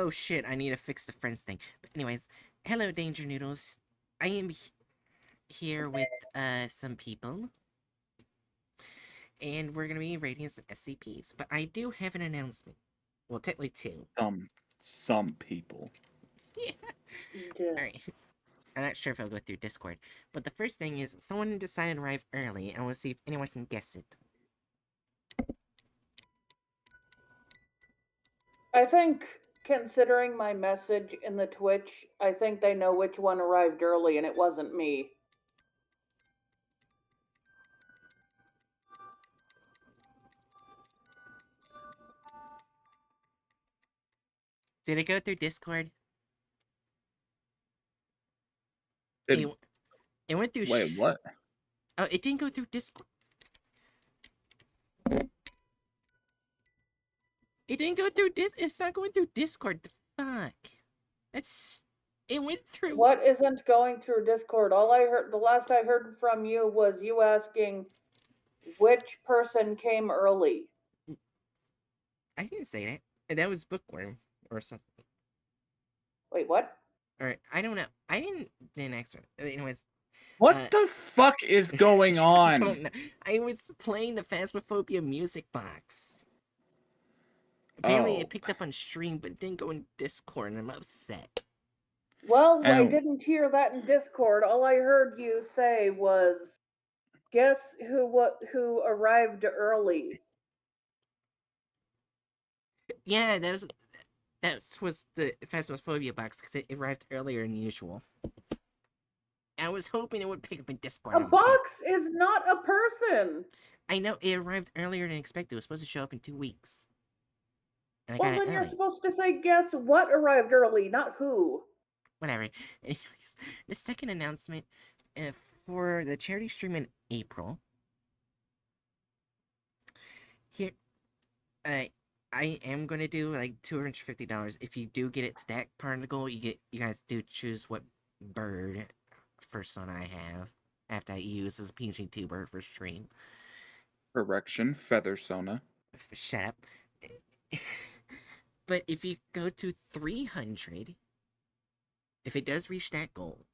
Oh shit, I need to fix the friends thing. But anyways, hello Danger Noodles. I am here with some people. And we're gonna be rating some SCPs. But I do have an announcement. Well, technically two. Some people. Yeah. Yeah. Alright. I'm not sure if I'll go through Discord. But the first thing is someone decided to arrive early, and I wanna see if anyone can guess it. I think, considering my message in the Twitch, I think they know which one arrived early, and it wasn't me. Did it go through Discord? It, It went through wait, what? Oh, it didn't go through Discord. It didn't go through It's not going through Discord. The fuck? That's... It went through... What isn't going through Discord? All I heard, the last I heard from you was you asking which person came early. I didn't say that. That was Bookworm or something. Wait, what? Or I don't know. I didn't ask her. Anyways, What the fuck is going I on? don't know. I was playing the Phasmophobia music box. Apparently, it picked up on stream, but it didn't go in Discord, and I'm upset. Well, I And didn't hear that in Discord. All I heard you say was, "Guess who arrived early." Yeah, that was the Phasmophobia box because it arrived earlier than usual. I was hoping it would pick up in Discord. A box is not a person. I know it arrived earlier than expected. It was supposed to show up in 2 weeks. And I Well, got it then you're early. supposed to say, "Guess what arrived early," not who. Whatever. Anyways, the second announcement for the charity stream in April. Here, I am gonna do like $250. If you do get it to that part of the goal, you guys do choose what bird first son I have after I use as a PG2 bird for stream. correction, Feathersona. Shut up. But if you go to 300, if it does reach that goal,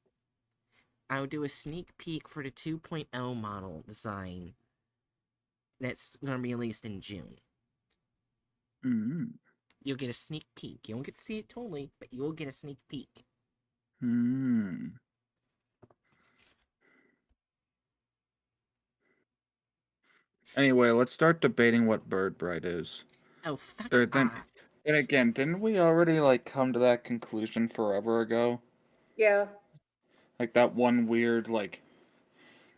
I'll do a sneak peek for the 2.0 model design that's going to be released in June. Mm-hmm. You'll get a sneak peek. You won't get to see it totally, but you will get a sneak peek. Hmm. Anyway, let's start debating what Bird Bright is. Oh, fuck Then, off. and again, didn't we already come to that conclusion forever ago? Yeah. Like that one weird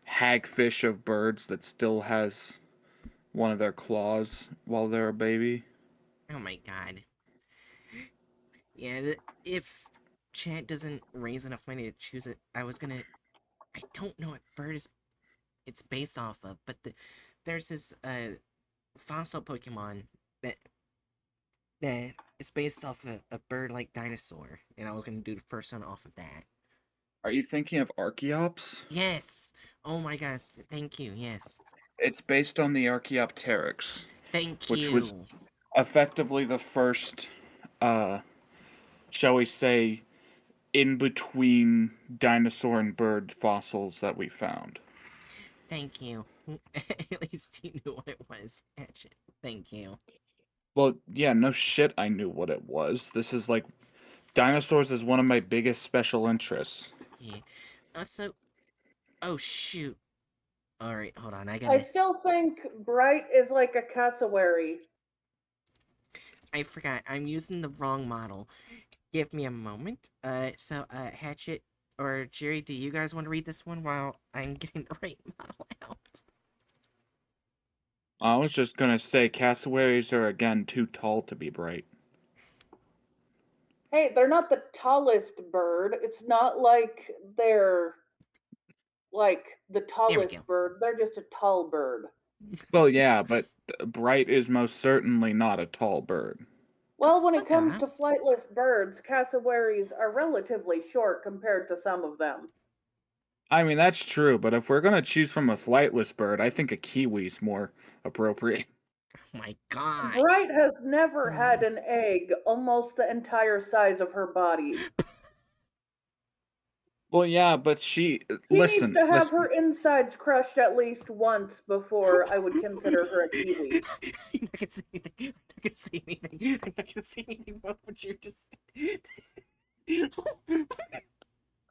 hagfish of birds that still has one of their claws while they're a baby. Oh my god. Yeah, if chat doesn't raise enough money to choose it, I don't know what bird it's based off of, but there's this fossil Pokemon that is based off a bird-like dinosaur, and I was gonna do the first one off of that. Are you thinking of Archaeops? Yes! Oh my gosh, thank you, yes. It's based on the Archaeopteryx, Thank which you! was effectively the first, shall we say, in between dinosaur and bird fossils that we found. Thank you. At least you knew what it was. Thank you. Well, yeah, no shit, I knew what it was. This is dinosaurs is one of my biggest special interests. Yeah. Also, oh shoot. Alright, hold on, I still think Bright is like a cassowary. I forgot, I'm using the wrong model. Give me a moment. Hatchet or Jerry, do you guys want to read this one while I'm getting the right model out? I was just gonna say, cassowaries are again too tall to be bright. Hey, they're not the tallest bird. It's not like they're like the tallest bird. They're just a tall bird. Well, yeah, but bright is most certainly not a tall bird. Well, when it comes to flightless birds, cassowaries are relatively short compared to some of them. I mean, that's true, but if we're gonna choose from a flightless bird, I think a kiwi's more appropriate. my god. Bright has never Oh. had an egg almost the entire size of her body. Well, yeah, but she She needs to have listen. her insides crushed at least once before I would consider her a kiwi. I'm not gonna say anything. I'm not gonna say anything. I'm not gonna say anything about what you just said.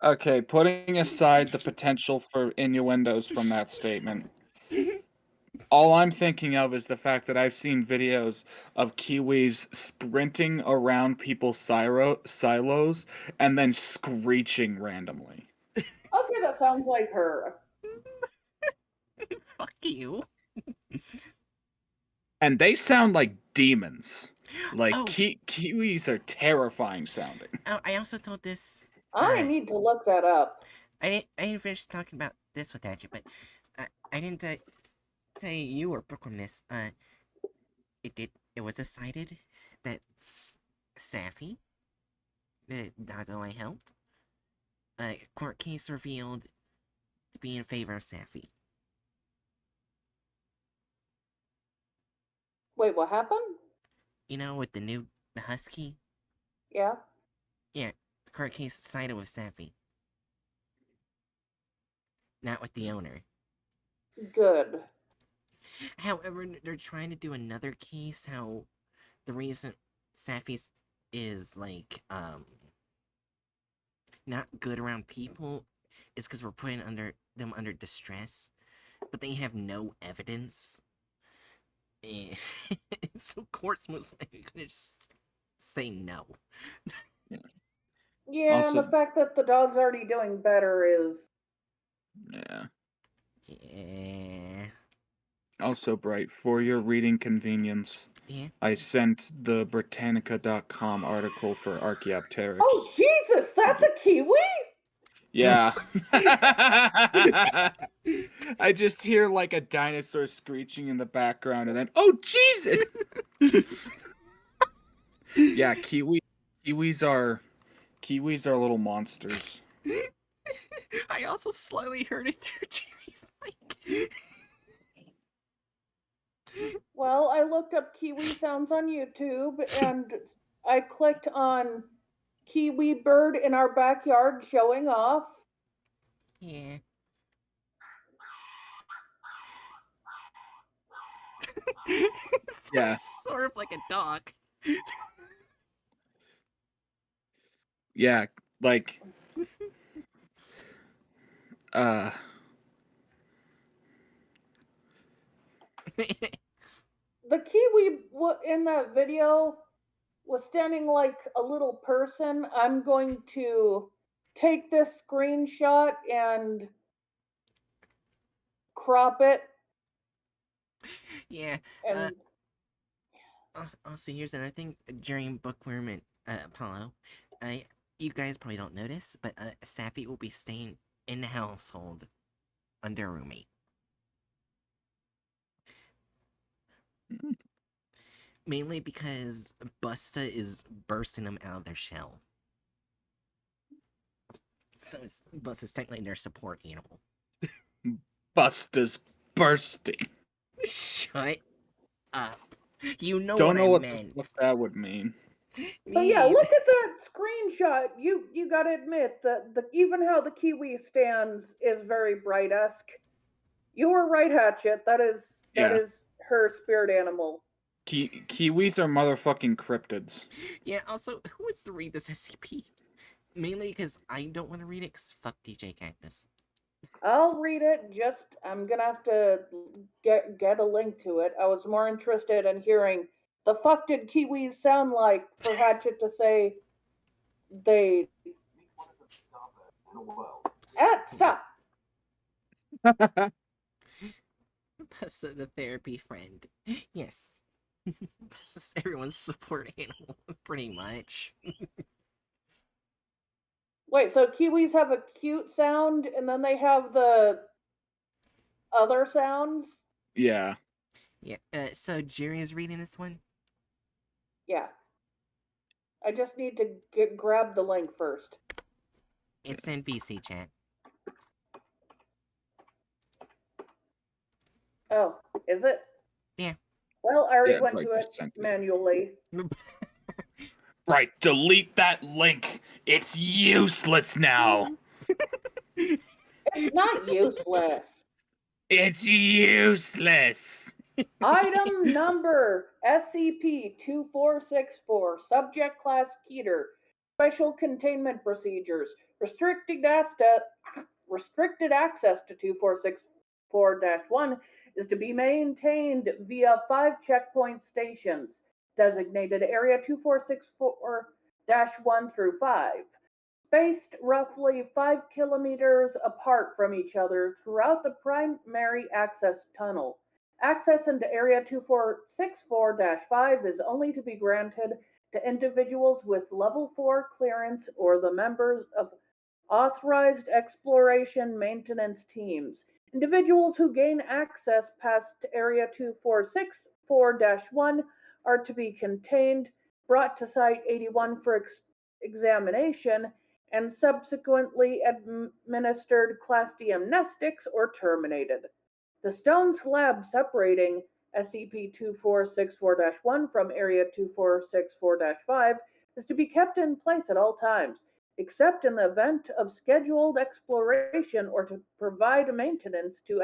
Okay, putting aside the potential for innuendos from that statement, all I'm thinking of is the fact that I've seen videos of kiwis sprinting around people's silos and then screeching randomly. Okay, that sounds like her. Fuck you. And they sound like demons. Like Oh, kiwis are terrifying sounding. oh, I also told this. I need to look that up. I didn't finish talking about this with you, but I didn't tell you or Brooklyn this. It was decided that Safi, the doggo I helped, court case revealed to be in favor of Safi. Wait, what happened? You know, with the new husky. Yeah. Yeah, the court case sided with Safi, not with the owner. Good. However, they're trying to do another case. How the reason Safi is like not good around people is because we're putting them under distress, but they have no evidence. And so courts most likely gonna just say no. Yeah, and the Also, fact that the dog's already doing better is. yeah. Yeah. Also, Bright, for your reading convenience, Yeah. I sent the Britannica.com article for Archaeopteryx. Oh, Jesus, that's a kiwi? Yeah. I just hear like a dinosaur screeching in the background and then, oh, Jesus! Yeah, kiwis are little monsters. I also slowly heard it through Jerry's mic. Well, I looked up kiwi sounds on YouTube and I clicked on kiwi bird in our backyard showing off. Yeah. Yeah. Sort of like a dog. Yeah, like uh The kiwi in that video was standing like a little person. I'm going to take this screenshot and crop it Yeah. and Also, here's another thing. During Bookworm and Apollo, you guys probably don't notice, but Safi will be staying in the household under a roommate. Mainly because Busta is bursting them out of their shell. So Busta's technically their support animal. Busta's bursting. Shut up. You know Don't what know I what meant. the fuck that would mean. but yeah, look at that screenshot. You gotta admit that even how the kiwi stands is very Bright-esque. You were right, Hatchet. That Yeah. is her spirit animal. Kiwis are motherfucking cryptids. Yeah, also, who wants to read this SCP? Mainly because I don't want to read it, because fuck DJ Cactus. I'll read it. Just I'm gonna have to get a link to it. I was more interested in hearing the fuck did kiwis sound like for Hatchet to say they. Stop. Busta the therapy friend. Yes. Busta's everyone's support animal, pretty much. Wait, so kiwis have a cute sound and then they have the other sounds? Yeah. Yeah, so Jerry is reading this one? Yeah. I just need to grab the link first. It's in VC chat. Oh, is it? Yeah. Well, I already Yeah, went right, to you it sent it. manually. Right, delete that link. It's useless now. It's not useless. It's useless. Item number SCP-2464, Subject Class Keter, Special Containment Procedures, Restricted access to 2464-1 is to be maintained via 5 checkpoint stations, designated Area 2464-1 through 5, spaced roughly 5 kilometers apart from each other throughout the primary access tunnel. Access into Area 2464-5 is only to be granted to individuals with Level 4 clearance or the members of authorized exploration maintenance teams. Individuals who gain access past Area 2464-1 are to be contained, brought to Site 81 for examination, and subsequently administered Class D amnestics or terminated. The stone slab separating SCP-2464-1 from Area 2464-5 is to be kept in place at all times, except in the event of scheduled exploration or to provide maintenance to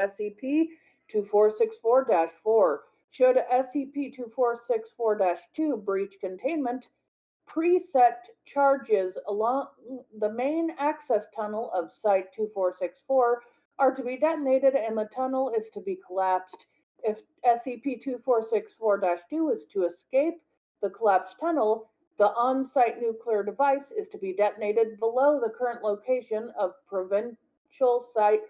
SCP-2464-4. Should SCP-2464-2 breach containment, preset charges along the main access tunnel of Site 2464 are to be detonated and the tunnel is to be collapsed. If SCP-2464-2 is to escape the collapsed tunnel, the on-site nuclear device is to be detonated below the current location of Provincial Site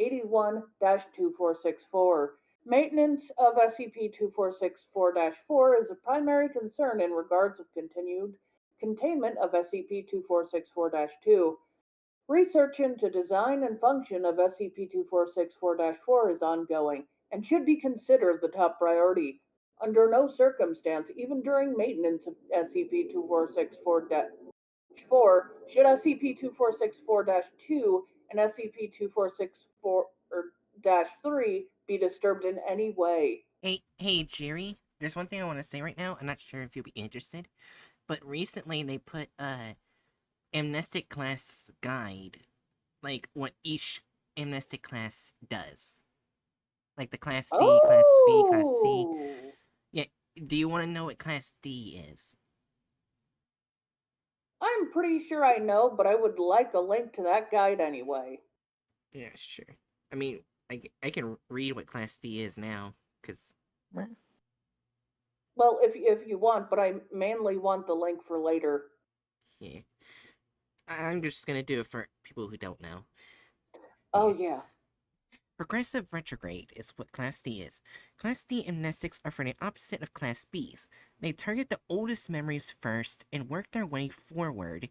81-2464. Maintenance of SCP-2464-4 is a primary concern in regards of continued containment of SCP-2464-2. Research into design and function of SCP-2464-4 is ongoing and should be considered the top priority. Under no circumstance, even during maintenance of SCP-2464-4, should SCP-2464-2 and SCP-2464-3 be disturbed in any way. Hey, Jerry. There's one thing I want to say right now. I'm not sure if you'll be interested, but recently they put a amnestic class guide, like what each amnestic class does, like the Class D, Class B, Class C. Oh! Yeah. Do you want to know what Class D is? I'm pretty sure I know, but I would like a link to that guide anyway. Yeah, sure. I mean, I can read what Class D is now, because Well, if you want, but I mainly want the link for later. yeah, I'm just gonna do it for people who don't know. Oh Yeah. yeah. Progressive retrograde is what Class D is. Class D amnestics are for the opposite of Class B's. They target the oldest memories first and work their way forward,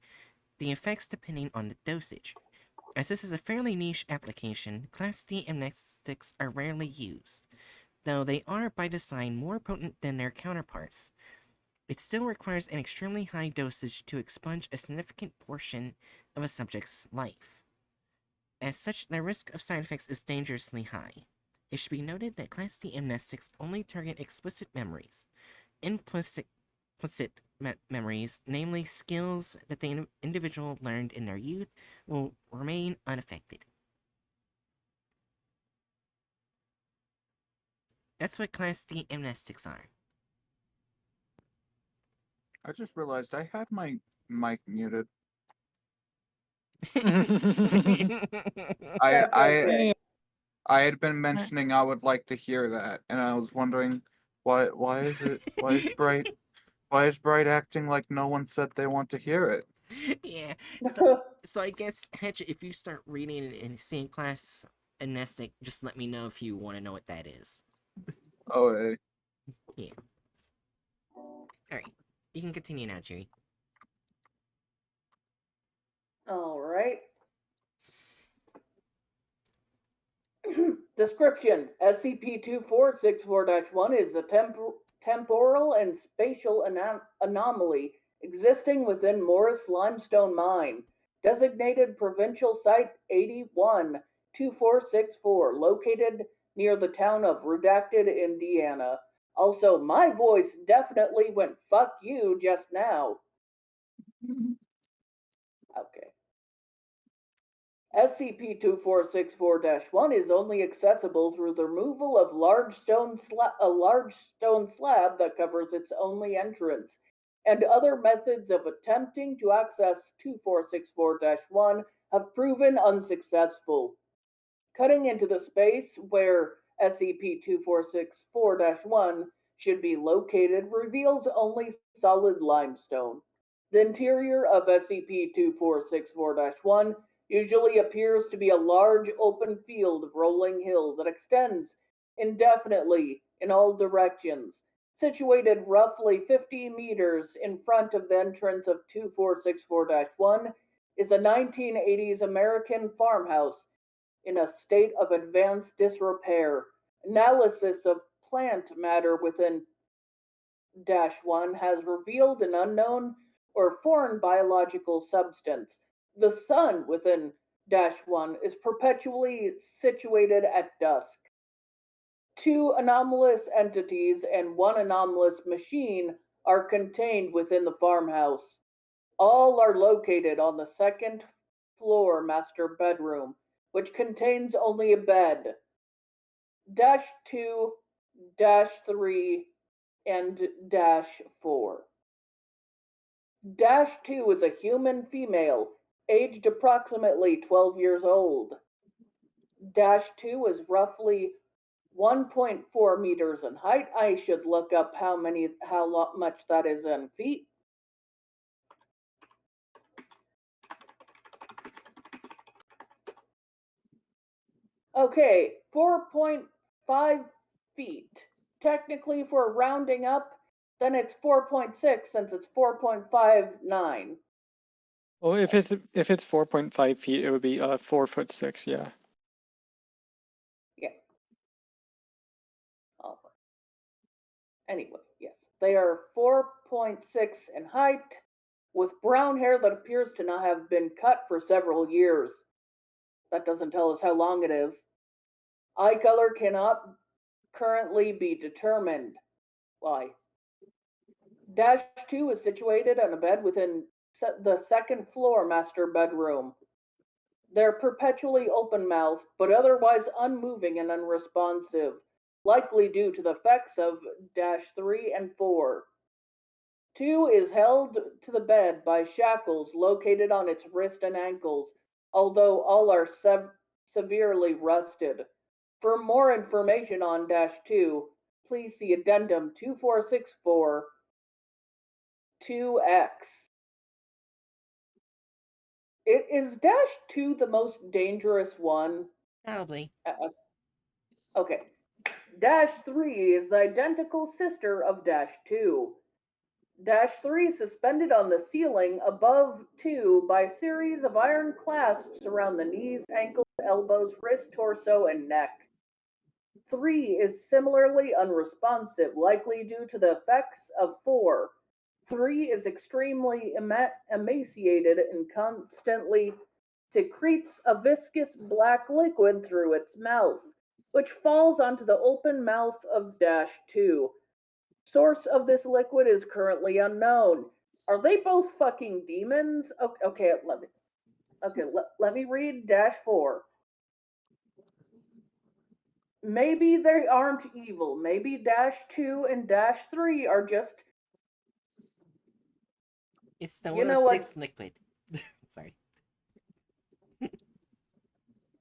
the effects depending on the dosage. As this is a fairly niche application, Class D amnestics are rarely used, though they are by design more potent than their counterparts. It still requires an extremely high dosage to expunge a significant portion of a subject's life. As such, the risk of side effects is dangerously high. It should be noted that Class D amnestics only target explicit memories. Implicit memories, namely skills that the individual learned in their youth, will remain unaffected. That's what Class D amnestics are. I just realized I had my mic muted. That's okay. I had been mentioning I would like to hear that, and I was wondering why is Bright acting like no one said they want to hear it? Yeah. So I guess Hatchet, if you start reading and seeing Class amnestic, just let me know if you want to know what that is. Oh, hey. Yeah. Alright. You can continue now, Jerry. All right. Description: SCP-2464-1 is a temporal and spatial anomaly existing within Morris Limestone Mine, designated Provincial Site 81-2464, located near the town of Redacted, Indiana. Also, my voice definitely went fuck you just now. Okay. SCP-2464-1 is only accessible through the removal of a large stone slab that covers its only entrance, and other methods of attempting to access 2464-1 have proven unsuccessful. Cutting into the space where SCP-2464-1 should be located reveals only solid limestone. The interior of SCP-2464-1 usually appears to be a large open field of rolling hills that extends indefinitely in all directions. Situated roughly 50 meters in front of the entrance of 2464-1 is a 1980s American farmhouse in a state of advanced disrepair. Analysis of plant matter within -1 has revealed an unknown or foreign biological substance. The sun within -1 is perpetually situated at dusk. Two anomalous entities and one anomalous machine are contained within the farmhouse. All are located on the second floor master bedroom, which contains only a bed. -2, -3, and -4. -2 is a human female, aged approximately 12 years old. -2 is roughly 1.4 meters in height. I should look up how much that is in feet. Okay, 4.5 feet. Technically, if we're rounding up, then it's 4.6 since it's 4.59. Well, if it's 4.5 feet, it would be 4'6", yeah. Yeah. Oh. Anyway, yes. They are 4.6 in height, with brown hair that appears to not have been cut for several years. That doesn't tell us how long it is. Eye color cannot currently be determined. Why? -2 is situated on a bed within the second floor master bedroom. They're perpetually open-mouthed, but otherwise unmoving and unresponsive, likely due to the effects of -3 and 4. 2 is held to the bed by shackles located on its wrist and ankles, although all are severely rusted. For more information on -2, please see Addendum 2464 2X. Is -2 the most dangerous one? Probably. Okay. -3 is the identical sister of -2. -3 suspended on the ceiling above 2 by a series of iron clasps around the knees, ankles, elbows, wrist, torso, and neck. 3 is similarly unresponsive, likely due to the effects of 4. 3 is extremely emaciated and constantly secretes a viscous black liquid through its mouth, which falls onto the open mouth of -2. Source of this liquid is currently unknown. Are they both fucking demons? Okay, let me read -4. Maybe they aren't evil. Maybe -2 and -3 are just, It's the you know what? 106 liquid. Sorry.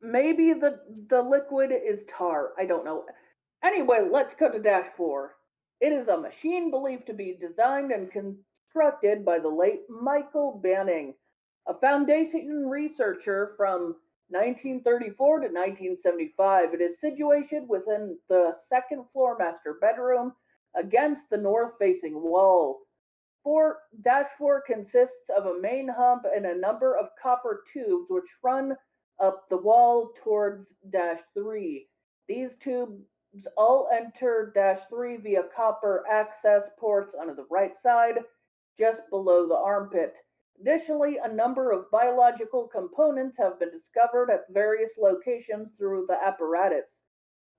Maybe the liquid is tar. I don't know. Anyway, let's go to -4. It is a machine believed to be designed and constructed by the late Michael Banning, a Foundation researcher from 1934 to 1975. It is situated within the second floor master bedroom against the north-facing wall. 4-4 consists of a main hump and a number of copper tubes which run up the wall towards -3. These tubes all enter -3 via copper access ports on the right side, just below the armpit. Additionally, a number of biological components have been discovered at various locations through the apparatus,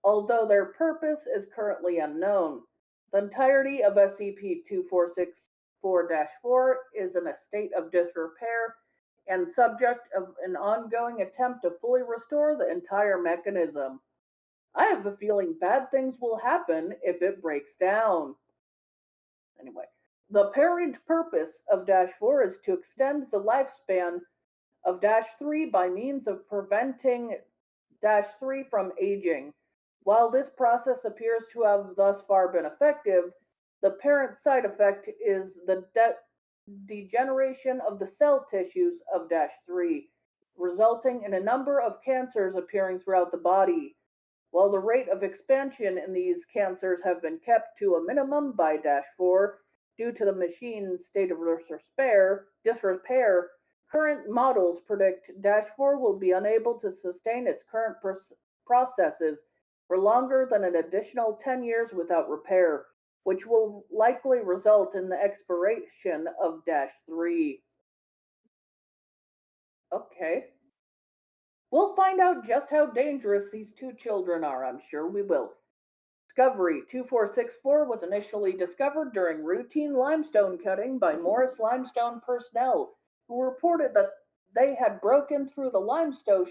although their purpose is currently unknown. The entirety of SCP-2464-4 is in a state of disrepair and subject of an ongoing attempt to fully restore the entire mechanism. I have a feeling bad things will happen if it breaks down. Anyway, the apparent purpose of Dash 4 is to extend the lifespan of Dash 3 by means of preventing Dash 3 from aging. While this process appears to have thus far been effective, the apparent side effect is the degeneration of the cell tissues of Dash 3, resulting in a number of cancers appearing throughout the body. While the rate of expansion in these cancers have been kept to a minimum by Dash 4 due to the machine's state of disrepair, current models predict Dash 4 will be unable to sustain its current processes for longer than an additional 10 years without repair, which will likely result in the expiration of Dash 3. Okay. We'll find out just how dangerous these two children are, I'm sure we will. Discovery 2464 was initially discovered during routine limestone cutting by Morris Limestone personnel, who reported that they had broken through the limestone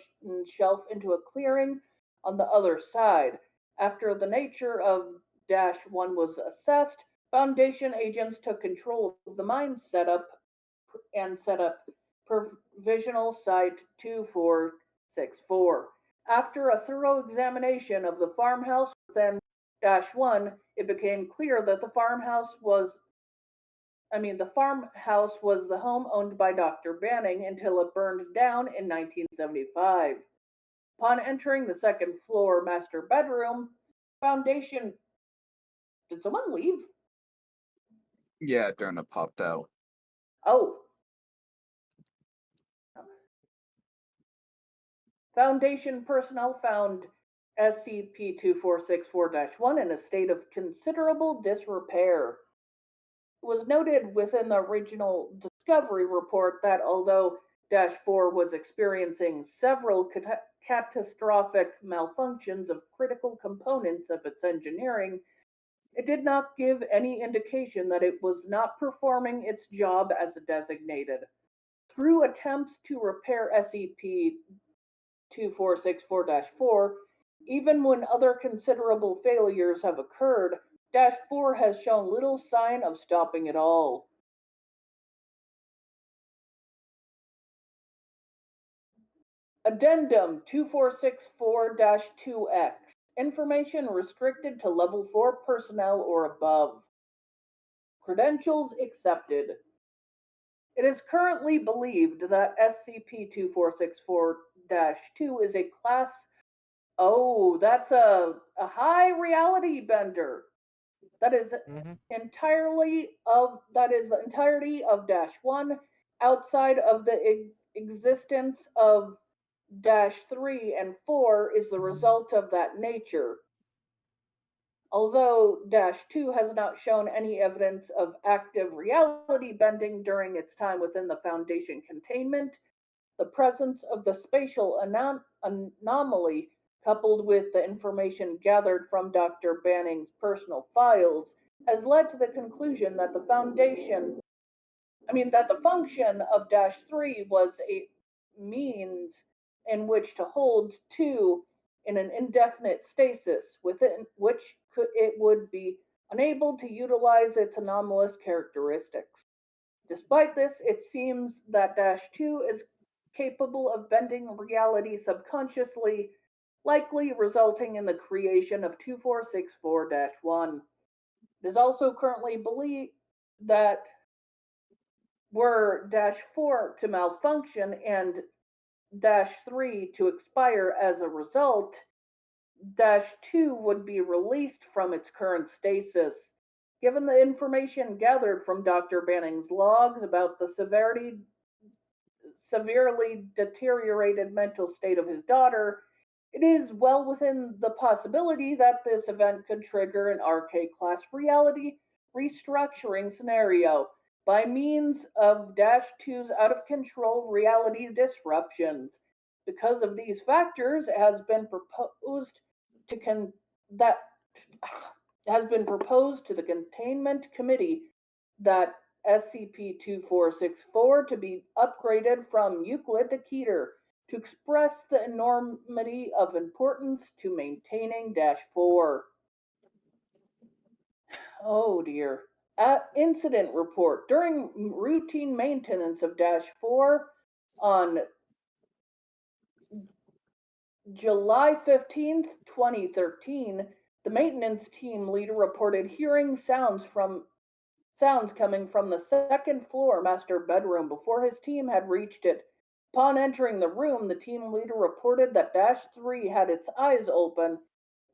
shelf into a clearing on the other side. After the nature of Dash 1 was assessed, Foundation agents took control of the mine setup and set up Provisional Site 2464. After a thorough examination of the farmhouse within Dash 1, it became clear that the farmhouse was the home owned by Dr. Banning until it burned down in 1975. Upon entering the second floor master bedroom, Foundation. Did someone leave? Yeah, Derna popped out. Oh. Foundation personnel found SCP-2464-1 in a state of considerable disrepair. It was noted within the original Discovery report that although Dash 4 was experiencing several catastrophic malfunctions of critical components of its engineering, it did not give any indication that it was not performing its job as designated. Through attempts to repair SCP 2464-4, even when other considerable failures have occurred, Dash 4 has shown little sign of stopping at all. Addendum 2464-2X. Information restricted to Level 4 personnel or above. Credentials accepted. It is currently believed that SCP-2464-2 is a Class. Oh, that's a high reality bender. That is Mhm. the entirety of Dash 1 outside of the existence of Dash 3 and 4 is the result of that nature. Although Dash 2 has not shown any evidence of active reality bending during its time within the Foundation containment, the presence of the spatial anomaly, coupled with the information gathered from Dr. Banning's personal files, has led to the conclusion that the function of Dash 3 was a means in which to hold 2 in an indefinite stasis, within which it would be unable to utilize its anomalous characteristics. Despite this, it seems that Dash 2 is capable of bending reality subconsciously, likely resulting in the creation of 2464-1. It is also currently believed that were Dash 4 to malfunction and Dash 3 to expire as a result, Dash 2 would be released from its current stasis. Given the information gathered from Dr. Banning's logs about the severely deteriorated mental state of his daughter, it is well within the possibility that this event could trigger an RK class reality restructuring scenario by means of Dash 2's out of control reality disruptions. Because of these factors, it has been proposed to that has been proposed to the Containment Committee that SCP-2464 to be upgraded from Euclid to Keter to express the enormity of importance to maintaining Dash 4. Oh dear. Incident report. During routine maintenance of Dash 4 on July 15th, 2013, the maintenance team leader reported hearing sounds coming from the second floor master bedroom before his team had reached it. Upon entering the room, the team leader reported that Dash 3 had its eyes open,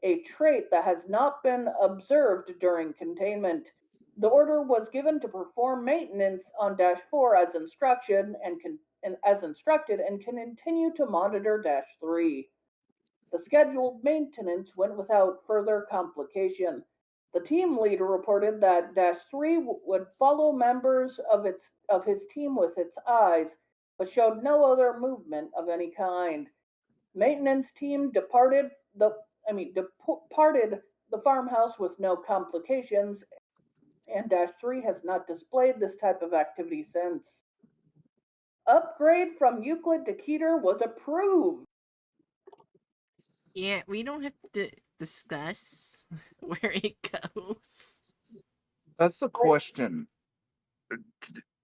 a trait that has not been observed during containment. The order was given to perform maintenance on Dash 4 as instructed and can continue to monitor Dash 3. The scheduled maintenance went without further complication. The team leader reported that Dash 3 would follow members of his team with its eyes, but showed no other movement of any kind. Maintenance team departed the farmhouse with no complications, and Dash 3 has not displayed this type of activity since. Upgrade from Euclid to Keter was approved. Yeah, we don't have to discuss where it goes. That's the question.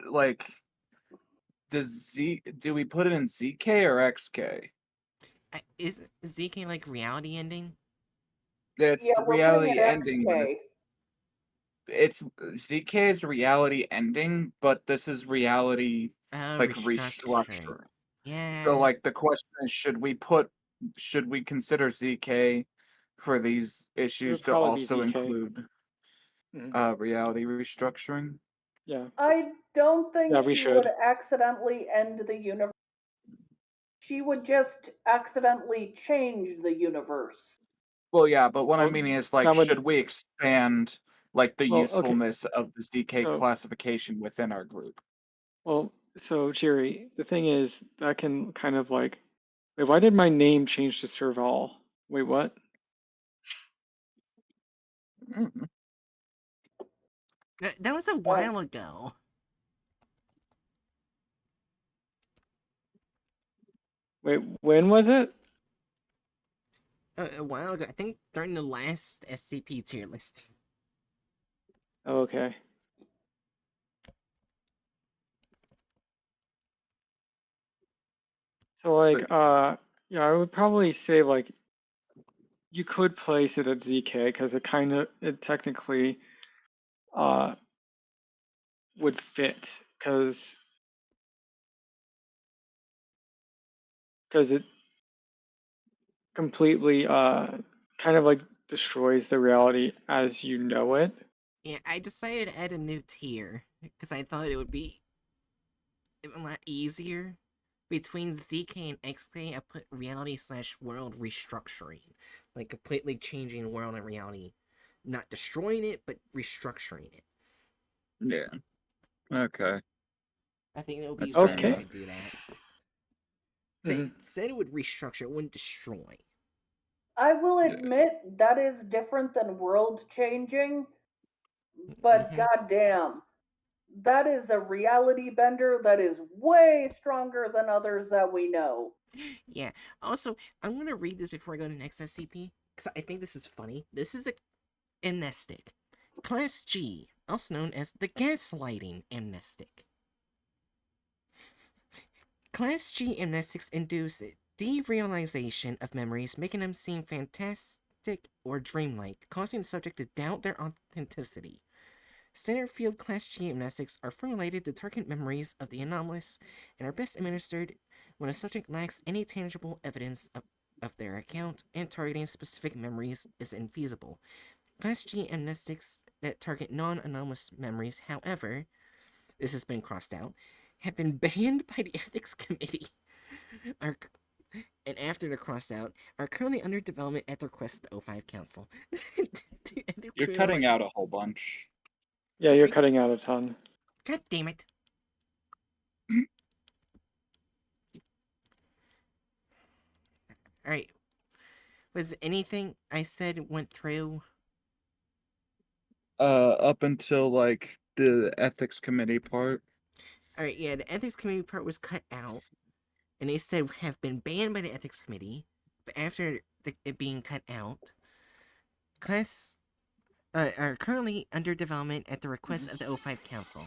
Like, do we put it in ZK or XK? Is ZK like reality ending? It's Yeah, the we're putting reality it ending, but XK. it's ZK is reality ending, but this is reality like Restructuring. restructuring. Yeah. So like the question is, should we consider ZK for these It issues would to probably be also ZK. include Mhm. reality restructuring? Yeah. I don't think Yeah, we she would should. accidentally end the universe. She would just accidentally change the universe. Well, yeah, but what I'm Well, meaning is like, that would. should we expand like the Well, okay. usefulness of the ZK So, classification within our group? well, so Jerry, the thing is, that can kind of like. Wait, why did my name change to serve all? Wait, what? Mm. That was a Oh, while ago. Wait, when was it? A while ago. I think during the last SCP tier list. Oh, okay. So like, But yeah, I would probably say like you could place it at ZK because it technically uh would fit because it completely kind of like destroys the reality as you know it. Yeah, I decided to add a new tier because I thought it would be a lot easier. Between ZK and XK, I put reality/world restructuring. Like completely changing world and reality. Not destroying it, but restructuring it. yeah, okay, I think it would be that's fair better Okay. to enough. do that. hmm Said it would restructure, it wouldn't destroy. I will Yeah, admit that is different than world changing, but Mm-hmm. goddamn, that is a reality bender that is way stronger than others that we know. Yeah. Also, I'm gonna read this before I go to the next SCP because I think this is funny. This is a amnestic, Class G, also known as the gaslighting amnestic. Class G amnestics induce derealization of memories, making them seem fantastic or dreamlike, causing the subject to doubt their authenticity. Standard field Class G amnestics are formulated to target memories of the anomalous and are best administered when a subject lacks any tangible evidence of their account and targeting specific memories is infeasible. Class G amnestics that target non anomalous memories, however, this has been crossed out, have been banned by the Ethics Committee. Are, and after they're crossed out, are currently under development at the request of the O5 Council. The Ethics you're Committee was cutting like, out a whole bunch. Yeah, you're cutting out a ton. God damn it. Alright. Was anything I said went through? Up until like the ethics committee part. Alright, yeah, the ethics committee part was cut out, and they said have been banned by the ethics committee, but after it being cut out, class are currently under development at the request of the O5 Council.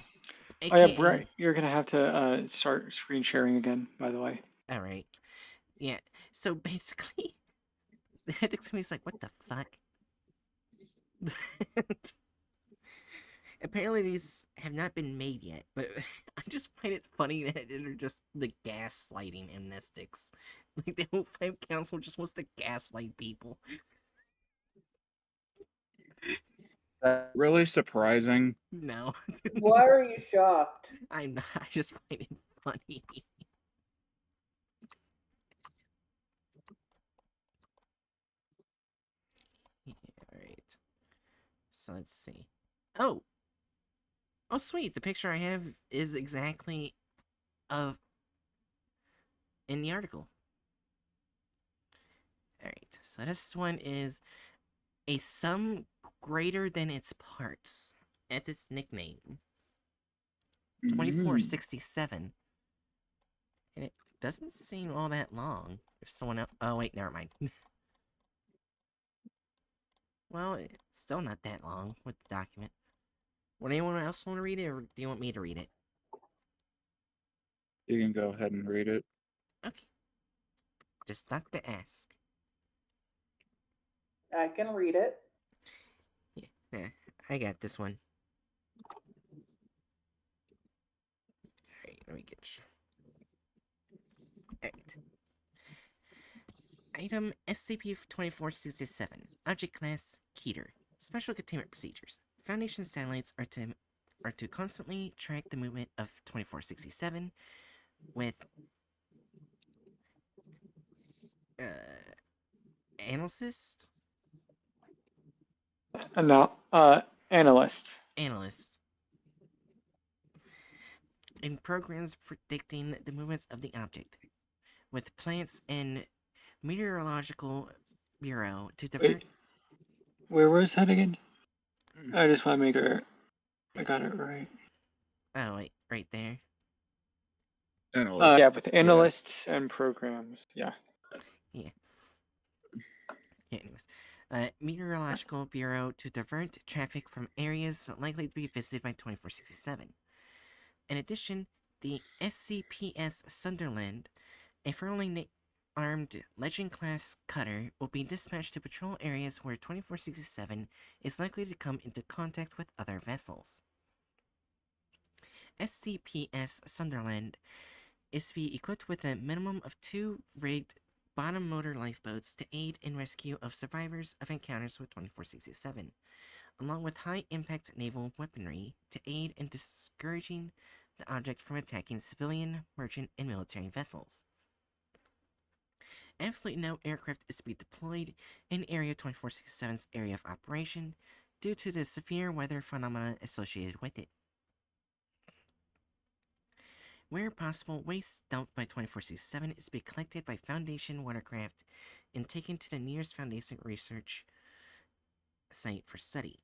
Oh yeah, AKA. Brett, you're gonna have to start screen sharing again, by the way. Alright. Yeah. So basically, the ethics committee's like, what the fuck? Apparently these have not been made yet, but I just find it funny that they're just the gaslighting amnestics. Like the whole five council just wants to gaslight people. Really surprising. No. Why are you shocked? I'm not, I just find it funny. Yeah, alright. So let's see. Oh! Oh sweet, the picture I have is exactly of in the article. Alright, so this one is a sum greater than its parts. That's its nickname. 2467. And it doesn't seem all that long. If someone else. Oh, wait, never mind. Well, it's still not that long with the document. Would anyone else want to read it, or do you want me to read it? You can go ahead and read it. Okay. Just not to ask. I can read it. Yeah, I got this one. Alright, let me get you. Alright. Item SCP-2467. Object Class Keter. Special Containment Procedures. Foundation satellites are to constantly track the movement of 2467 with analyst? No, analyst. Analyst. In programs predicting the movements of the object, with plants and meteorological bureau to divert. Wait, where was that again? I just want to make sure I got it right. Oh wait, right there. Analyst. Yeah, with analysts and programs. Yeah. Yeah. Anyways, meteorological bureau to divert traffic from areas likely to be visited by 2467. In addition, the SCPS Sunderland, a firmly armed Legend-class cutter, will be dispatched to patrol areas where 2467 is likely to come into contact with other vessels. SCPS Sunderland is to be equipped with a minimum of 2 rigged bottom motor lifeboats to aid in rescue of survivors of encounters with 2467, along with high-impact naval weaponry to aid in discouraging the object from attacking civilian, merchant, and military vessels. Absolutely no aircraft is to be deployed in Area 2467's area of operation due to the severe weather phenomena associated with it. Where possible, waste dumped by 2467 is to be collected by Foundation watercraft and taken to the nearest Foundation research site for study.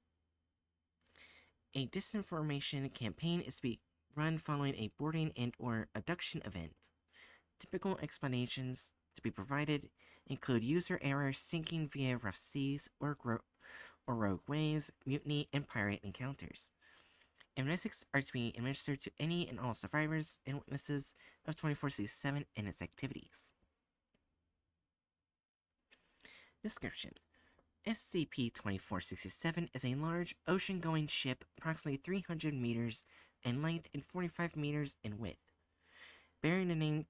A disinformation campaign is to be run following a boarding and or abduction event. Typical explanations to be provided include user error, sinking via rough seas or rogue waves, mutiny, and pirate encounters. Amnestics are to be administered to any and all survivors and witnesses of 2467 and its activities. Description: SCP-2467 is a large, ocean-going ship approximately 300 meters in length and 45 meters in width, bearing the name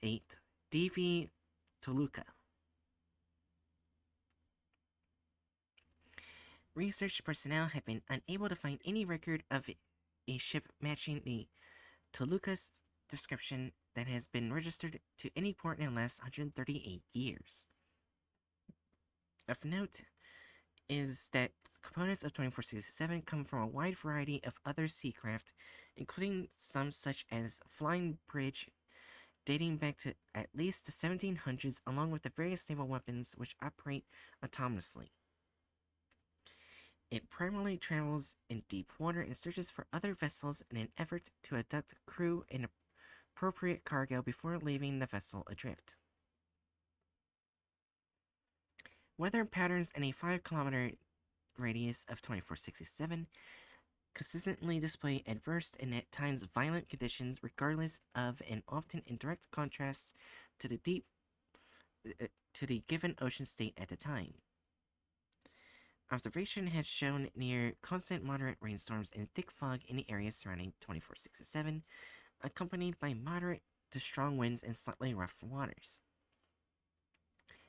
plate DV Toluca. Research personnel have been unable to find any record of a ship matching the Toluca's description that has been registered to any port in the last 138 years. Of note is that components of 2467 come from a wide variety of other seacraft, including some such as flying bridge dating back to at least the 1700s, along with the various naval weapons which operate autonomously. It primarily travels in deep water and searches for other vessels in an effort to abduct crew and appropriate cargo before leaving the vessel adrift. Weather patterns in a 5-kilometer radius of 2467 consistently display adverse and at times violent conditions regardless of and often in direct contrast to the given ocean state at the time. Observation has shown near constant moderate rainstorms and thick fog in the areas surrounding 2467, accompanied by moderate to strong winds and slightly rough waters.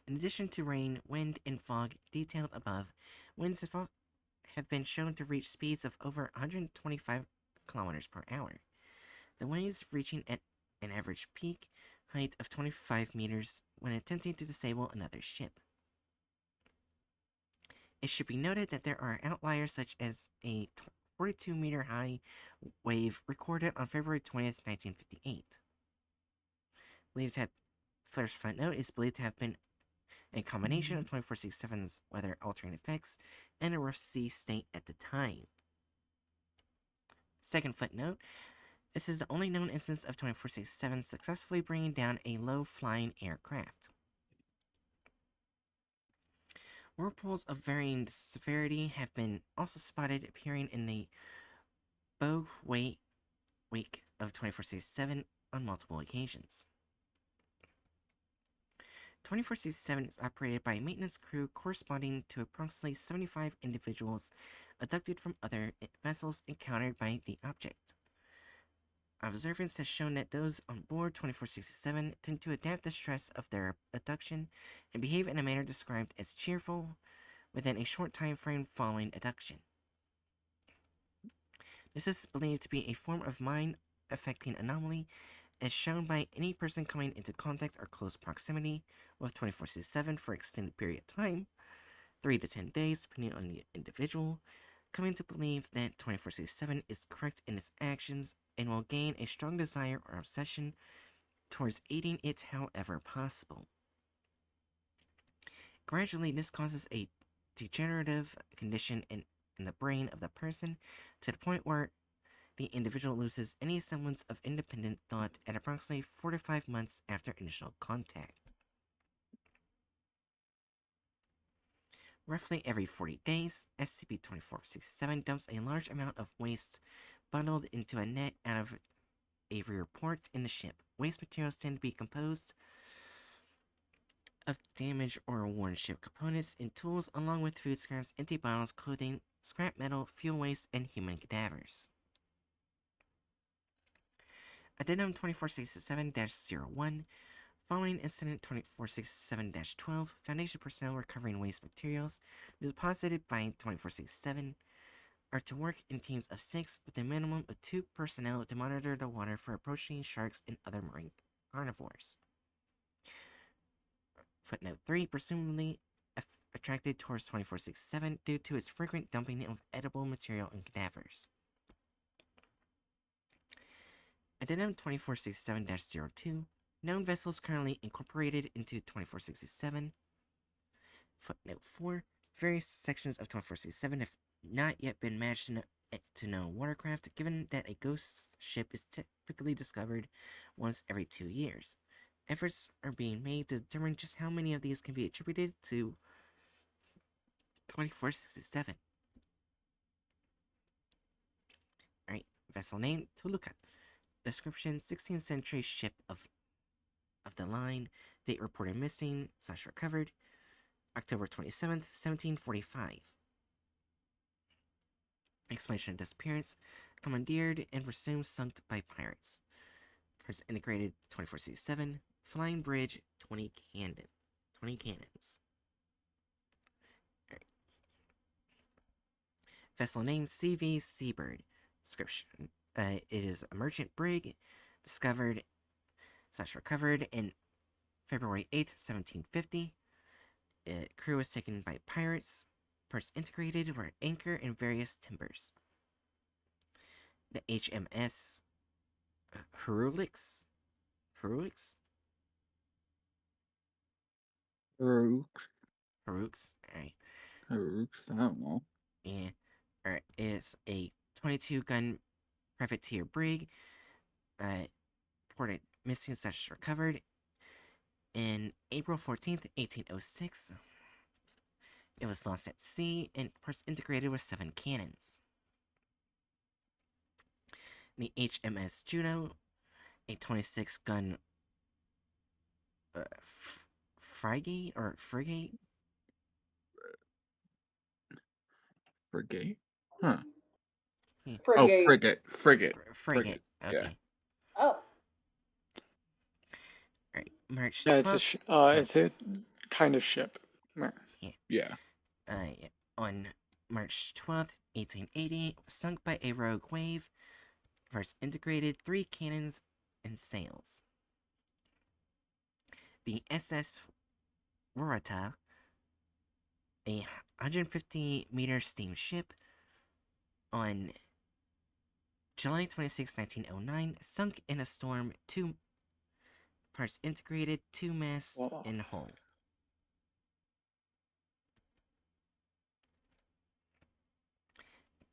In addition to rain, wind, and fog detailed above, winds have been shown to reach speeds of over 125 kilometers per hour, the waves reaching at an average peak height of 25 meters when attempting to disable another ship. It should be noted that there are outliers such as a 42-meter high wave recorded on February 20th, 1958. First footnote is believed to have been a combination of 2467's weather-altering effects and a rough sea state at the time. Second footnote, this is the only known instance of 2467 successfully bringing down a low-flying aircraft. Whirlpools of varying severity have been also spotted appearing in the bogue wake of 2467 on multiple occasions. 2467 is operated by a maintenance crew corresponding to approximately 75 individuals abducted from other vessels encountered by the object. Observance has shown that those on board 2467 tend to adapt the stress of their abduction and behave in a manner described as cheerful within a short time frame following abduction. This is believed to be a form of mind-affecting anomaly, as shown by any person coming into contact or close proximity with 2467 for an extended period of time, 3 to 10 days depending on the individual, coming to believe that 2467 is correct in its actions and will gain a strong desire or obsession towards aiding it however possible. Gradually, this causes a degenerative condition in the brain of the person to the point where the individual loses any semblance of independent thought at approximately 4 to 5 months after initial contact. Roughly every 40 days, SCP-2467 dumps a large amount of waste bundled into a net out of Avery reports in the ship. Waste materials tend to be composed of damaged or worn ship components and tools, along with food scraps, empty bottles, clothing, scrap metal, fuel waste, and human cadavers. Addendum 2467-01. Following Incident 2467-12, Foundation personnel recovering waste materials deposited by 2467 are to work in teams of 6 with a minimum of 2 personnel to monitor the water for approaching sharks and other marine carnivores. Footnote 3, presumably attracted towards 2467 due to its frequent dumping of edible material and cadavers. Addendum 2467-02. Known vessels currently incorporated into 2467. Footnote 4. Various sections of 2467 have not yet been matched to known watercraft, given that a ghost ship is typically discovered once every 2 years. Efforts are being made to determine just how many of these can be attributed to 2467. Alright, vessel name, Toluca. Description, 16th century ship of the line. Date reported missing / recovered, October 27th, 1745. Explanation of disappearance, commandeered and presumed sunk by pirates. First integrated 2467, flying bridge, 20 cannons. Right. Vessel name, CV Seabird. Description, it is a merchant brig, discovered / recovered in February 8th, 1750. Crew was taken by pirates. Parts integrated were at anchor in various timbers. The HMS Herulix? Rooks. Herux? Alright. Rooks. I don't know. Yeah, is a 22-gun privateer brig, reported missing / recovered in April 14th, 1806. It was lost at sea and parts integrated with 7 cannons. The HMS Juno, a 26-gun frigate. Frigate? Huh. Yeah. Oh, Frigate. frigate. Yeah. Okay. Oh, Alright. March Yeah, 12th. it's a kind of ship. Yeah. Yeah. On March 12th, 1880, sunk by a rogue wave. First integrated 3 cannons and sails. The SS Rorata, a 150-meter steamship, on July 26, 1909, sunk in a storm. 2 parts integrated, 2 masts Whoa. in hull.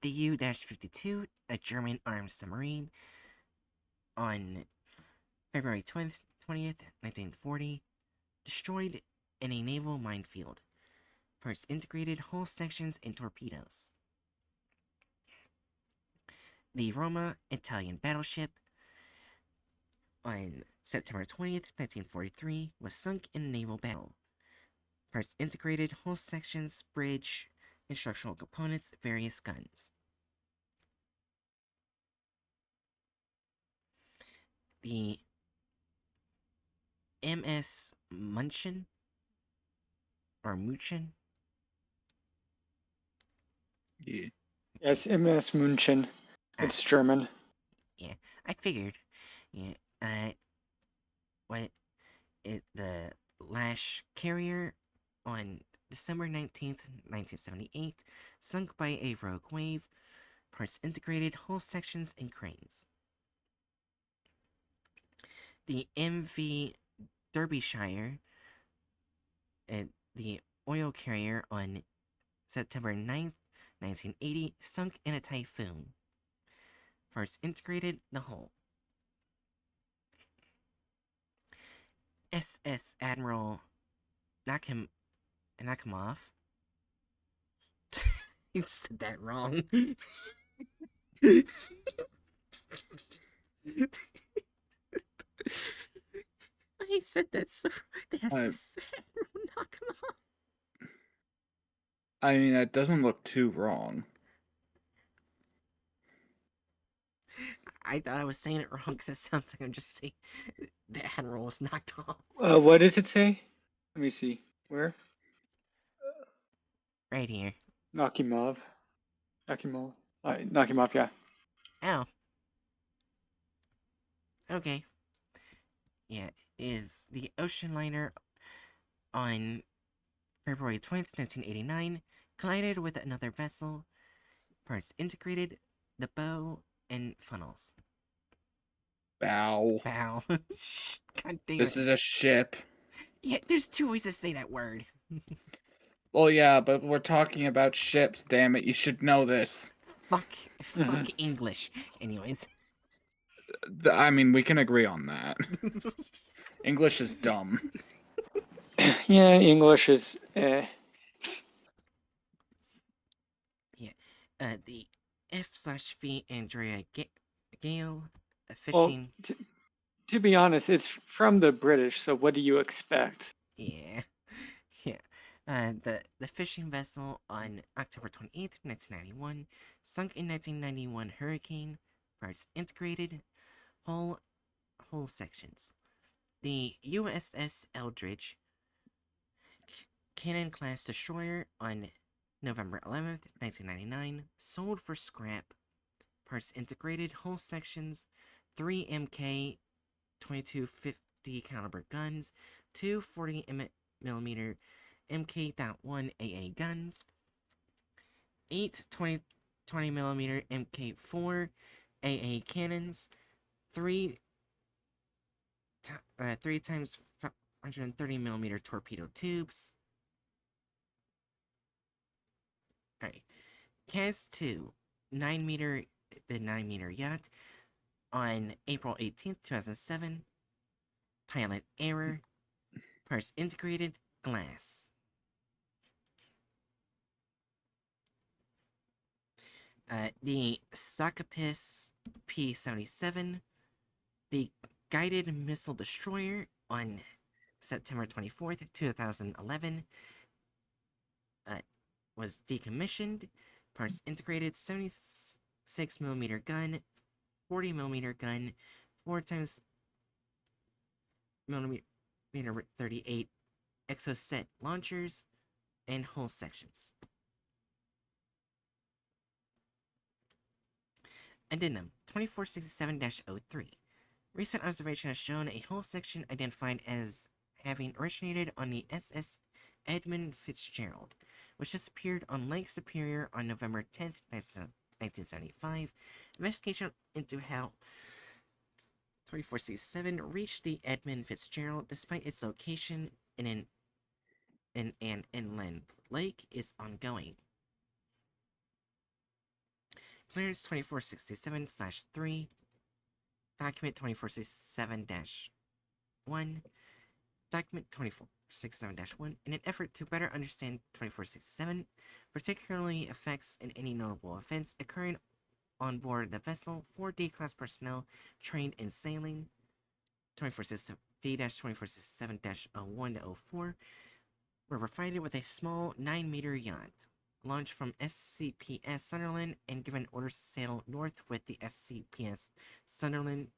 The U-52, a German armed submarine, on February 20th, 1940, destroyed in a naval minefield. Parts integrated, hull sections, and torpedoes. The Roma, Italian battleship, on September 20th, 1943, was sunk in a naval battle. Parts integrated, hull sections, bridge, and structural components, various guns. The MS Munchen, or Muchen. Yeah. Yes, MS München. It's German. Yeah, I figured. Yeah, the Lash carrier on December 19th, 1978, sunk by a rogue wave, parts integrated, hull sections, and cranes. The MV Derbyshire, the oil carrier on September 9th, 1980, sunk in a typhoon. Parts integrated, the hull. SS Admiral Nakhimov. You said that wrong. I said that so. The SS Admiral Nakhimov. I mean, that doesn't look too wrong. I thought I was saying it wrong because it sounds like I'm just saying the admiral was knocked off. What does it say? Let me see. Where? Right here. Nakimov. Nakimov, yeah. Oh. Okay. Yeah, is the ocean liner on February 20th, 1989, collided with another vessel. Parts integrated, the bow, and funnels. Bow. Bow. God damn This it. is a ship. Yeah, there's 2 ways to say that word. Well, yeah, but we're talking about ships, damn it. You should know this. Fuck English. Anyways. I mean, we can agree on that. English is dumb. Yeah, English is. Yeah. The F/V Andrea Gale, a Well, fishing. to be honest, it's from the British, so what do you expect? Yeah. Yeah. The fishing vessel on October 28th, 1991, sunk in 1991 hurricane. Parts integrated, hull sections. The USS Eldridge, cannon-class destroyer on November 11th, 1999, sold for scrap. Parts integrated, hull sections, 3 MK 2250 caliber guns, 2 40mm MK.1 AA guns, 8 20mm MK4 AA cannons, 3 times 530mm torpedo tubes. Alright. CAS-2, 9-meter, the 9-meter yacht, on April 18th, 2007. Pilot error. Parts integrated. Glass. The Sakapis P-77, the guided missile destroyer, on September 24th, 2011, was decommissioned. Parts integrated. 76mm gun, 40mm gun, 4 times millimeter 38 exoset launchers, and hull sections. Addendum 2467-03. Recent observation has shown a hull section identified as having originated on the SS Edmund Fitzgerald, which disappeared on Lake Superior on November 10th, 1975. Investigation into how 2467 reached the Edmund Fitzgerald despite its location in an inland lake is ongoing. Clearance 2467/3, Document 2467-1, Document 2467-1, in an effort to better understand 2467, particularly effects and any notable events occurring on board the vessel. 4 D-class personnel trained in sailing, D-2467-01-04, were provided with a small 9-meter yacht, launched from SCPS Sunderland and given orders to sail north with the SCPS Sunderland,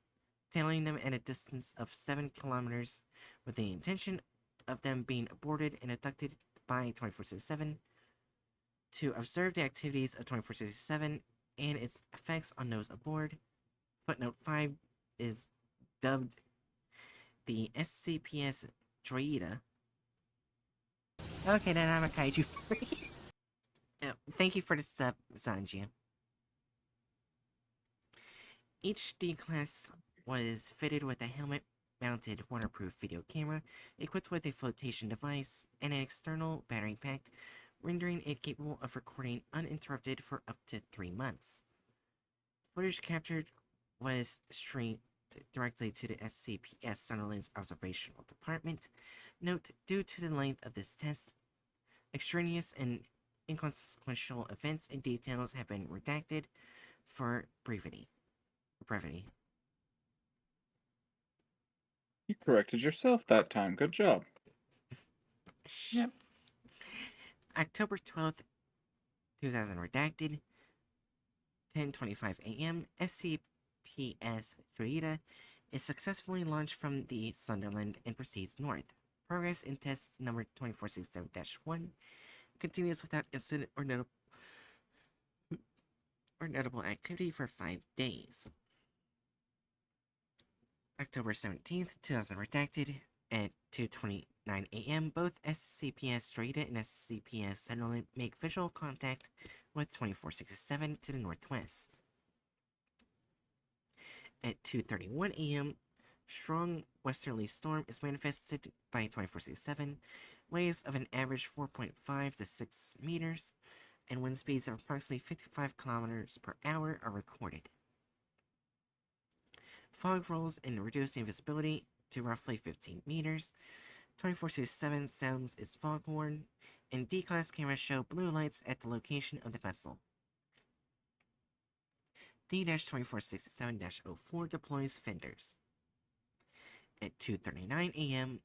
tailing them at a distance of 7 kilometers with the intention of them being boarded and abducted by 2467 to observe the activities of 2467 and its effects on those aboard. Footnote 5 is dubbed the SCPS Droida. Okay, then I'm a kaiju. Thank you for the sub, Sanjia. Each D-class was fitted with a helmet-mounted waterproof video camera, equipped with a flotation device, and an external battery pack, rendering it capable of recording uninterrupted for up to 3 months. Footage captured was streamed directly to the SCPS Sunderland's observational department. Note, due to the length of this test, extraneous and inconsequential events and details have been redacted for brevity. You corrected yourself that time. Good job. Yep. October 12th, 2000 redacted. 10:25 a.m. SCPS Droida is successfully launched from the Sunderland and proceeds north. Progress in test number 2467-1 continues without incident or notable activity for 5 days. October 17th, 2000 redacted. At 2:29 a.m., both SCPS Droida and SCPS Sunderland make visual contact with 2467 to the northwest. At 2:31 a.m., strong westerly storm is manifested by 2467, waves of an average 4.5 to 6 meters, and wind speeds of approximately 55 kilometers per hour are recorded. Fog rolls and reducing visibility to roughly 15 meters. 2467 sounds its foghorn, and D-class cameras show blue lights at the location of the vessel. D-2467-04 deploys fenders. At 2:39 a.m.,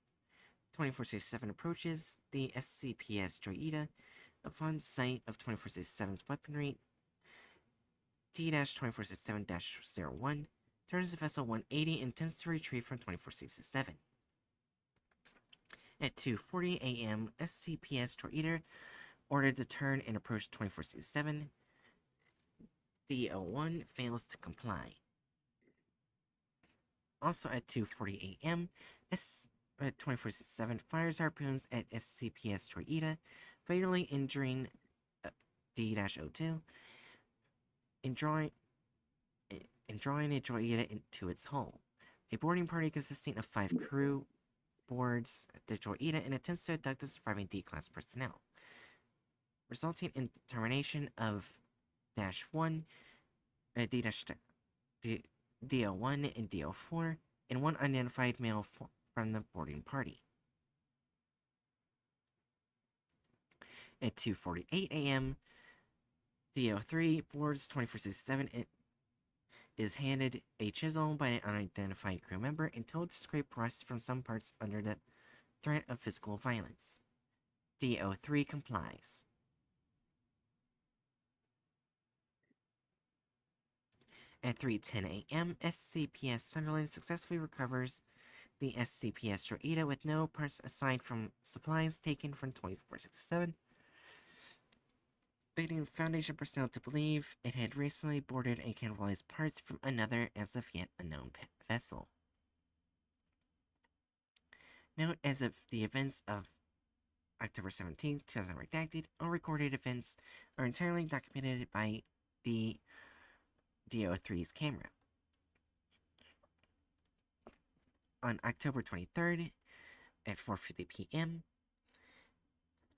2467 approaches the SCPS Droida. Upon sight of 2467's weaponry, D-2467-01 turns the vessel 180 and attempts to retreat from 2467. At 2:40 a.m., SCPS Droida ordered to turn and approach 2467. D-01 fails to comply. Also at 2:40 a.m., 2467 fires harpoons at SCPS Droida, fatally injuring D-02 and drawing a Droida into its hull. A boarding party consisting of 5 crew boards the Droida and attempts to abduct the surviving D-class personnel, resulting in termination of D-1, D-1 and D-4, and one unidentified male from the boarding party. At 2:48 a.m., D-3 boards 2467 and is handed a chisel by an unidentified crew member and told to scrape rust from some parts under the threat of physical violence. D-3 complies. At 3:10 a.m., SCPS Sunderland successfully recovers the SCPS Droida with no parts aside from supplies taken from 2467, leading Foundation personnel to believe it had recently boarded and cannibalized parts from another as of yet unknown vessel. Note, as of the events of October 17th, 2000 redacted, all recorded events are entirely documented by the DO3's camera. On October 23rd, at 4:50 p.m.,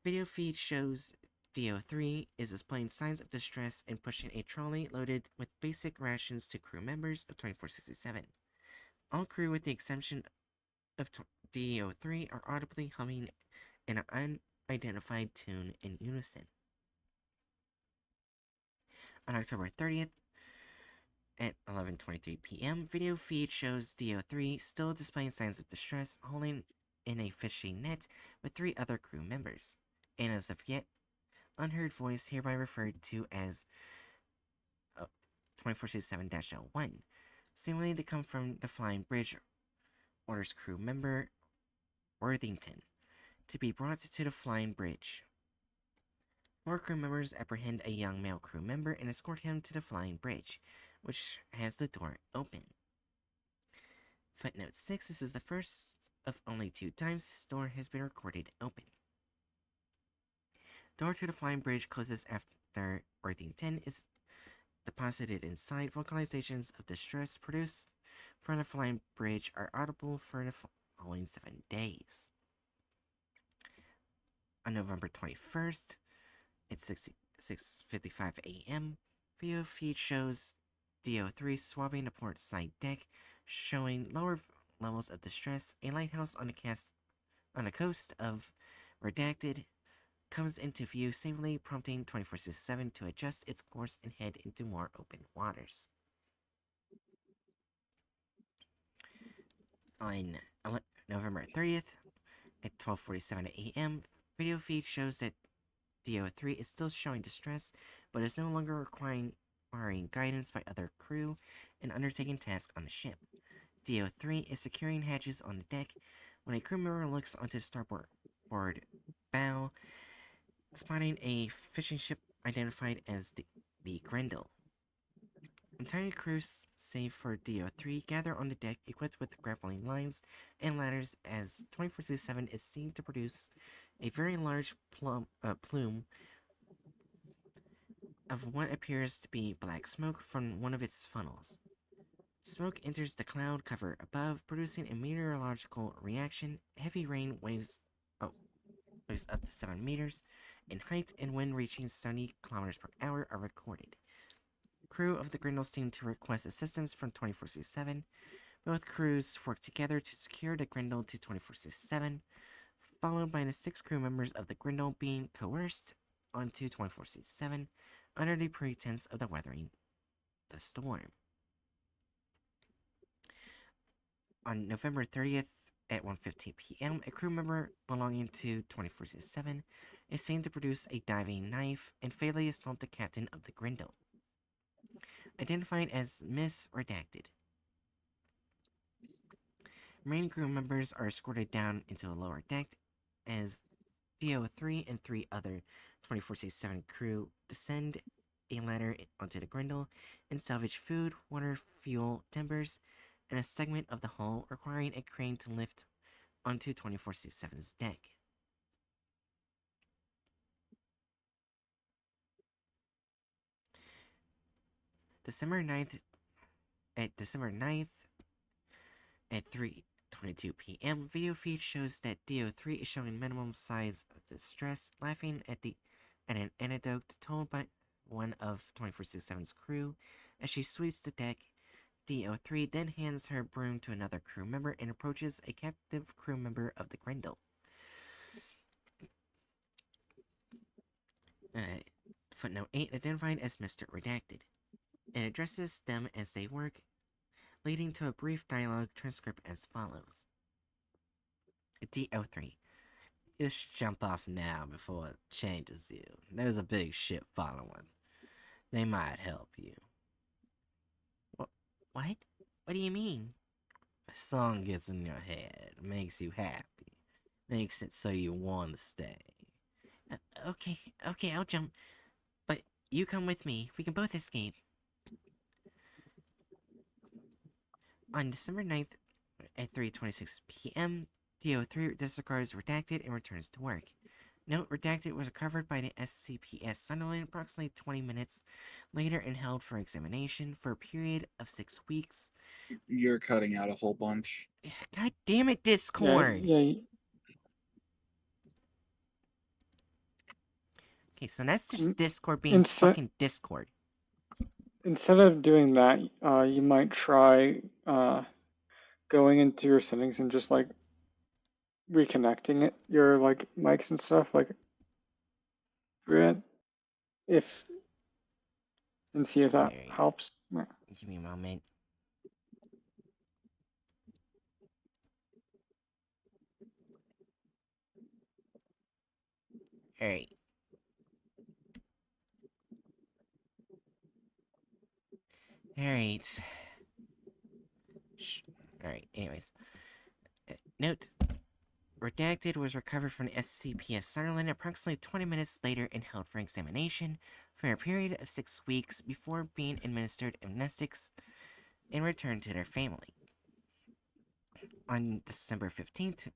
video feed shows DO3 is displaying signs of distress and pushing a trolley loaded with basic rations to crew members of 2467. All crew, with the exception of DO3, are audibly humming an unidentified tune in unison. On October 30th, at 11:23 p.m., video feed shows DO3 still displaying signs of distress, holding in a fishing net with 3 other crew members, and as of yet, unheard voice hereby referred to as 2467-01, seemingly to come from the flying bridge, orders crew member Worthington to be brought to the flying bridge. 4 crew members apprehend a young male crew member and escort him to the flying bridge, which has the door open. Footnote 6, this is the first of only 2 times this door has been recorded open. Door to the flying bridge closes after Worthington is deposited inside. Vocalizations of distress produced from the flying bridge are audible for the following 7 days. On November 21st, at 6:55 a.m., video feed shows DO3 swabbing the port side deck, showing lower levels of distress. A lighthouse on the coast of Redacted comes into view, seemingly prompting 2467 to adjust its course and head into more open waters. On November 30th, at 12:47 a.m., video feed shows that DO3 is still showing distress, but is no longer requiring guidance by other crew and undertaking tasks on the ship. DO3 is securing hatches on the deck when a crew member looks onto the starboard bow, spotting a fishing ship identified as the Grendel. Entire crews, save for DO3, gather on the deck equipped with grappling lines and ladders as 2467 is seen to produce a very large plume of what appears to be black smoke from one of its funnels. Smoke enters the cloud cover above, producing a meteorological reaction. Heavy rain waves up to 7 meters in height, and wind reaching 70 kilometers per hour are recorded. Crew of the Grendel seem to request assistance from 2467. Both crews work together to secure the Grendel to 2467, followed by the 6 crew members of the Grendel being coerced onto 2467 under the pretense of weathering the storm. On November 30th at 1:15 p.m., a crew member belonging to 2467 is seen to produce a diving knife and fatally assault the captain of the Grendel, identified as Miss Redacted. Remaining crew members are escorted down into a lower deck as DO3 and 3 other 2467 crew descend a ladder onto the Grendel and salvage food, water, fuel, timbers, and a segment of the hull, requiring a crane to lift onto 2467's deck. December 9th at 3:22 p.m., video feed shows that DO3 is showing minimum signs of distress, laughing at an anecdote told by one of 24/7's crew. As she sweeps the deck, DO3 then hands her broom to another crew member and approaches a captive crew member of the Grendel. Footnote 8, identified as Mr. Redacted. It addresses them as they work, leading to a brief dialogue transcript as follows. DO3. Just jump off now before it changes you. There's a big ship following. They might help you. What? What do you mean? A song gets in your head, makes you happy, makes it so you want to stay. Okay, I'll jump. But you come with me. We can both escape. On December 9th at 3:26 p.m., DO3 disregards Redacted and returns to work. Note, Redacted was recovered by the SCP Sunderland approximately 20 minutes later and held for examination for a period of 6 weeks. You're cutting out a whole bunch. God damn it, Discord! Yeah. Okay, so that's just Discord being Instead, fucking Discord. instead of doing that, you might try going into your settings and just like reconnecting it, your like mics and stuff, like through it, if and see if that Alright. helps. Give me a moment. Alright. Alright. Alright, anyways. Note, Redacted was recovered from the SCP Sunderland approximately 20 minutes later and held for examination for a period of 6 weeks before being administered amnestics and returned to their family. On December 15th,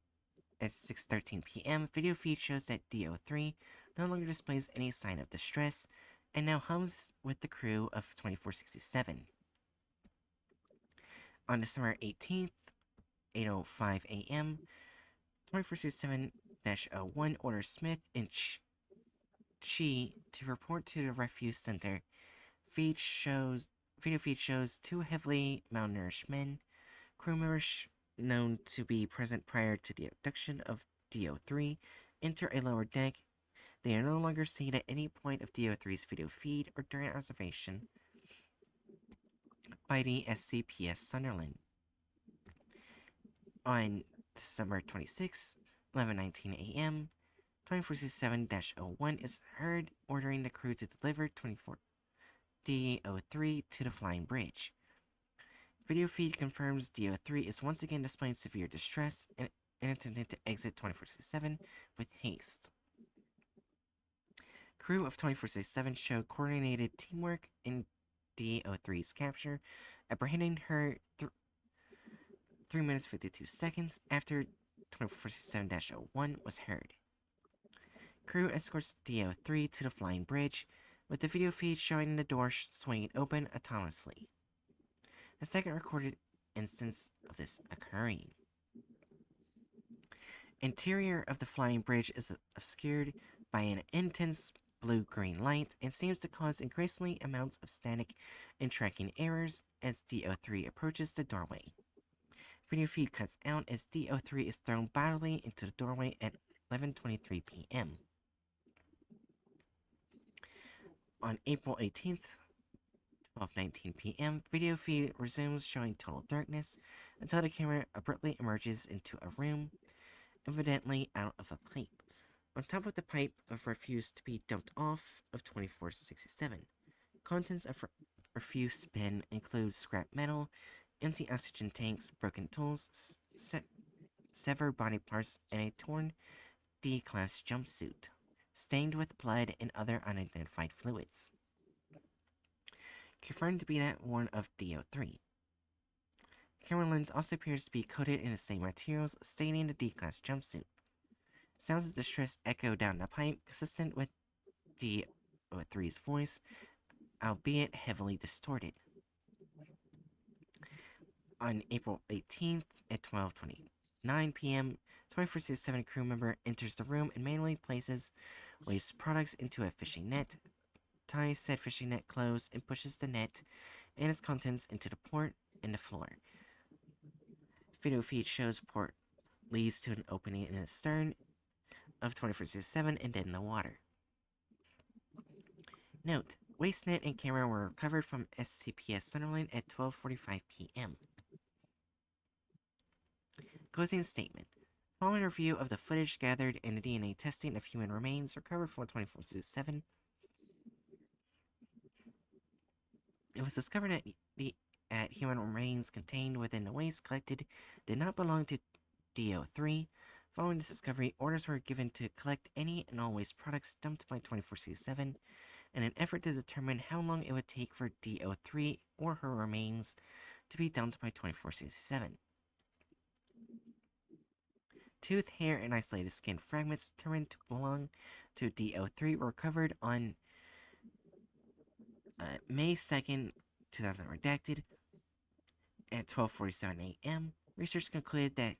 at 6:13 p.m., video feed shows that DO3 no longer displays any sign of distress and now hums with the crew of 2467. On December 18th, 8:05 a.m., 2467-01 orders Smith and Chi to report to the refuse center. Video feed shows two heavily malnourished men, crew members known to be present prior to the abduction of DO3, enter a lower deck. They are no longer seen at any point of DO3's video feed or during observation by the SCPS Sunderland. On December 26, 11:19 a.m., 2467-01 is heard ordering the crew to deliver 24 DO3 to the flying bridge. Video feed confirms DO3 is once again displaying severe distress and attempting to exit 2467 with haste. Crew of 2467 show coordinated teamwork in DO3's capture, apprehending her 3 minutes 52 seconds after 2467-01 was heard. Crew escorts DO3 to the flying bridge, with the video feed showing the door swinging open autonomously. A second recorded instance of this occurring. Interior of the flying bridge is obscured by an intense blue-green light and seems to cause increasingly amounts of static and tracking errors as DO3 approaches the doorway. Video feed cuts out as DO3 is thrown bodily into the doorway at 11:23 p.m. On April 18th, 12:19 p.m., video feed resumes showing total darkness until the camera abruptly emerges into a room, evidently out of a pipe. On top of the pipe of refuse to be dumped off of 2467. Contents of refuse bin include scrap metal, empty oxygen tanks, broken tools, severed body parts, and a torn D-class jumpsuit, stained with blood and other unidentified fluids. Confirmed to be that worn of DO3. Camera lens also appears to be coated in the same materials, staining the D-class jumpsuit. Sounds of distress echo down the pipe, consistent with DO3's voice, albeit heavily distorted. On April 18th at 12:29 p.m., 2467 crew member enters the room and manually places waste products into a fishing net. ties said fishing net closed and pushes the net and its contents into the port and the floor. Video feed shows port leads to an opening in the stern of 2467 and then the water. Note, waste net and camera were recovered from SCP Sunderland at 12:45 p.m. Closing statement. Following review of the footage gathered and the DNA testing of human remains recovered from 2467, it was discovered that human remains contained within the waste collected did not belong to DO3. Following this discovery, orders were given to collect any and all waste products dumped by 2467 in an effort to determine how long it would take for DO3 or her remains to be dumped by 2467. Tooth, hair, and isolated skin fragments determined to belong to DO3 were recovered on May 2nd, 2000 redacted, at 12:47 a.m. Research concluded that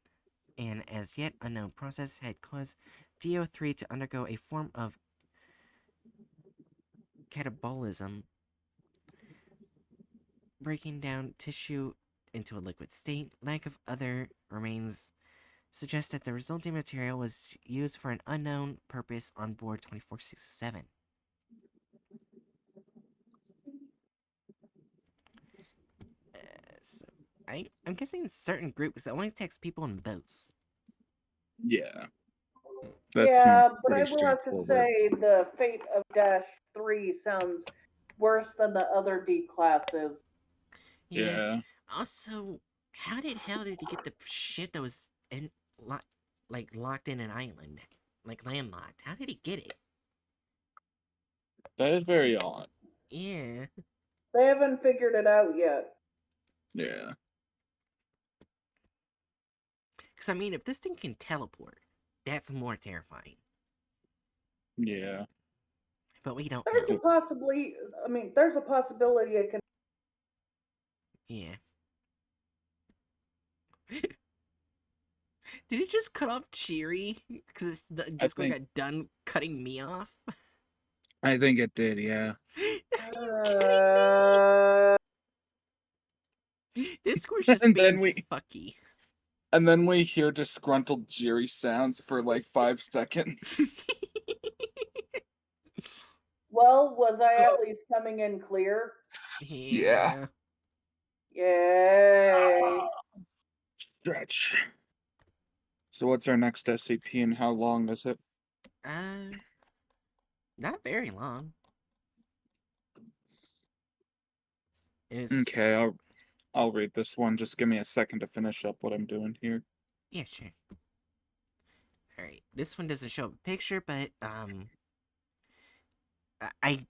an as yet unknown process had caused DO3 to undergo a form of catabolism, breaking down tissue into a liquid state. Lack of other remains suggests that the resulting material was used for an unknown purpose on board 2467. So I'm guessing certain groups only text people in boats. Yeah. That Yeah, seems but I pretty will have to straightforward. say the fate of Dash 3 sounds worse than the other D classes. Yeah. Yeah. Also, how did hell did he get the shit that was in locked in an island, like landlocked? How did he get it? That is very odd. Yeah, They haven't figured it out yet. Yeah. because I mean, if this thing can teleport, that's more terrifying. Yeah. But we don't There's know. a there's a possibility it can. Yeah. Did it just cut off Cheery? Because I Discord think got done cutting me off? it did, yeah. Are you kidding me? Discord's just And being then we fucky. hear disgruntled Jerry sounds for like 5 seconds. Well, was I at least coming in clear? Yeah. Yeah. Yay. Stretch. So what's our next SCP and how long is it? Uh, not very long. It's Okay, I'll read this one. Just give me a second to finish up what I'm doing here. yeah, sure. All right, this one doesn't show a picture, but I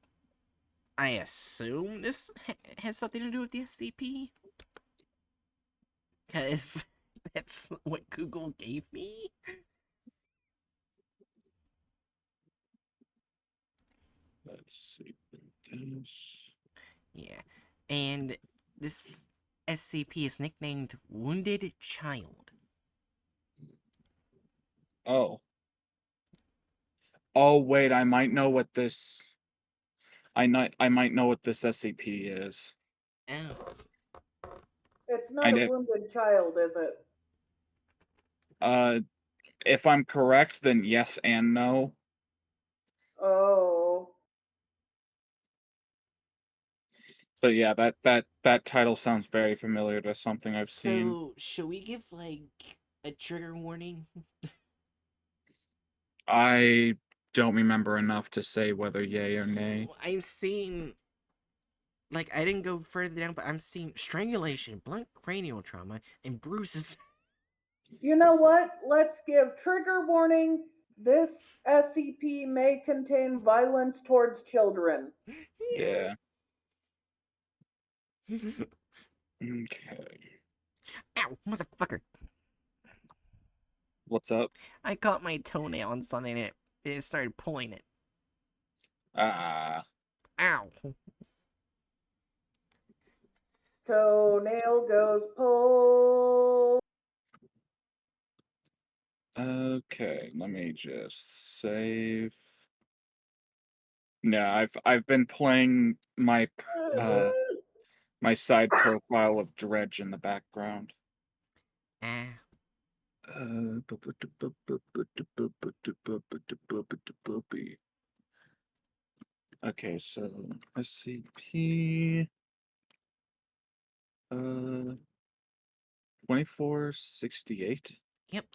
I assume this has something to do with the SCP, because that's what Google gave me. Let's see this. Yeah, and this SCP is nicknamed Wounded Child. Oh. Oh wait, I might know what this I might know what this SCP is. Oh, It's I not a did. wounded child, is it? Uh if I'm correct, then yes and no. Oh. But yeah, that title sounds very familiar to something I've seen. so should we give like a trigger warning? I don't remember enough to say whether yay or nay. I'm seeing, like, I didn't go further down, but I'm seeing strangulation, blunt cranial trauma, and bruises. You know what? Let's give trigger warning. This SCP may contain violence towards children. Yeah. Okay. Ow, motherfucker. What's up? I caught my toenail on something and it started pulling it. Ah. Ow. Toenail goes pull. Okay, let me just save. Yeah, I've been playing my my side profile of Dredge in the background. Ah, Okay, so SCP 2468. yep.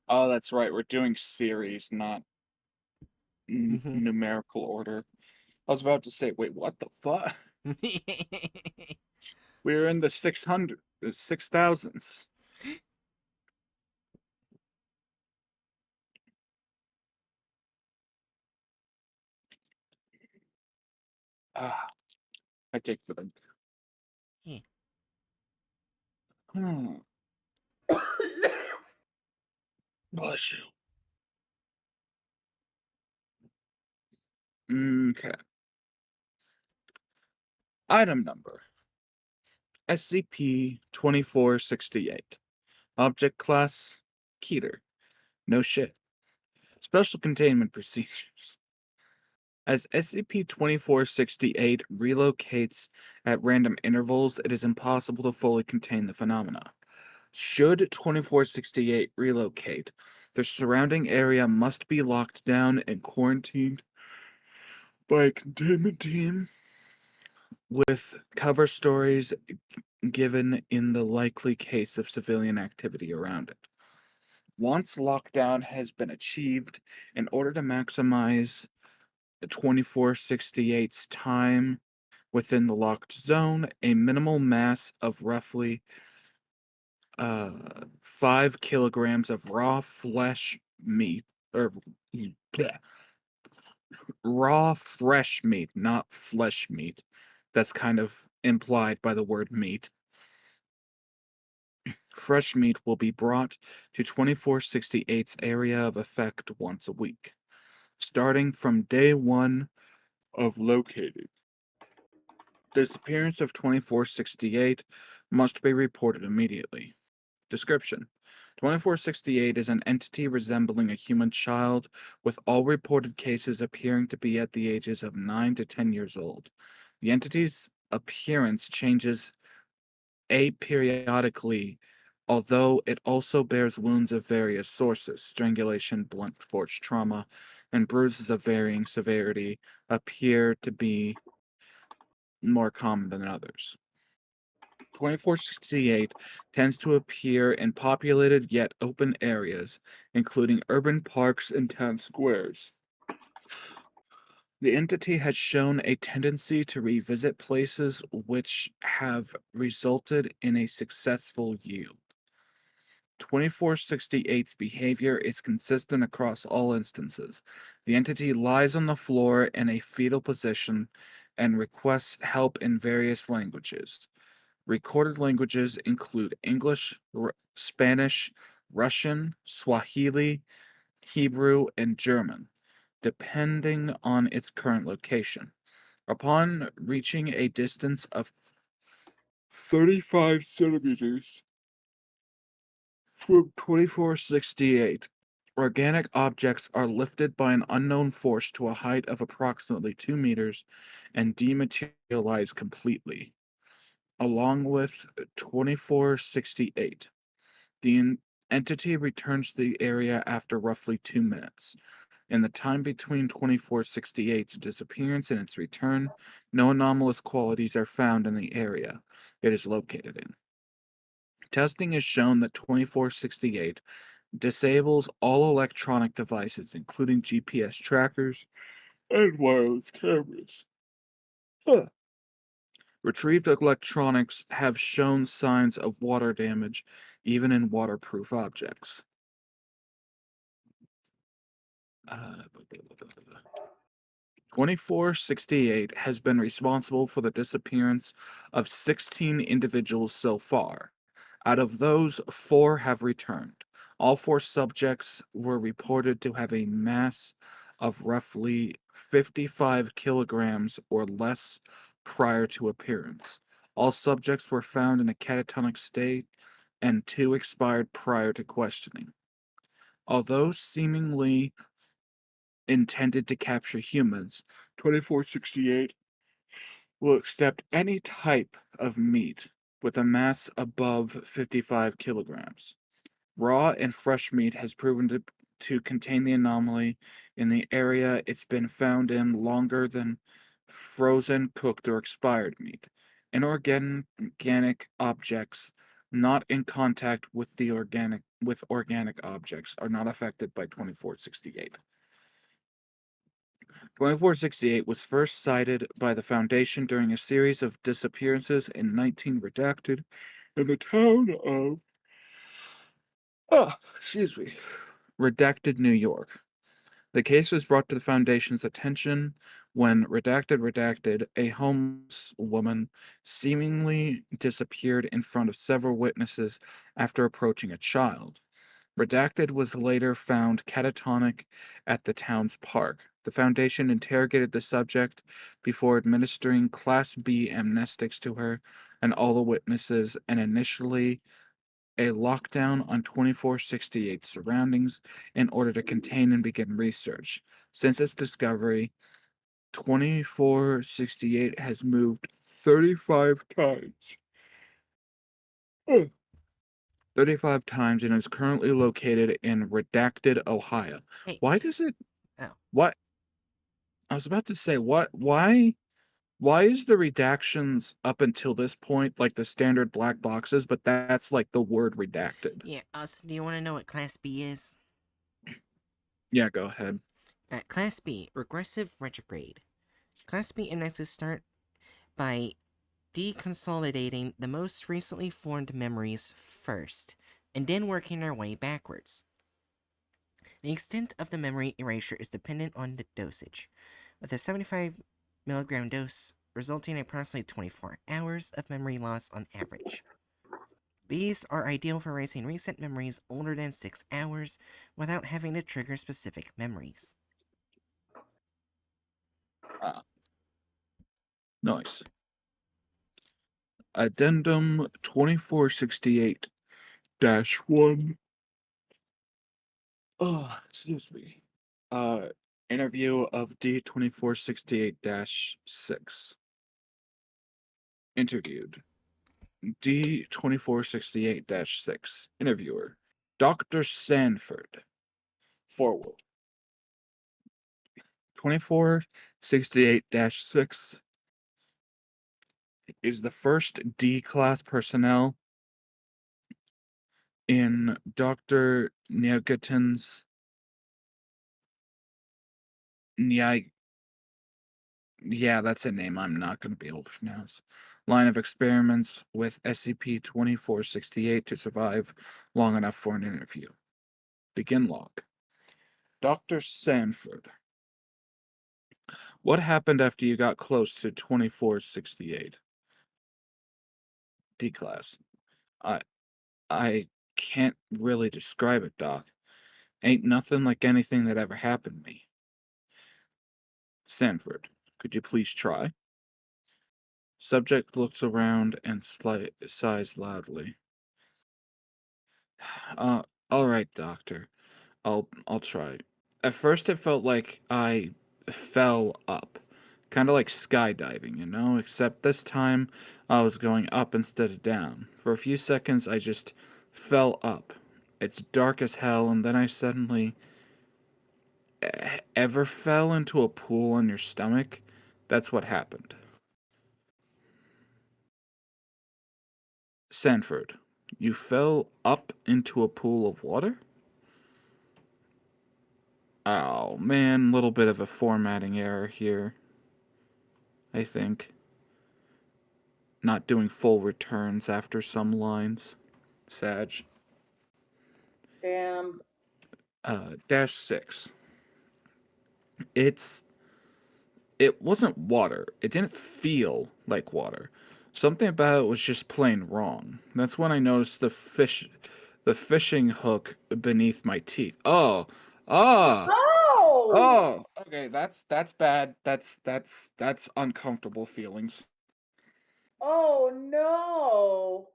Oh, that's right. We're doing series, not numerical order. I was about to say, wait, what the fuck? We're in the 6,000s. Ah, I take the drink. Yeah. Bless you. Okay. Item number SCP-2468. Object class Keter. No shit. Special containment procedures. As SCP-2468 relocates at random intervals, it is impossible to fully contain the phenomena. Should 2468 relocate, the surrounding area must be locked down and quarantined by a containment team with cover stories given in the likely case of civilian activity around it. Once lockdown has been achieved, in order to maximize 2468's time within the locked zone, a minimal mass of roughly 5 kilograms of raw flesh meat, or bleh, raw fresh meat, not flesh meat. That's kind of implied by the word meat. Fresh meat will be brought to 2468's area of effect once a week, starting from day 1 of locating. Disappearance of 2468 must be reported immediately. Description: 2468 is an entity resembling a human child, with all reported cases appearing to be at the ages of 9 to 10 years old. The entity's appearance changes aperiodically, although it also bears wounds of various sources. Strangulation, blunt force trauma, and bruises of varying severity appear to be more common than others. 2468 tends to appear in populated yet open areas, including urban parks and town squares. The entity has shown a tendency to revisit places which have resulted in a successful yield. 2468's behavior is consistent across all instances. The entity lies on the floor in a fetal position and requests help in various languages. Recorded languages include English, Spanish, Russian, Swahili, Hebrew, and German, depending on its current location. Upon reaching a distance of 35 centimeters from 2468, organic objects are lifted by an unknown force to a height of approximately 2 meters and dematerialize completely. Along with 2468, the entity returns to the area after roughly 2 minutes. In the time between 2468's disappearance and its return, no anomalous qualities are found in the area it is located in. Testing has shown that 2468 disables all electronic devices, including GPS trackers and wireless cameras. Huh. Retrieved electronics have shown signs of water damage, even in waterproof objects. Uh, 2468 has been responsible for the disappearance of 16 individuals so far. Out of those, 4 have returned. All 4 subjects were reported to have a mass of roughly 55 kilograms or less prior to appearance. All subjects were found in a catatonic state, and 2 expired prior to questioning. Although seemingly intended to capture humans. 2468 will accept any type of meat with a mass above 55 kilograms. Raw and fresh meat has proven to contain the anomaly in the area it's been found in longer than frozen, cooked, or expired meat. Inorganic objects not in contact with organic objects are not affected by 2468. 2468 was first cited by the Foundation during a series of disappearances in 19 redacted in the town of excuse me, Redacted, New York. The case was brought to the Foundation's attention when Redacted, a homeless woman, seemingly disappeared in front of several witnesses after approaching a child. Redacted was later found catatonic at the town's park. The Foundation interrogated the subject before administering Class B amnestics to her and all the witnesses, and initially a lockdown on 2468 surroundings in order to contain and begin research. Since its discovery, 2468 has moved 35 times. 35 times and is currently located in Redacted, Ohio. Hey. Why does it Oh. what I was about to say why is the redactions up until this point like the standard black boxes, but that's like the word redacted? Yeah, so do you want to know what Class B is? Yeah, go ahead. Class B, Regressive Retrograde. Class B indexes start by deconsolidating the most recently formed memories first, and then working their way backwards. The extent of the memory erasure is dependent on the dosage, with a 75 milligram dose resulting in approximately 24 hours of memory loss on average. These are ideal for erasing recent memories older than 6 hours without having to trigger specific memories. Nice. Addendum 2468 1. Oh, excuse me. Interview of D2468 6. Interviewed. D2468 6. Interviewer. Dr. Sanford. Forward. 2468 6 is the first D class personnel in Dr. Nyagatans yeah, that's a name I'm not going to be able to pronounce. Line of experiments with SCP-2468 to survive long enough for an interview. Begin log. Dr. Sanford. What happened after you got close to 2468? D-class. I can't really describe it, Doc. Ain't nothing like anything that ever happened to me. Sanford, could you please try? Subject looks around and sighs loudly. All right, doctor. I'll try. At first it felt like I fell up. Kind of like skydiving, you know, except this time I was going up instead of down. For a few seconds I just fell up. It's dark as hell, and then I suddenly ever fell into a pool on your stomach? That's what happened. Sanford, you fell up into a pool of water? Oh man, little bit of a formatting error here, I think. Not doing full returns after some lines. Sag. Damn. -6. It wasn't water. It didn't feel like water. Something about it was just plain wrong. That's when I noticed the fishing hook beneath my teeth. Oh, ah, Oh! oh. Okay, that's bad. That's uncomfortable feelings. Oh no!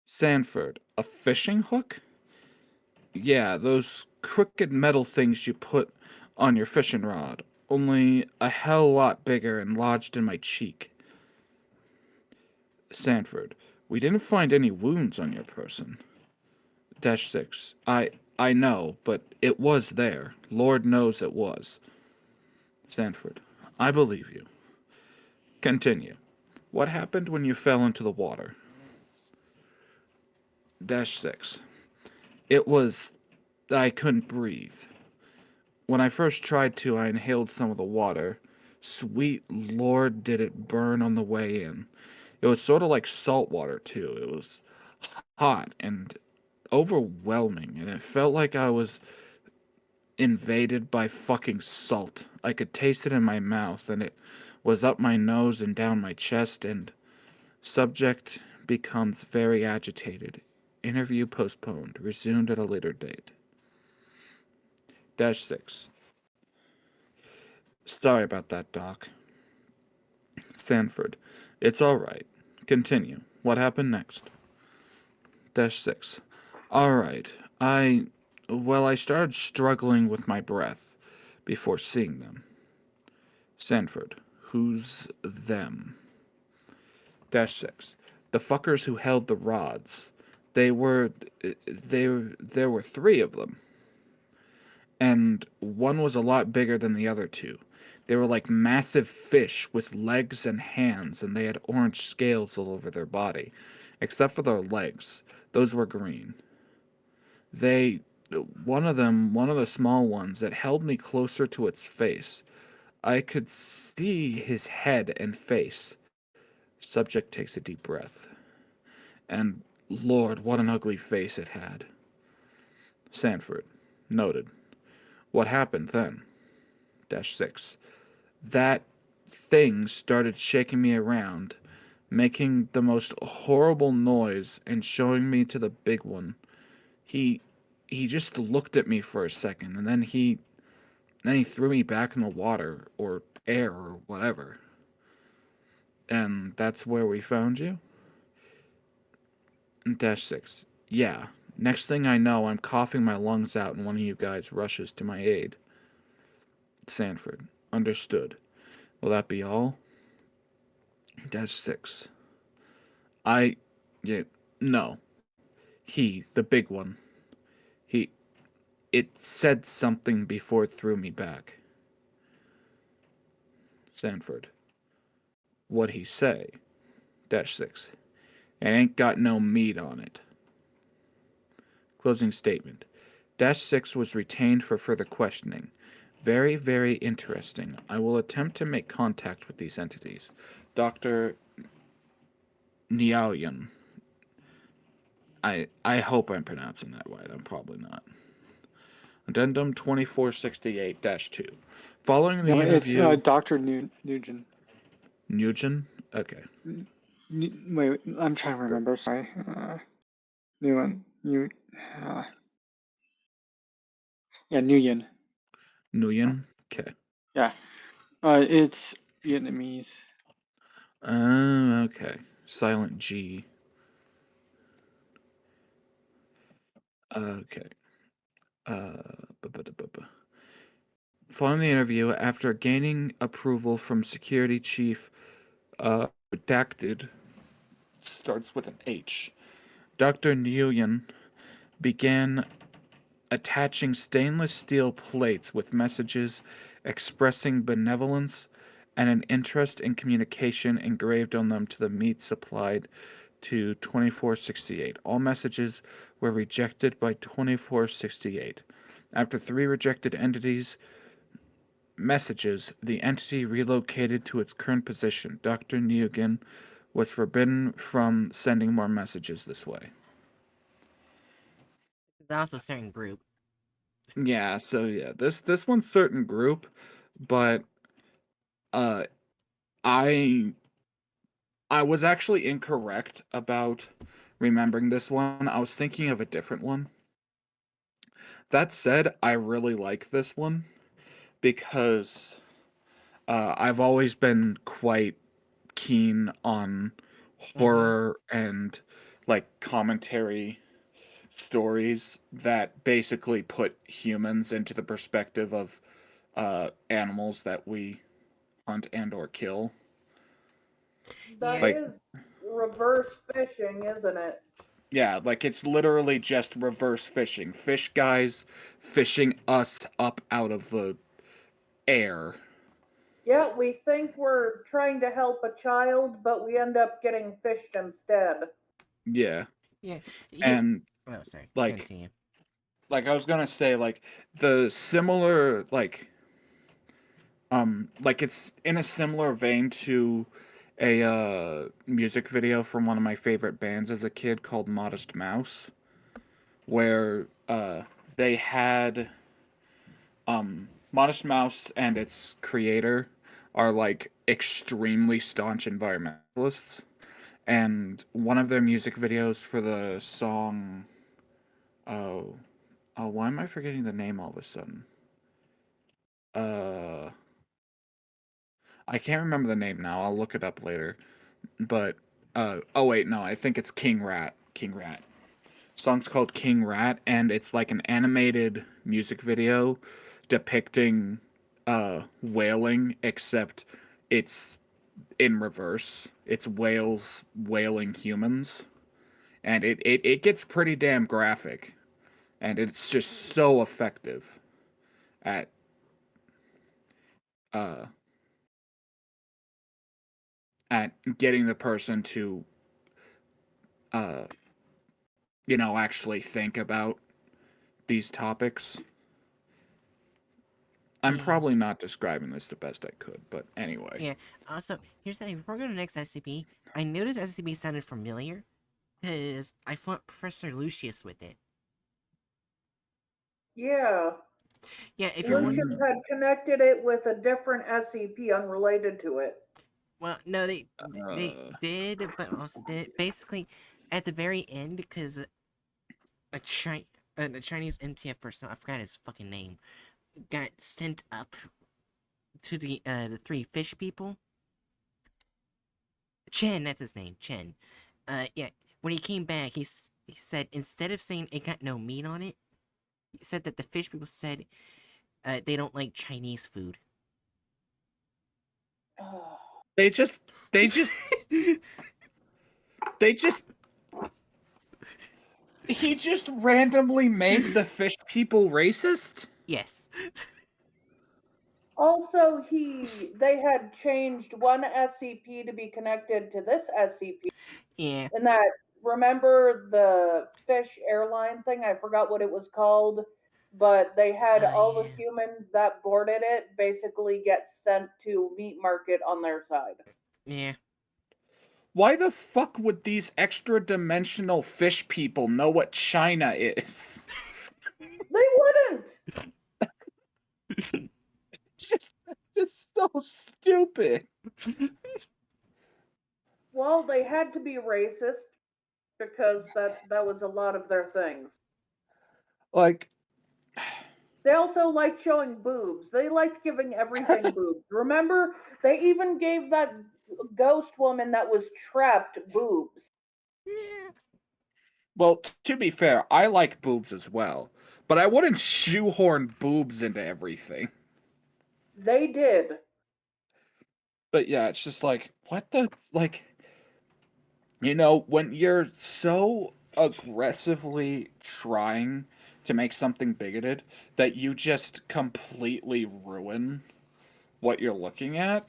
Sanford, a fishing hook? Yeah, those crooked metal things you put on your fishing rod, only a hell lot bigger and lodged in my cheek. Sanford, we didn't find any wounds on your person. Dash 6. I know, but it was there. Lord knows it was. Sanford, I believe you. Continue. What happened when you fell into the water? Dash 6. It was... I couldn't breathe. When I first tried to, I inhaled some of the water. Sweet Lord, did it burn on the way in. It was sort of like salt water, too. It was hot and overwhelming, and it felt like I was invaded by fucking salt. I could taste it in my mouth, and it was up my nose and down my chest, and subject becomes very agitated. Interview postponed. Resumed at a later date. Dash 6. Sorry about that, Doc. Sanford. It's alright. Continue. What happened next? Dash 6. Alright. I started struggling with my breath before seeing them. Sanford. Who's them? Dash 6. The fuckers who held the rods. There were 3 of them. And one was a lot bigger than the other 2. They were like massive fish with legs and hands, and they had orange scales all over their body. Except for their legs. Those were green. One of the small ones, that held me closer to its face. I could see his head and face. Subject takes a deep breath. And Lord, what an ugly face it had. Sanford. Noted. What happened then? Dash 6. That thing started shaking me around, making the most horrible noise and showing me to the big one. He just looked at me for a second, and then he threw me back in the water or air or whatever. And that's where we found you? Dash 6. Yeah. Next thing I know, I'm coughing my lungs out and one of you guys rushes to my aid. Sanford. Understood. Will that be all? Dash 6. Yeah, no. He, the big one. He, it said something before it threw me back. Sanford. What'd he say? Dash 6. It ain't got no meat on it. Closing statement. Dash 6 was retained for further questioning. Very, very interesting. I will attempt to make contact with these entities. Dr. Niaoyan. I hope I'm pronouncing that right. I'm probably not. Addendum 2468-2. Following the No, it's interview... Dr. Nugent. Nugent? Okay. Wait, I'm trying to remember. Sorry. Nguyen. Uh, yeah, Nguyen. Nguyen? Okay. Yeah. It's Vietnamese. Okay. Silent G. Okay. Following the interview, after gaining approval from Security Chief, redacted, starts with an H, Dr. Nguyen began attaching stainless steel plates with messages expressing benevolence and an interest in communication engraved on them to the meat supplied to 2468. All messages were rejected by 2468. After 3 rejected messages, the entity relocated to its current position. Dr. Nguyen was forbidden from sending more messages this way. There's also a certain group. Yeah, so yeah, this one's certain group, but uh I I was actually incorrect about remembering this one. I was thinking of a different one. That said, I really like this one because I've always been quite keen on Mm-hmm. horror and like commentary stories that basically put humans into the perspective of animals that we hunt and or kill. That Like, is reverse fishing, isn't it? yeah, like it's literally just reverse fishing. Fish guys fishing us up out of the air. Yeah, we think we're trying to help a child, but we end up getting fished instead. Yeah. Yeah. Here. And Oh, sorry. like Continue. I was gonna say, like, the similar like it's in a similar vein to a music video from one of my favorite bands as a kid called Modest Mouse, where they had Modest Mouse and its creator are like extremely staunch environmentalists, and one of their music videos for the song, oh, why am I forgetting the name all of a sudden? Uh, I can't remember the name now. I'll look it up later. But oh wait, no, I think it's King Rat. King Rat. Song's called King Rat, and it's like an animated music video depicting whaling, except it's in reverse. It's whales whaling humans. And it gets pretty damn graphic. And it's just so effective at uh at getting the person to uh actually think about these topics. I'm Yeah. probably not describing this the best I could, but anyway. Yeah. Also, here's the thing. Before we go to the next SCP, I noticed SCP sounded familiar because I fought Professor Lucius with it. Yeah, Yeah. If you're Lucius Mm, had connected it with a different SCP unrelated to it. well, no, they uh, did, but also did basically at the very end because a the Chinese MTF person, I forgot his fucking name, got sent up to the three fish people. Chen, that's his name, Chen. Yeah. When he came back, he said instead of saying it got no meat on it, he said that the fish people said they don't like Chinese food. they just they just they just he just randomly made the fish people racist? Yes. Also, they had changed one SCP to be connected to this SCP. Yeah. And that, remember the fish airline thing? I forgot what it was called, but they had all the Yeah. humans that boarded it basically get sent to meat market on their side. Yeah. Why the fuck would these extra dimensional fish people know what China is? They wouldn't. just just so stupid. Well, they had to be racist because that was a lot of their things. Like They also liked showing boobs. They liked giving everything boobs. Remember, they even gave that ghost woman that was trapped boobs. Yeah. well, to be fair, I like boobs as well, but I wouldn't shoehorn boobs into everything. They did. But yeah, it's just like, what the, like, when you're so aggressively trying to make something bigoted that you just completely ruin what you're looking at,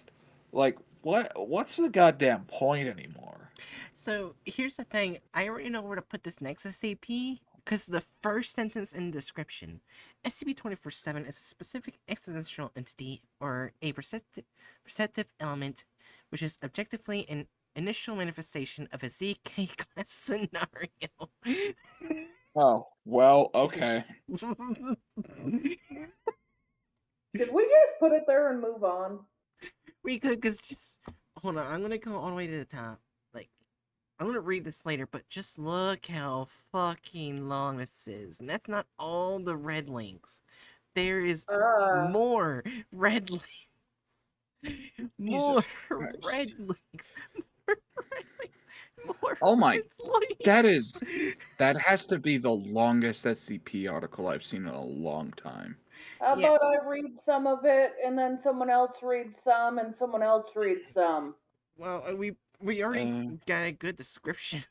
like, what's the goddamn point anymore? So here's the thing. I already know where to put this next SCP because the first sentence in the description, SCP-24/7 is a specific existential entity or a perceptive element, which is objectively an initial manifestation of a ZK class scenario. Oh, well, okay. Should we just put it there and move on? We could, cause just hold on. I'm gonna go all the way to the top. Like, I'm gonna read this later, but just look how fucking long this is, and that's not all the red links. There is Uh, more red links. More Jesus red Christ. links. More red links. More Oh my, red links. that has to be the longest SCP article I've seen in a long time. How Yeah. about I read some of it, and then someone else reads some, and someone else reads some? Well, we already got a good description.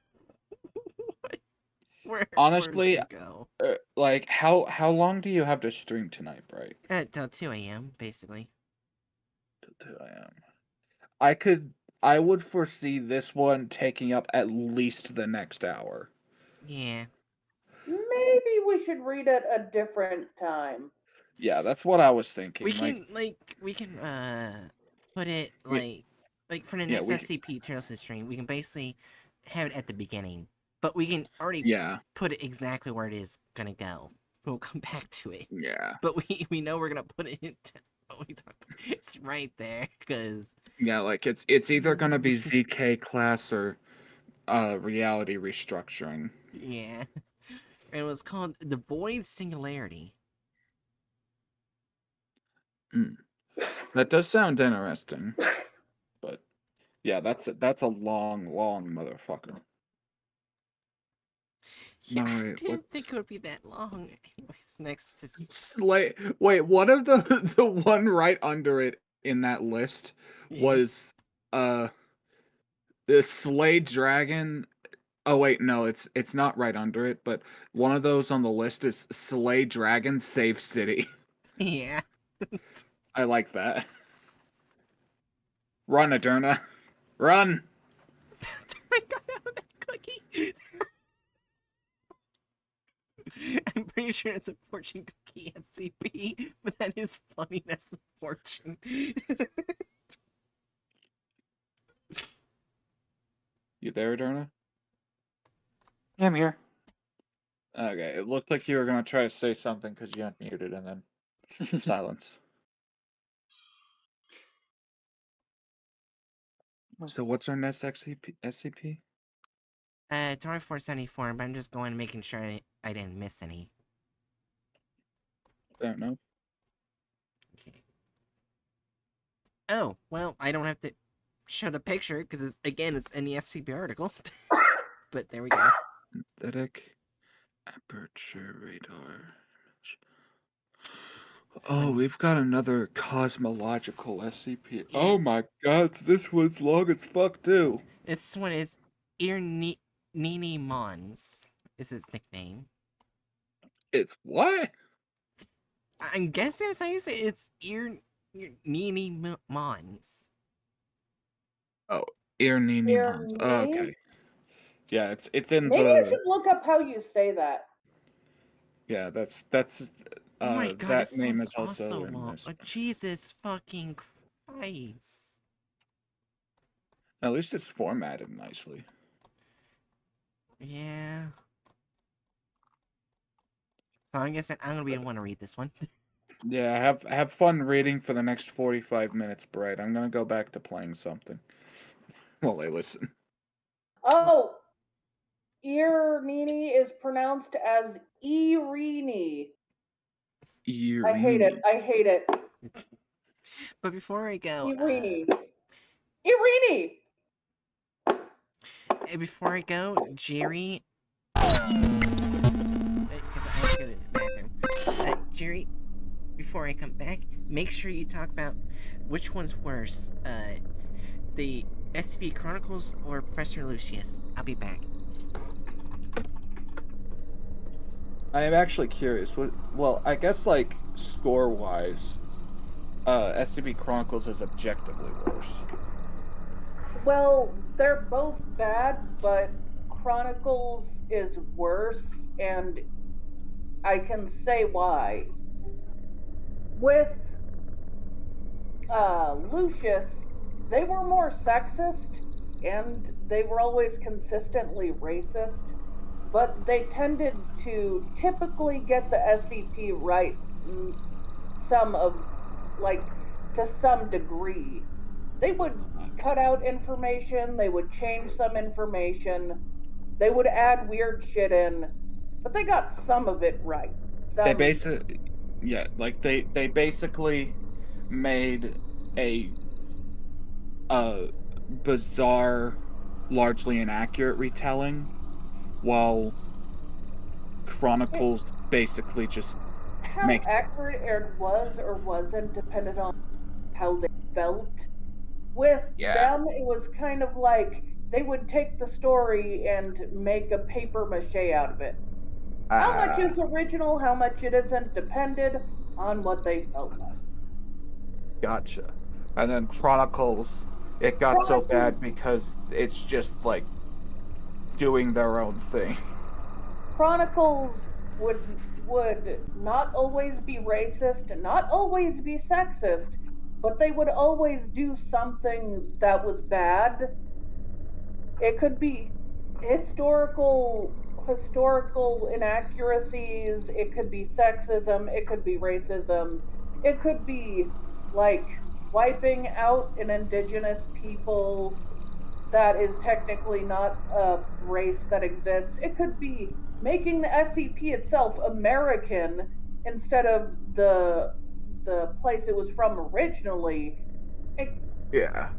Where it's Honestly, gonna go. like how long do you have to stream tonight, Bright? Till 2 a.m. basically. Till 2 a.m. I would foresee this one taking up at least the next hour. Yeah. Maybe we should read it a different time. Yeah, that's what I was thinking. We Like, can put it like for the yeah, next SCP Trails stream, we can basically have it at the beginning, but we can already yeah, put it exactly where it is gonna go. We'll come back to it, yeah, but we know we're gonna put it in. It's right there because yeah. Like it's either gonna be ZK class or reality restructuring. yeah, and it was called the Void Singularity. That does sound interesting, but yeah, that's a long motherfucker. Yeah, I Alright, didn't think it would be that long. Anyways, next is Wait, one of the one right under it in that list yeah. was the Slay Dragon. Oh wait, no, it's not right under it, but one of those on the list is Slay Dragon Save City. Yeah. I like that. Run, Aderna. Run! I got out of that cookie. I'm pretty sure it's a fortune cookie SCP, but that is funny. That's the fortune. You there, Aderna? Yeah, I'm here. Okay, it looked like you were gonna try to say something because you unmuted and then silence. So what's our next SCP? 2474, but I'm just going making sure I didn't miss any. I don't know. Okay. Oh, well, I don't have to show the picture because it's in the SCP article. But there we go. Synthetic aperture radar. This Oh, one, we've got another cosmological SCP. yeah. Oh my god, this one's long as fuck too. This one is Nini Mons. Is its nickname. It's what? I'm guessing that's how you say it. It's Nini Mons. Oh, Irnini Mons. Oh, Nini? okay. Yeah, it's in Maybe I the should look up how you say that. yeah. That's Oh my god, that this name one's is also also in long. this. Oh, Jesus fucking Christ. At least it's formatted nicely. Yeah. So I guess I'm gonna be the one to read this one. Yeah, have fun reading for the next 45 minutes, Bright. I'm gonna go back to playing something while I listen. Oh, Nini is pronounced as Irini. I hate it. I hate it. But before I go, Irini. Irini! before I go, Jerry, because I have to go to the bathroom. Jerry, before I come back, make sure you talk about which one's worse, the SCP Chronicles or Professor Lucius. I'll be back. I am actually curious. Well, I guess like score-wise, SCP Chronicles is objectively worse. Well, they're both bad, but Chronicles is worse, and I can say why. With Lucius, they were more sexist, and they were always consistently racist, but they tended to typically get the SCP right some of, like, to some degree. They would cut out information, they would change some information, they would add weird shit in, but they got some of it right. They basically, yeah, like they basically made a bizarre, largely inaccurate retelling, while Chronicles basically just how Makes- accurate it was or wasn't depended on how they felt. With Yeah. them, it was kind of like they would take the story and make a paper mache out of it. How much is original, how much it isn't, depended on what they felt like. Gotcha. And then Chronicles, it got so bad because it's just like doing their own thing. Chronicles would not always be racist, not always be sexist, but they would always do something that was bad. It could be historical inaccuracies, it could be sexism, it could be racism, it could be like wiping out an indigenous people that is technically not a race that exists. It could be making the SCP itself American instead of the place it was from originally. Yeah.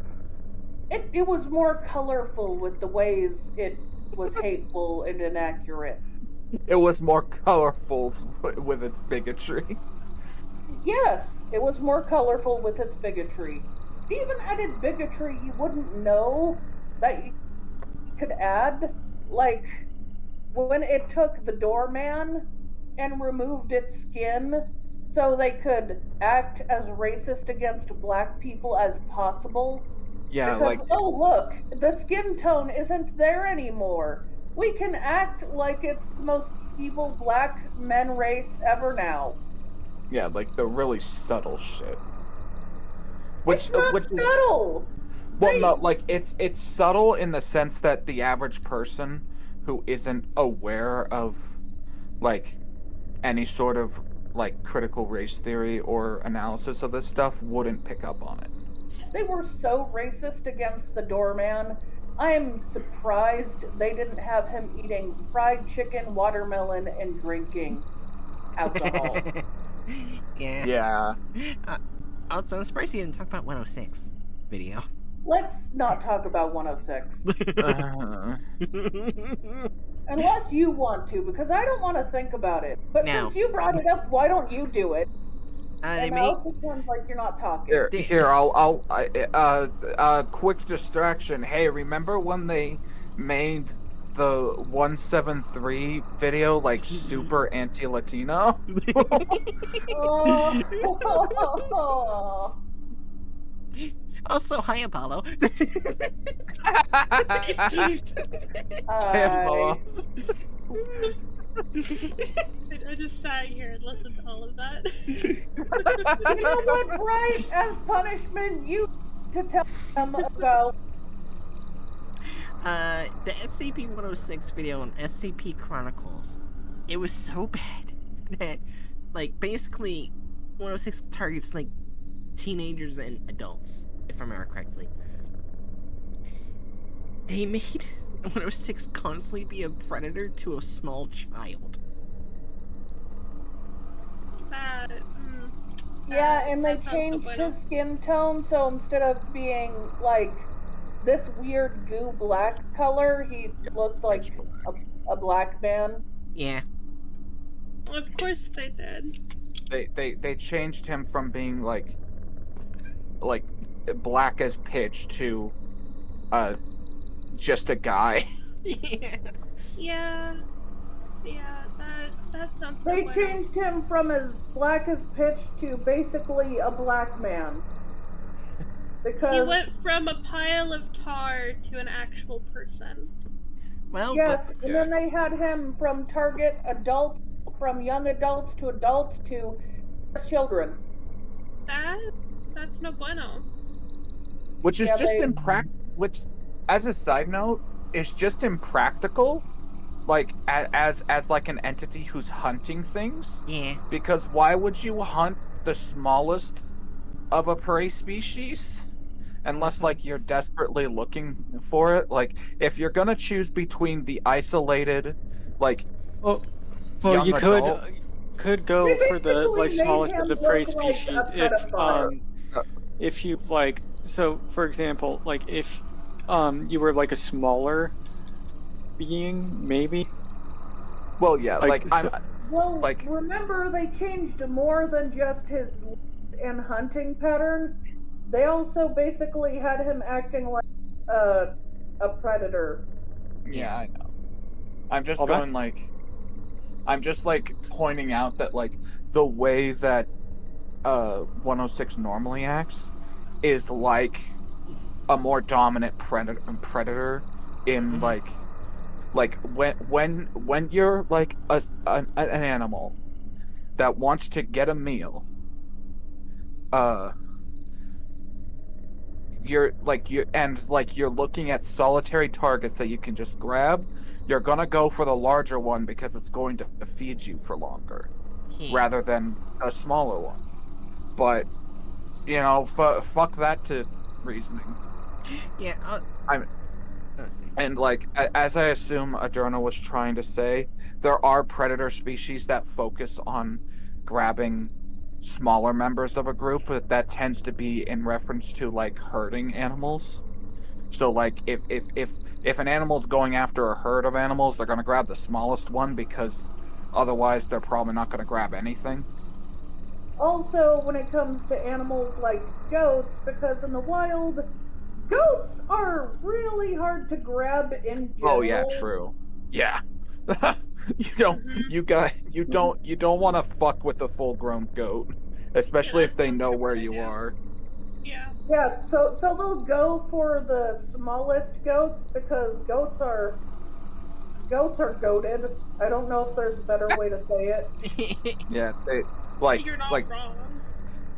It was more colorful with the ways it was hateful and inaccurate. It was more colorful with its bigotry. Yes, it was more colorful with its bigotry. If you even added bigotry you wouldn't know that you could add. Like, when it took the doorman and removed its skin so they could act as racist against black people as possible. Yeah, Because, like oh, look, the skin tone isn't there anymore. We can act like it's the most evil black men race ever now. yeah, like the really subtle shit. It's not which is subtle. well, no, like it's subtle in the sense that the average person who isn't aware of like any sort of like critical race theory or analysis of this stuff wouldn't pick up on it. They were so racist against the doorman. I am surprised they didn't have him eating fried chicken, watermelon, and drinking alcohol. Yeah. Yeah. Also, I'm surprised you didn't talk about 106 video. Let's not talk about 106. Uh, Unless you want to, because I don't want to think about it. But Now. since you brought it up, why don't you do it? They And made now it sounds like you're not talking. here, quick distraction. Hey, remember when they made the 173 video like super anti-Latino? Oh. Also, hi Apollo. Hey, Apollo. I just sat here and listened to all of that. You know what, right? As punishment, you to tell them about. The SCP-106 video on SCP Chronicles, it was so bad that, like, basically, 106 targets, like, teenagers and adults, if I remember correctly. They made 106 constantly be a predator to a small child. Yeah, and they that sounds changed so bueno. his skin tone, so instead of being like this weird goo black color, he looked like a black man. Yeah. Of course they did. They changed him from being like black as pitch to just a guy. Yeah. Yeah, that sounds so They bueno. changed him from as black as pitch to basically a black man. Because He went from a pile of tar to an actual person. Well, yes, but and then they had him from from young adults to children. That's no bueno. Which is Yeah, just they- which, as a side note, is just impractical. Like as like an entity who's hunting things. yeah. Because why would you hunt the smallest of a prey species? Unless like you're desperately looking for it. Like if you're gonna choose between the isolated, like Well, young you adult, could go They for the basically like made smallest him of the prey look like a species pedophile. if you like. So for example, like if you were like a smaller being, maybe. well, yeah, Like, like so- Well, Like- remember they changed more than just his and hunting pattern. They also basically had him acting like a predator. Yeah, I know. I'm just All that? going like, I'm just like pointing out that like the way that 106 normally acts is like a more dominant predator in like when you're like an animal that wants to get a meal, uh you're looking at solitary targets that you can just grab, you're gonna go for the larger one because it's going to feed you for longer rather than a smaller one. But you know, fuck that to reasoning. Yeah, I'm let's see. And like as I assume Adorno was trying to say, there are predator species that focus on grabbing smaller members of a group, but that tends to be in reference to like herding animals. So like if an animal's going after a herd of animals, they're gonna grab the smallest one because otherwise they're probably not gonna grab anything. Also, when it comes to animals like goats, because in the wild, goats are really hard to grab in general. Oh yeah, true. Yeah. You don't want to fuck with a full grown goat, especially if that's they not know a good where you idea. are. Yeah. Yeah, so they'll go for the smallest goats because goats are goated. I don't know if there's a better way to say it. Yeah, they You're not like wrong.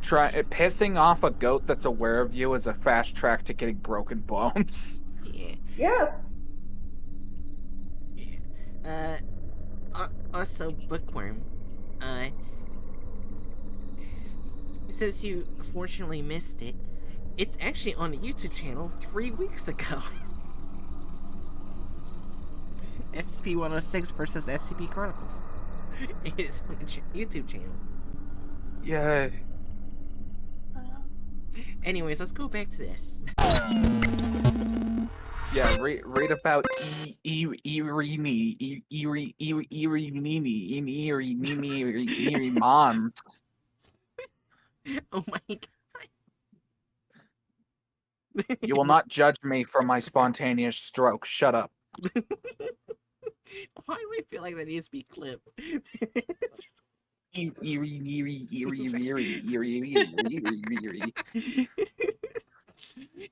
pissing off a goat that's aware of you is a fast track to getting broken bones. Yeah. Yes. Also, Bookworm. Since you fortunately missed it, it's actually on the YouTube channel 3 weeks ago. SCP-106 versus SCP Chronicles. It is on the YouTube channel. Yeah. Anyways, let's go back to this. Yeah, read about Erie Mons. Oh my god. You will not judge me for my spontaneous stroke. Shut up. Why do I feel like that needs to be clipped?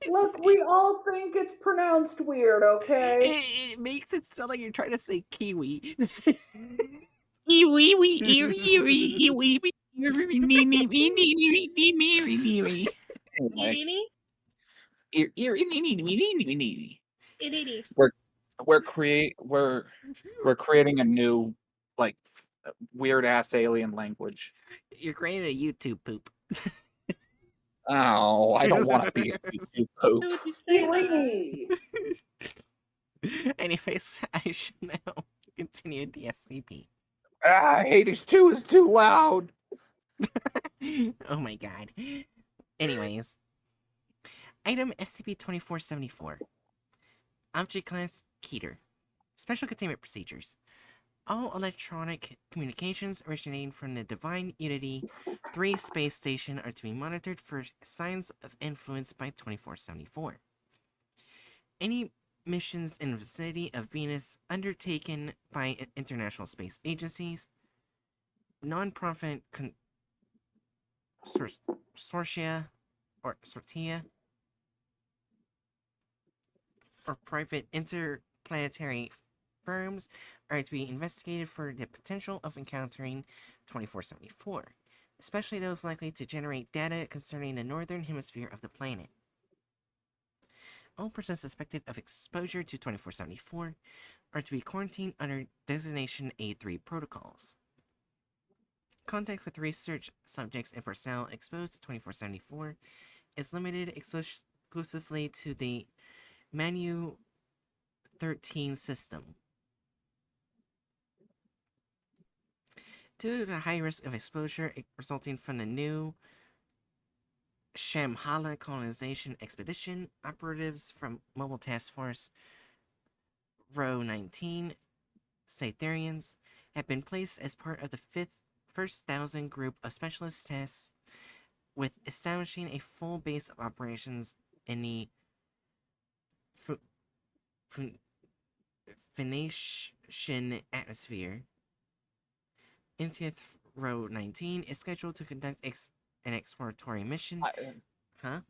Look, we all think it's pronounced weird, okay? It makes it sound like you're trying to say kiwi. Anyway, Itty. we're creating a new like weird ass alien language. You're creating a YouTube poop. Oh, I don't want to be a YouTube poop. Why would you say that? Irene. Anyways, I should now continue the SCP. Hades 2 is too loud. Oh my god. Anyways, item SCP-2474. Object class Keter. Special containment procedures. All electronic communications originating from the Divine Unity 3 space station are to be monitored for signs of influence by 2474. Any missions in the vicinity of Venus undertaken by international space agencies, non-profit Sortia or Sortia, or private interplanetary firms are to be investigated for the potential of encountering 2474, especially those likely to generate data concerning the northern hemisphere of the planet. All persons suspected of exposure to 2474 are to be quarantined under designation A3 protocols. Contact with research subjects and personnel exposed to 2474 is limited exclusively to the Manu 13 system. Due to the high risk of exposure resulting from the new Shamhala colonization expedition, operatives from Mobile Task Force Row 19, Cytherians, have been placed as part of the first 1,000 group of specialist tests with establishing a full base of operations in the Phoenician atmosphere. 20th Row 19 is scheduled to conduct an exploratory mission. Huh?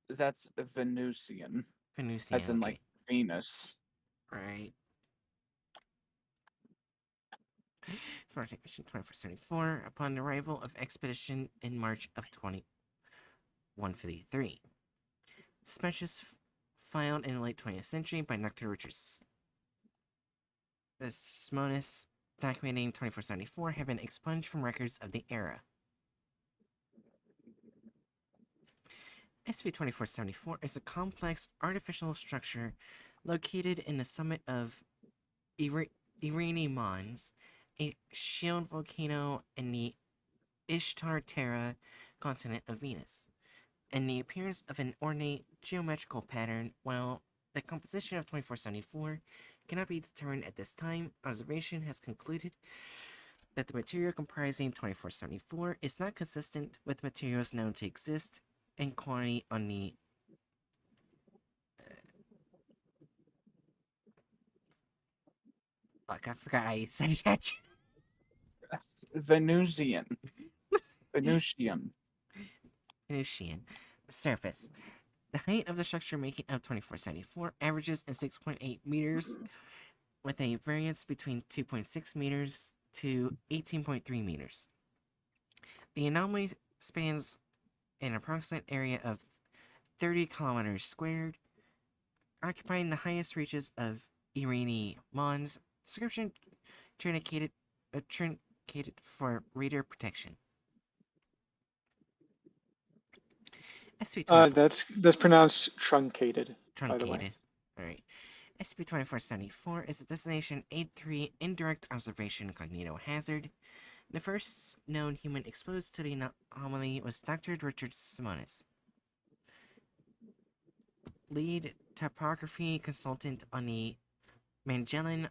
That's Venusian, Venusian, as in okay. like Venus. Right. Exploration Mission 2474 upon the arrival of expedition in March of 2153. Dispatches filed in the late 20th century by Dr. Richard Simonis documenting 2474 have been expunged from records of the era. SCP-2474 is a complex artificial structure located in the summit of Irene Mons, a shield volcano in the Ishtar Terra continent of Venus, and the appearance of an ornate geometrical pattern. While the composition of 2474 cannot be determined at this time, observation has concluded that the material comprising 2474 is not consistent with materials known to exist in quantity on the fuck, I forgot I said that. Venusian. Venusian. Venusian surface. The height of the structure making up 2474 averages at 6.8 meters, with a variance between 2.6 meters to 18.3 meters. The anomaly spans an approximate area of 30 kilometers squared, occupying the highest reaches of Irene Mons. Description truncated for reader protection. That's pronounced truncated. By the way. Truncated. Alright. SCP-2474 is a Destination 8-3 Indirect Observation Cognito Hazard. The first known human exposed to the anomaly was Dr. Richard Simonis, lead topography consultant on the Magellan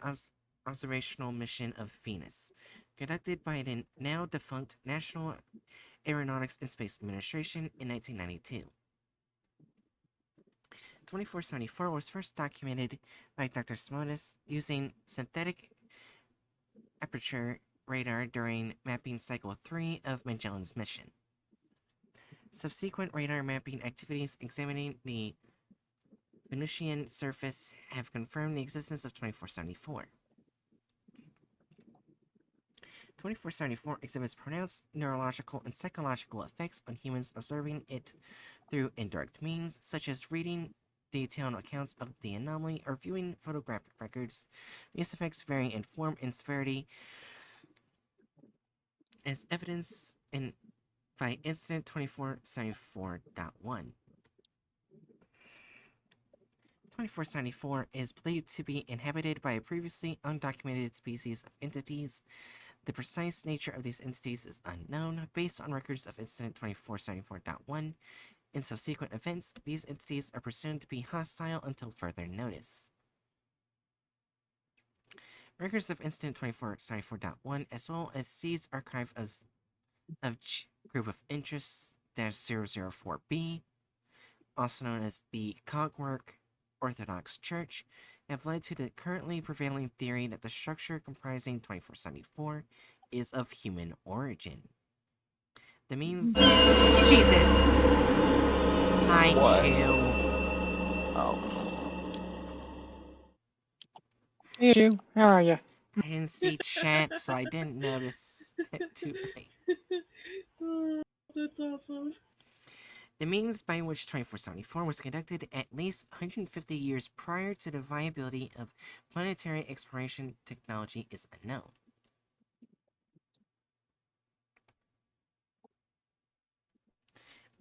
observational mission of Venus, conducted by the now defunct National Aeronautics and Space Administration in 1992. 2474 was first documented by Dr. Simonis using synthetic aperture radar during mapping cycle 3 of Magellan's mission. Subsequent radar mapping activities examining the Venusian surface have confirmed the existence of 2474. 2474 exhibits pronounced neurological and psychological effects on humans observing it through indirect means, such as reading detailed accounts of the anomaly or viewing photographic records. These effects vary in form and severity, as evidenced by Incident 2474.1. 2474 is believed to be inhabited by a previously undocumented species of entities. The precise nature of these entities is unknown. Based on records of Incident 2474.1 and subsequent events, these entities are presumed to be hostile until further notice. Records of Incident 2474.1 as well as seized archive of Group of Interest 004B, also known as the Cogwork Orthodox Church, have led to the currently prevailing theory that the structure comprising 2474 is of human origin. The means... Jesus! Hi, Chew. Oh. Hey, Chew. How are you? I didn't see chat, so I didn't notice it too late. Oh, that's awesome. The means by which 2474 was conducted at least 150 years prior to the viability of planetary exploration technology is unknown.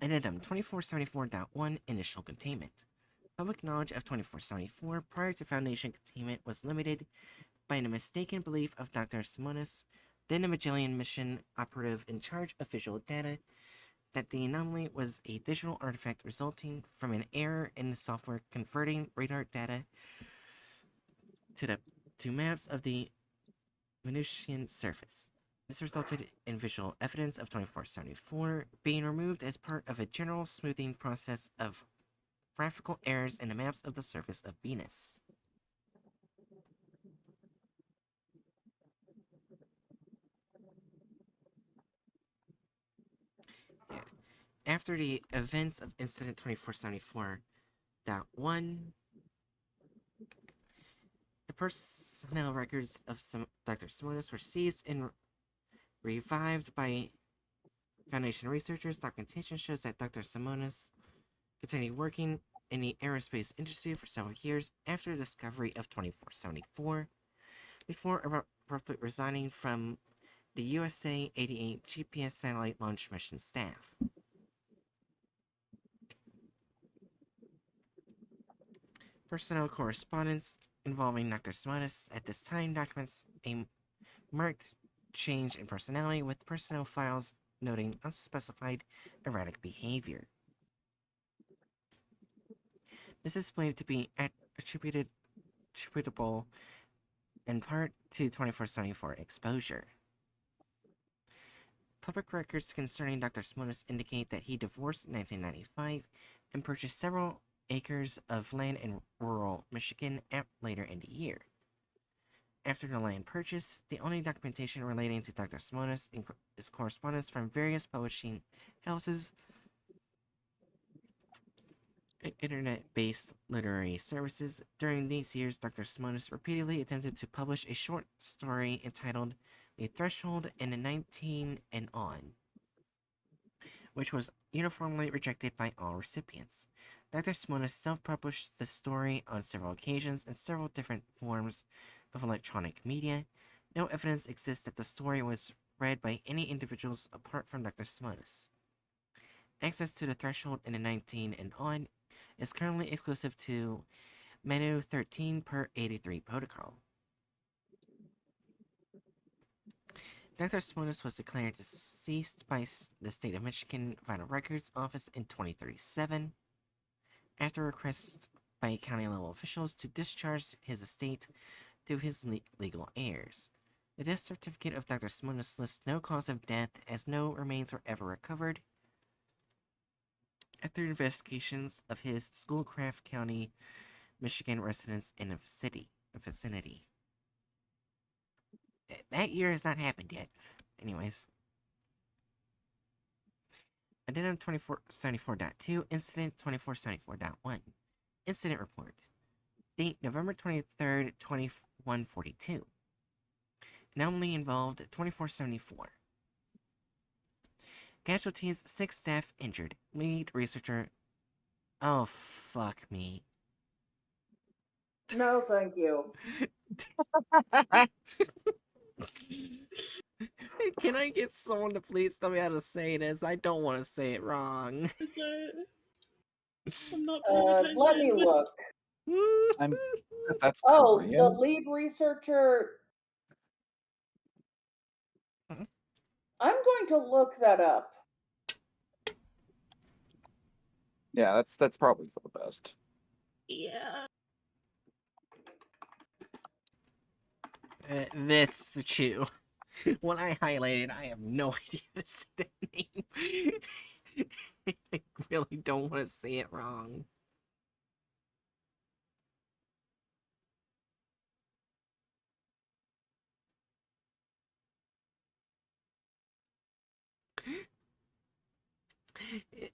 Addendum 2474.1 Initial Containment. Public knowledge of 2474 prior to Foundation containment was limited by the mistaken belief of Dr. Simonis, then a Magellan mission operative in charge of visual data, that the anomaly was a digital artifact resulting from an error in the software converting radar data to maps of the Venusian surface. This resulted in visual evidence of 2474 being removed as part of a general smoothing process of graphical errors in the maps of the surface of Venus. Yeah. After the events of Incident 2474.1, the personnel records of Dr. Simonis were seized and revived by Foundation researchers. Documentation shows that Dr. Simonis continued working in the aerospace industry for several years after the discovery of 2474, before abruptly resigning from the USA 88 GPS satellite launch mission staff. Personnel correspondence involving Dr. Simonis at this time documents a marked change in personality, with personnel files noting unspecified erratic behavior. This is believed to be attributable in part to 2474 exposure. Public records concerning Dr. Simonis indicate that he divorced in 1995 and purchased several acres of land in rural Michigan later in the year. After the land purchase, the only documentation relating to Dr. Simonis is correspondence from various publishing houses, internet-based literary services. During these years, Dr. Simonis repeatedly attempted to publish a short story entitled The Threshold and the 19 and On, which was uniformly rejected by all recipients. Dr. Simonis self-published the story on several occasions in several different forms of electronic media. No evidence exists that the story was read by any individuals apart from Dr. Simonis. Access to the Threshold and the 19 and On is currently exclusive to Menu 13 per 83 protocol. Dr. Simonis was declared deceased by the State of Michigan Vital Records Office in 2037, after request by county-level officials to discharge his estate to his legal heirs. The death certificate of Dr. Simonis lists no cause of death, as no remains were ever recovered. After investigations of his Schoolcraft County, Michigan residence in the vicinity. That year has not happened yet. Anyways. Addendum 2474.2, Incident 2474.1. Incident Report. Date November 23rd, 2142. Anomaly involved 2474. Casualties 6 staff injured. Lead researcher. Oh, fuck me. No, thank you. Can I get someone to please tell me how to say this? I don't want to say it wrong. Is it? I'm not paying attention. Let me look. That's Oh, Korean. the lead researcher. Mhm. I'm going to look that up. Yeah, that's probably for the best. Yeah. This Chew. When I highlighted, I have no idea how to say the name. I really don't want to say it wrong.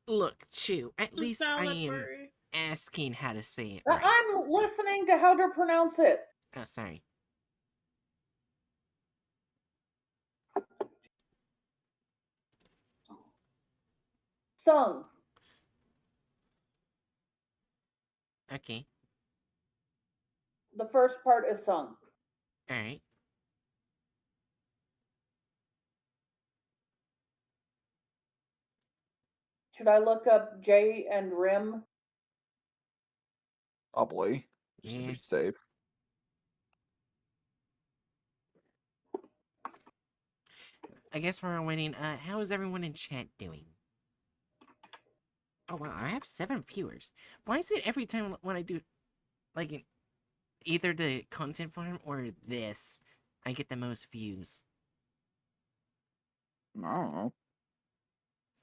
Look, Chew, at The least I salad am burry. asking how to say it right. I'm listening to how to pronounce it. Oh, sorry. Sung. Okay, The first part is sung. alright. Should I look up J and Rim? Probably. Just to Yeah. be safe. I guess we're waiting. How is everyone in chat doing? Oh wow, I have 7 viewers. Why is it every time when I do, like, either the content farm or this, I get the most views. I don't know.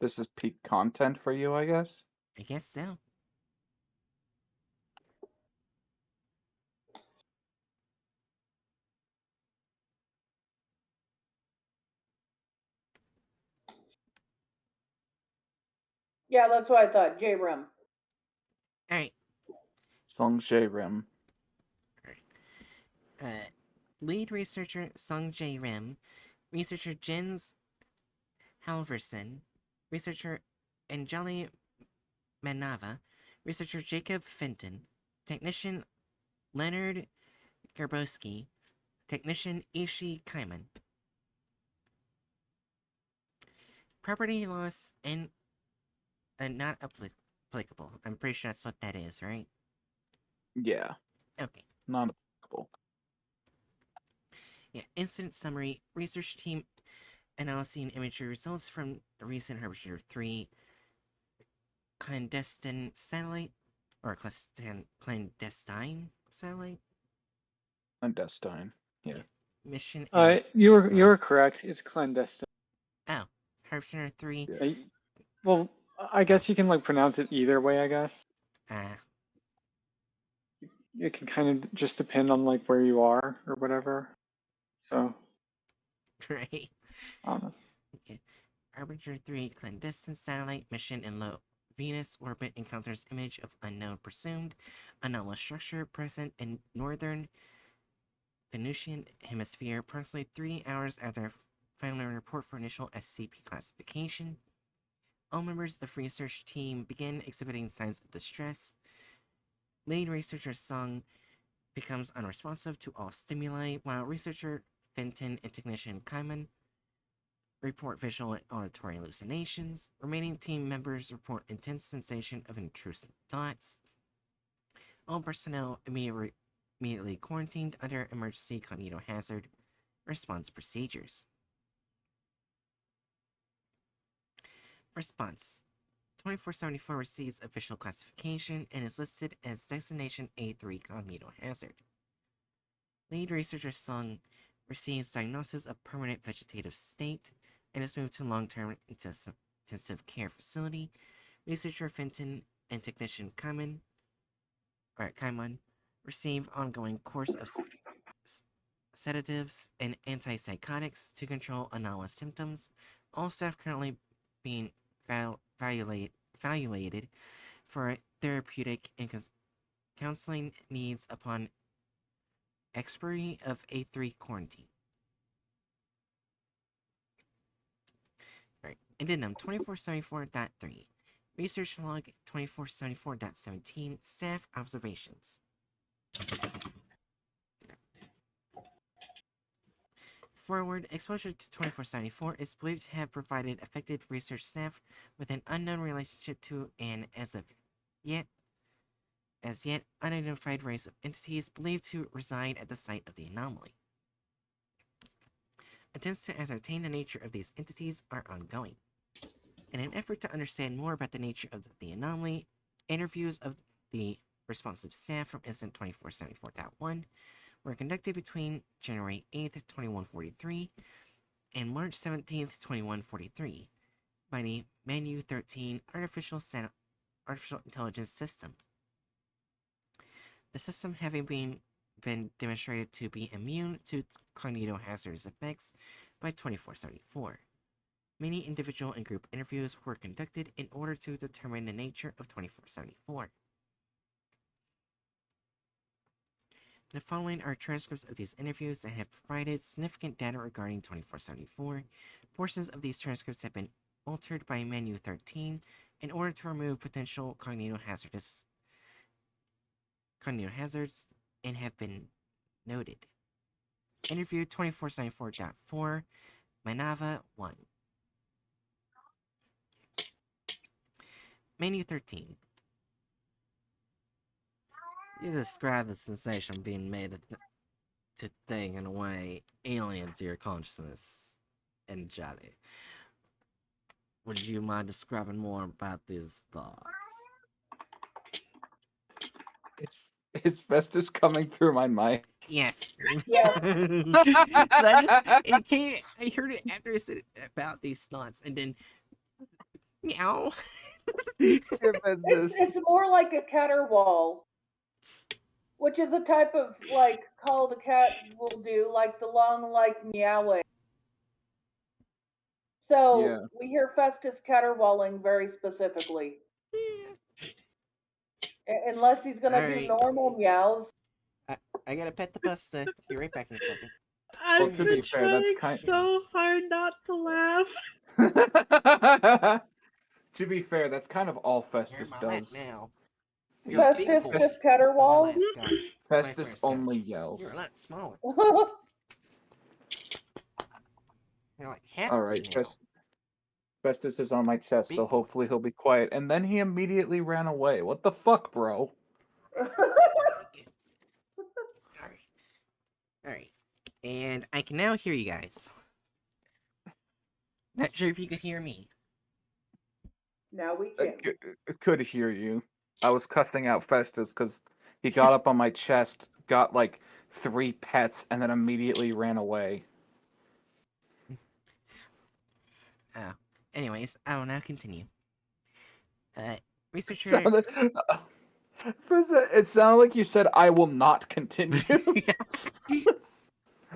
This is peak content for you, I guess. I guess so. Yeah, that's what I thought. J-Rim. Alright. Song J Rim. Lead researcher Sung J Rim, researcher Jens Halverson, researcher Anjali Manava, researcher Jacob Fenton, technician Leonard Garbowski, technician Ishi Kaiman. Property loss and not applicable. I'm pretty sure that's what that is, right? Yeah, Okay. not applicable. Yeah, incident summary. Research team analyzing imagery results from the recent Harbinger 3 clandestine satellite, or clandestine satellite Clandestine. Yeah. mission and You were correct. It's clandestine. oh, Harbinger 3. Yeah. Well, I guess you can like pronounce it either way. I guess Ah, it can kind of just depend on like where you are or whatever. So great. I don't know. Yeah. Harbinger 3 clandestine satellite mission in low Venus orbit encounters image of unknown presumed anomalous structure present in northern Venusian hemisphere approximately 3 hours after final report for initial SCP classification. All members of research team begin exhibiting signs of distress. Lead researcher Sung becomes unresponsive to all stimuli, while researcher Fenton and technician Kaiman report visual and auditory hallucinations. Remaining team members report intense sensation of intrusive thoughts. All personnel immediately quarantined under emergency cognitohazard response procedures. Response 2474 receives official classification and is listed as designation A3 cognitohazard. Lead researcher Sung receives diagnosis of permanent vegetative state and is moved to long-term intensive care facility. Researcher Fenton and technician Kaiman receive ongoing course of sedatives and antipsychotics to control anomalous symptoms. All staff currently being evaluated for therapeutic and counseling needs upon expiry of A3 quarantine. Alright, addendum 2474.3. Research log 2474.17. Staff observations. Forward, exposure to 2474 is believed to have provided affected research staff with an unknown relationship to an as yet unidentified race of entities believed to reside at the site of the anomaly. Attempts to ascertain the nature of these entities are ongoing. In an effort to understand more about the nature of the anomaly, interviews of the responsive staff from Incident 2474.1 were conducted between January 8th, 2143 and March 17th, 2143 by the Menu 13 Artificial Intelligence System. The system having been demonstrated to be immune to cognitohazardous effects by 2474. Many individual and group interviews were conducted in order to determine the nature of 2474. The following are transcripts of these interviews that have provided significant data regarding 2474. Portions of these transcripts have been altered by Menu 13 in order to remove potential cognitohazards and have been noted. Interview 2474.4, Manava 1. Menu 13. You describe the sensation being made to think in a way alien to your consciousness and Jolly. Would you mind describing more about these thoughts? Is Festus coming through my mic? Yes. Yes. So I heard it after I said about these thoughts, and then meow. Here, It's Festus. more like a caterwaul, which is a type of like call the cat will do, like the long like meowing. So Yeah. we hear Festus caterwauling very specifically. Unless he's gonna do Alright. normal meows. I gotta pet the pasta. Be right back in a second. Well, I've to been be fair, that's trying kind. so hard not to laugh. To be fair, that's kind of all You're Festus my lap does. now. You're Festus Bigfoot. just That's my caterwauls. last Scott. Festus first Scott. only You're a yells. lot smaller. You're like half All right, now. Festus is on my chest, so Bigfoot. hopefully he'll be quiet. And then he immediately ran away. What the fuck, bro? Alright. And I can now hear you guys. Not sure if you could hear me. Now we I can. could hear you. I was cussing out Festus because he got up on my chest, got like 3 pets, and then immediately ran away. Oh. Anyways, I will now continue. Researcher. Sounded, it sounded like you said, "I will not continue."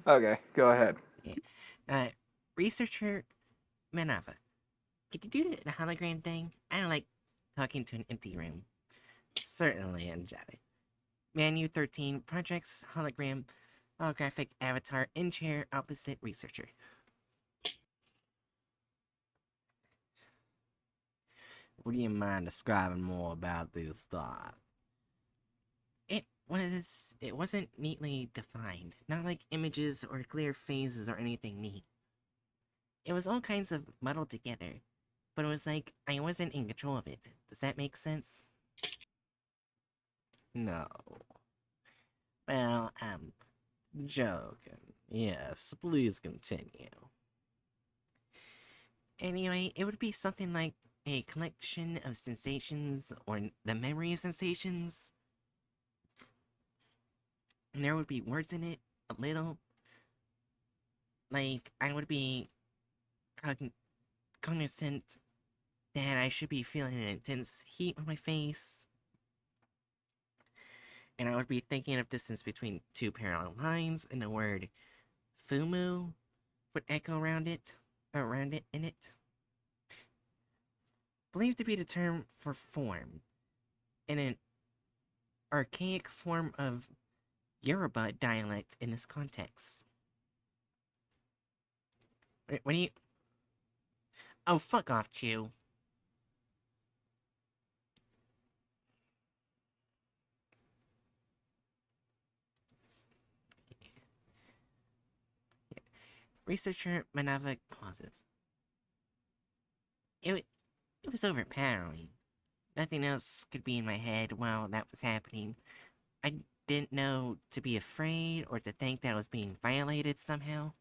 Okay, go ahead. Researcher Manava. Could you do the hologram thing? I don't like talking to an empty room. Certainly, Angelic. Manu 13 projects hologram holographic avatar in chair opposite researcher. Would you mind describing more about these thoughts? It wasn't neatly defined, not like images or clear phases or anything neat. It was all kinds of muddled together, but it was like I wasn't in control of it. Does that make sense? No. Well, joking. Yes, please continue. Anyway, it would be something like a collection of sensations or the memory of sensations. And there would be words in it, a little. Like, I would be cognizant that I should be feeling an intense heat on my face. And I would be thinking of distance between 2 parallel lines, and the word Fumu would echo around it in it. Believed to be the term for form, in an archaic form of Yoruba dialect in this context. What do you... Oh, fuck off, Chew. Researcher Manava pauses. It was overpowering. Nothing else could be in my head while that was happening. I didn't know to be afraid or to think that I was being violated somehow.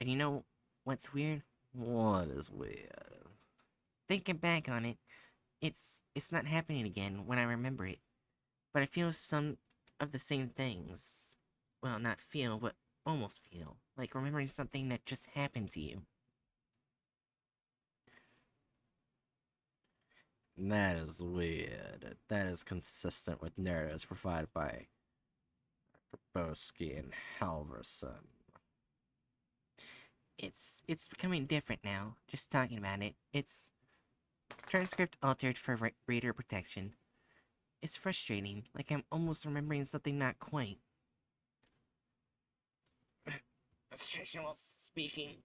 And you know what's weird? What is weird? Thinking back on it, it's not happening again when I remember it. But I feel some of the same things. Well, not feel, but almost feel. Like remembering something that just happened to you. That is weird. That is consistent with narratives provided by Grabowski and Halverson. It's becoming different now, just talking about it. It's transcript altered for reader protection. It's frustrating, like I'm almost remembering something not quite. Fictional speaking.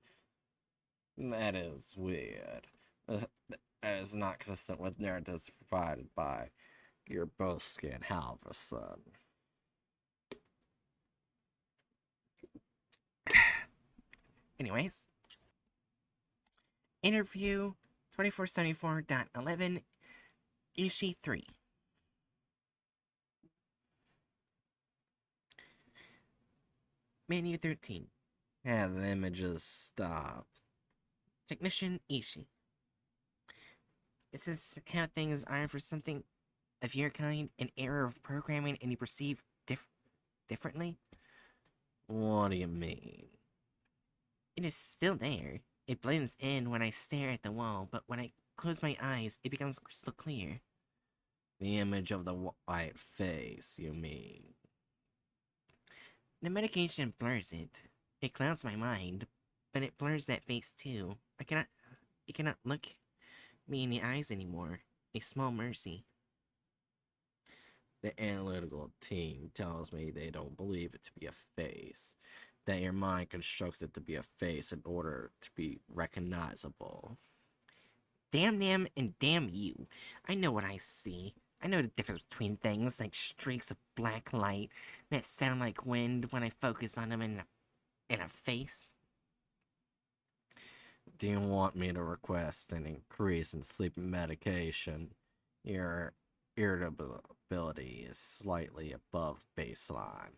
That is weird. That is not consistent with narratives provided by Grabowski and Halverson. Anyways, interview 2474.11 Ishi 3. Menu 13. Have the images stopped. Technician Ishi. This is how things are for something of your kind, an error of programming, and you perceive differently? What do you mean? It is still there. It blends in when I stare at the wall, but when I close my eyes, it becomes crystal clear. The image of the white face, you mean? The medication blurs it. It clouds my mind, but it blurs that face too. It cannot look me in the eyes anymore. A small mercy. The analytical team tells me they don't believe it to be a face. That your mind constructs it to be a face in order to be recognizable. Damn them and damn you. I know what I see. I know the difference between things like streaks of black light that sound like wind when I focus on them in a face. Do you want me to request an increase in sleep medication? Your irritability is slightly above baseline.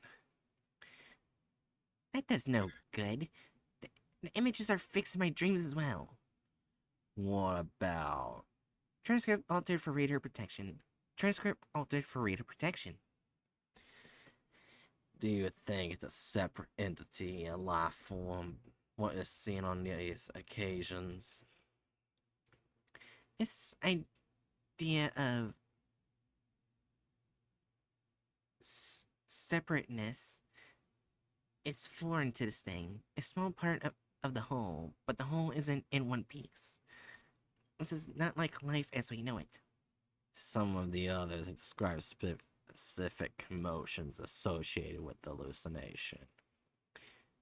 That does no good. The images are fixed in my dreams as well. What about... Transcript altered for reader protection. Transcript altered for reader protection. Do you think it's a separate entity, a life form, what is seen on these occasions? This idea of separateness, it's foreign to this thing. A small part of the whole, but the whole isn't in one piece. This is not like life as we know it. Some of the others describe specific emotions associated with the hallucination.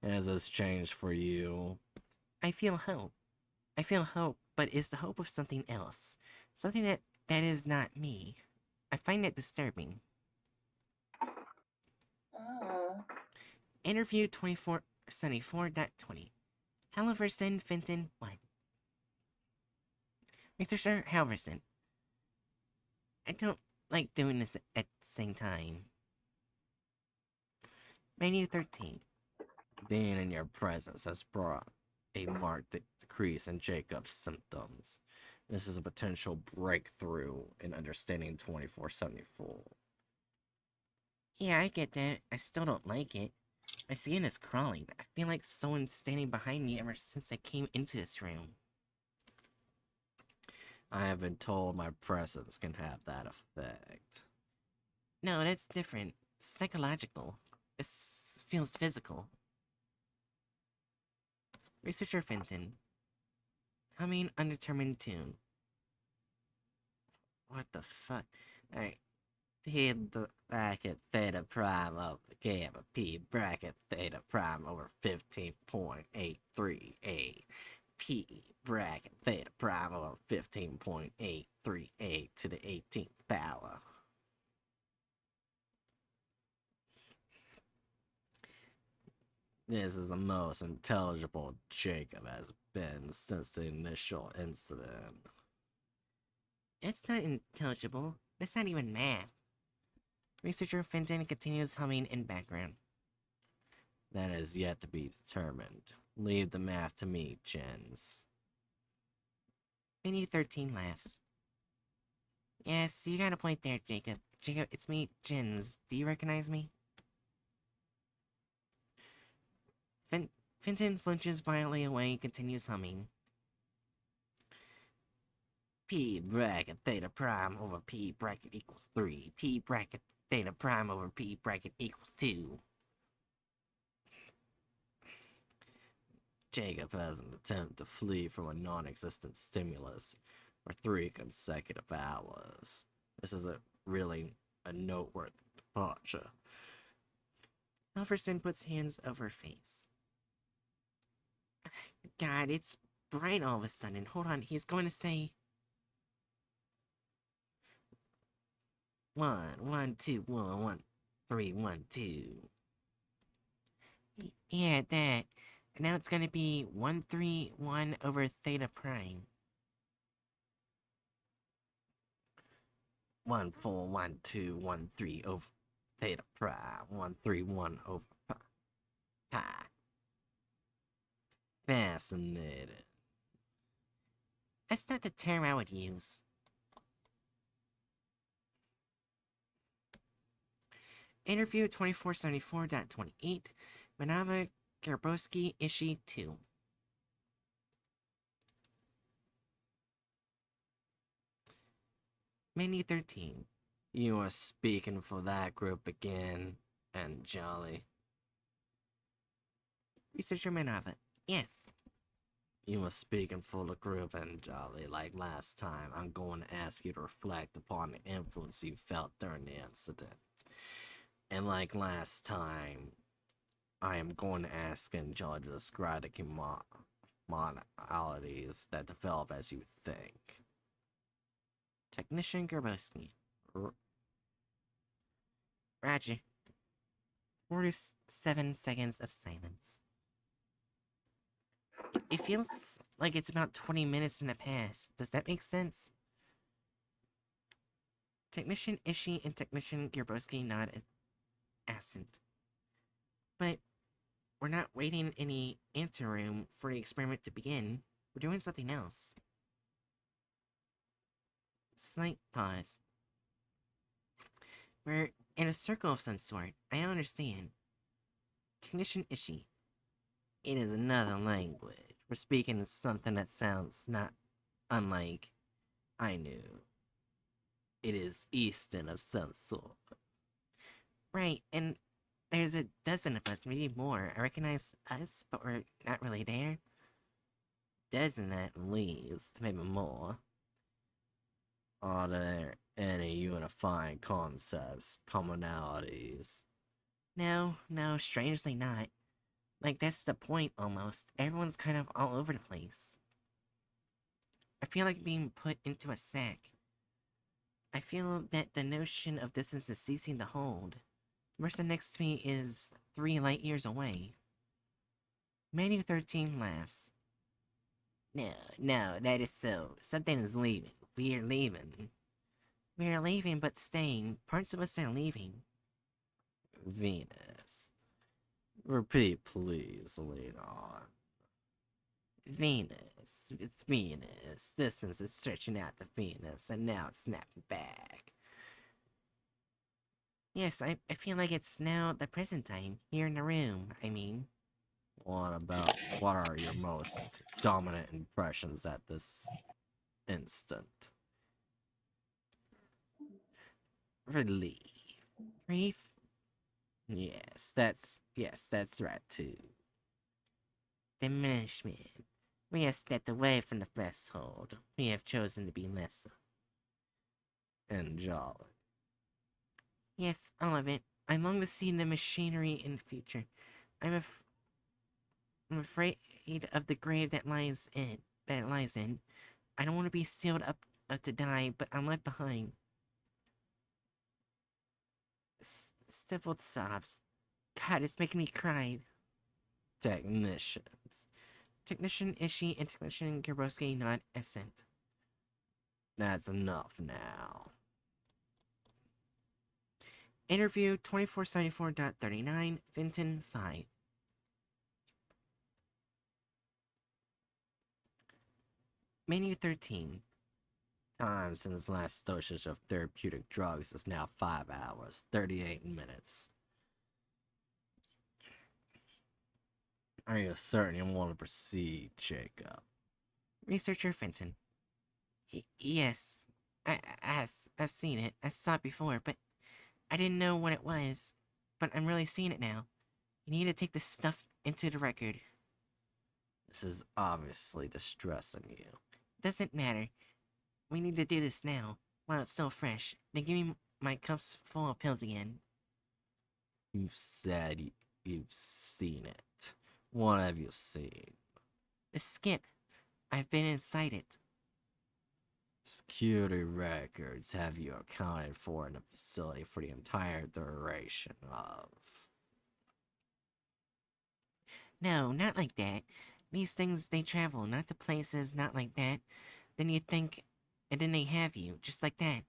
Has this changed for you? I feel hope. I feel hope, but it's the hope of something else. Something that is not me. I find it disturbing. Interview 2474.20. Halverson Fenton 1. Researcher Halverson. I don't like doing this at the same time. Menu 13. Being in your presence has brought a marked decrease in Jacob's symptoms. This is a potential breakthrough in understanding 2474. Yeah, I get that. I still don't like it. My skin is crawling. I feel like someone's standing behind me ever since I came into this room. I have been told my presence can have that effect. No, that's different. Psychological. This feels physical. Researcher Fenton. Humming undetermined tune. What the fuck? Alright. P bracket theta prime of the gamma P bracket theta prime over 15.83a. P bracket theta prime over 15.838 to the 18th power. This is the most intelligible Jacob has been since the initial incident. It's not intelligible. That's not even math. Researcher Fenton continues humming in background. That is yet to be determined. Leave the math to me, Jens. Menu 13 laughs. Yes, you got a point there, Jacob. Jacob, it's me, Jens. Do you recognize me? Fenton flinches violently away and continues humming. P bracket theta prime over P bracket equals 3. P bracket theta prime over P bracket equals 2. Jacob has an attempt to flee from a non-existent stimulus for 3 consecutive hours. This is really a noteworthy departure. Halverson puts hands over her face. God, it's bright all of a sudden. Hold on, he's going to say... 1, 1, 2, 1, 1, 3, 1, 2. Yeah, that. And now it's gonna be 1, 3, 1 over theta prime. 1, 4, 1, 2, 1, 3 over theta prime. 1, 3, 1 over pi. Fascinating. That's not the term I would use. Interview 2474.28, Manava Garboski Ishi 2. Menu 13. You are speaking for that group again, and Jolly. Researcher Manava. Yes. You are speaking for the group and Jolly. Like last time, I'm going to ask you to reflect upon the influence you felt during the incident. And like last time, I am going to ask Angela to describe the modalities that develop as you think. Technician Grabowski. Roger. 47 seconds of silence. It feels like it's about 20 minutes in the past. Does that make sense? Technician Ishii and Technician Grabowski nod assent. But we're not waiting in any anteroom for the experiment to begin. We're doing something else. Slight pause. We're in a circle of some sort. I understand. Technician Ishii. It is another language. We're speaking something that sounds not unlike I knew. It is Eastern of some sort. Right, and there's a dozen of us, maybe more. I recognize us, but we're not really there. Dozen at least, maybe more. Are there any unifying concepts, commonalities? No, strangely not. Like, that's the point, almost. Everyone's kind of all over the place. I feel like being put into a sack. I feel that the notion of distance is ceasing to hold. The person next to me is 3 light years away. Manu 13 laughs. No, that is so. Something is leaving. We are leaving. We are leaving, but staying. Parts of us are leaving. Venus. Repeat, please, later on. Venus. It's Venus. Distance is stretching out to Venus, and now it's snapping back. Yes, I feel like it's now the present time, here in the room, I mean. What are your most dominant impressions at this instant? Relief. Grief? Yes, that's right too. Diminishment. We have stepped away from the threshold. We have chosen to be lesser. And jolly. Yes, all of it. I long to see the machinery in the future. I'm afraid of the grave that lies in. I don't want to be sealed up to die, but I'm left behind. Stifled sobs. God, it's making me cry. Technicians. Technician Ishii and Technician Grabowski nod assent. That's enough now. Interview 2474.39, Vinton 5. Menu 13. Time since last dosage of therapeutic drugs is now 5 hours, 38 minutes. Are you certain you want to proceed, Jacob? Researcher Fenton. Yes. I've seen it. I saw it before, but I didn't know what it was. But I'm really seeing it now. You need to take this stuff into the record. This is obviously distressing you. Doesn't matter. We need to do this now, while it's still fresh. Then give me my cups full of pills again. You've said you've seen it. What have you seen? The skip. I've been inside it. Security records have you accounted for in the facility for the entire duration of... No, not like that. These things, they travel, not to places, not like that. Then you think, and then they have you, just like that.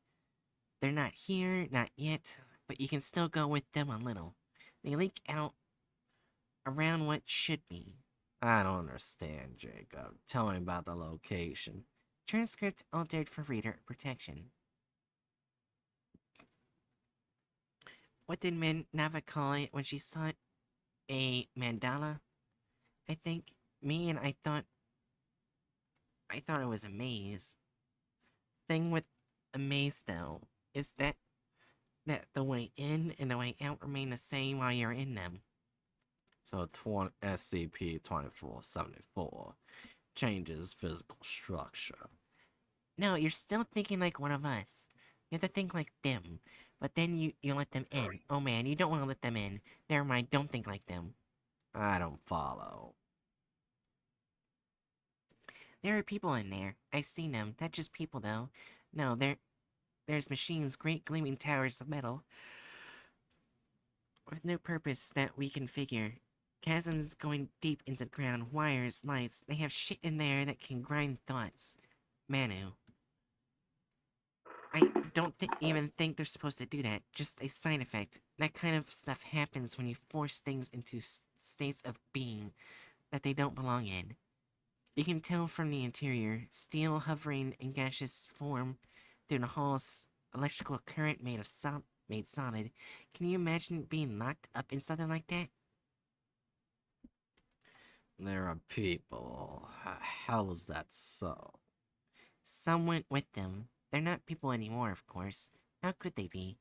They're not here, not yet, but you can still go with them a little. They leak out around what should be. I don't understand, Jacob. Tell me about the location. Transcript altered for reader protection. What did Nava call it when she saw it? A mandala? I think. I thought it was a maze. Thing with a maze, though, is that the way in and the way out remain the same while you're in them. So SCP-2474 changes physical structure. No, you're still thinking like one of us. You have to think like them. But then you let them in. Oh man, you don't want to let them in. Never mind, don't think like them. I don't follow. There are people in there. I've seen them. Not just people, though. No, there's machines, great gleaming towers of metal. With no purpose that we can figure. Chasms going deep into the ground, wires, lights. They have shit in there that can grind thoughts. Manu. I don't even think they're supposed to do that. Just a side effect. That kind of stuff happens when you force things into states of being that they don't belong in. You can tell from the interior, steel hovering in gaseous form through the hall's electrical current made solid. Can you imagine being locked up in something like that? There are people. How is that so? Some went with them. They're not people anymore, of course. How could they be?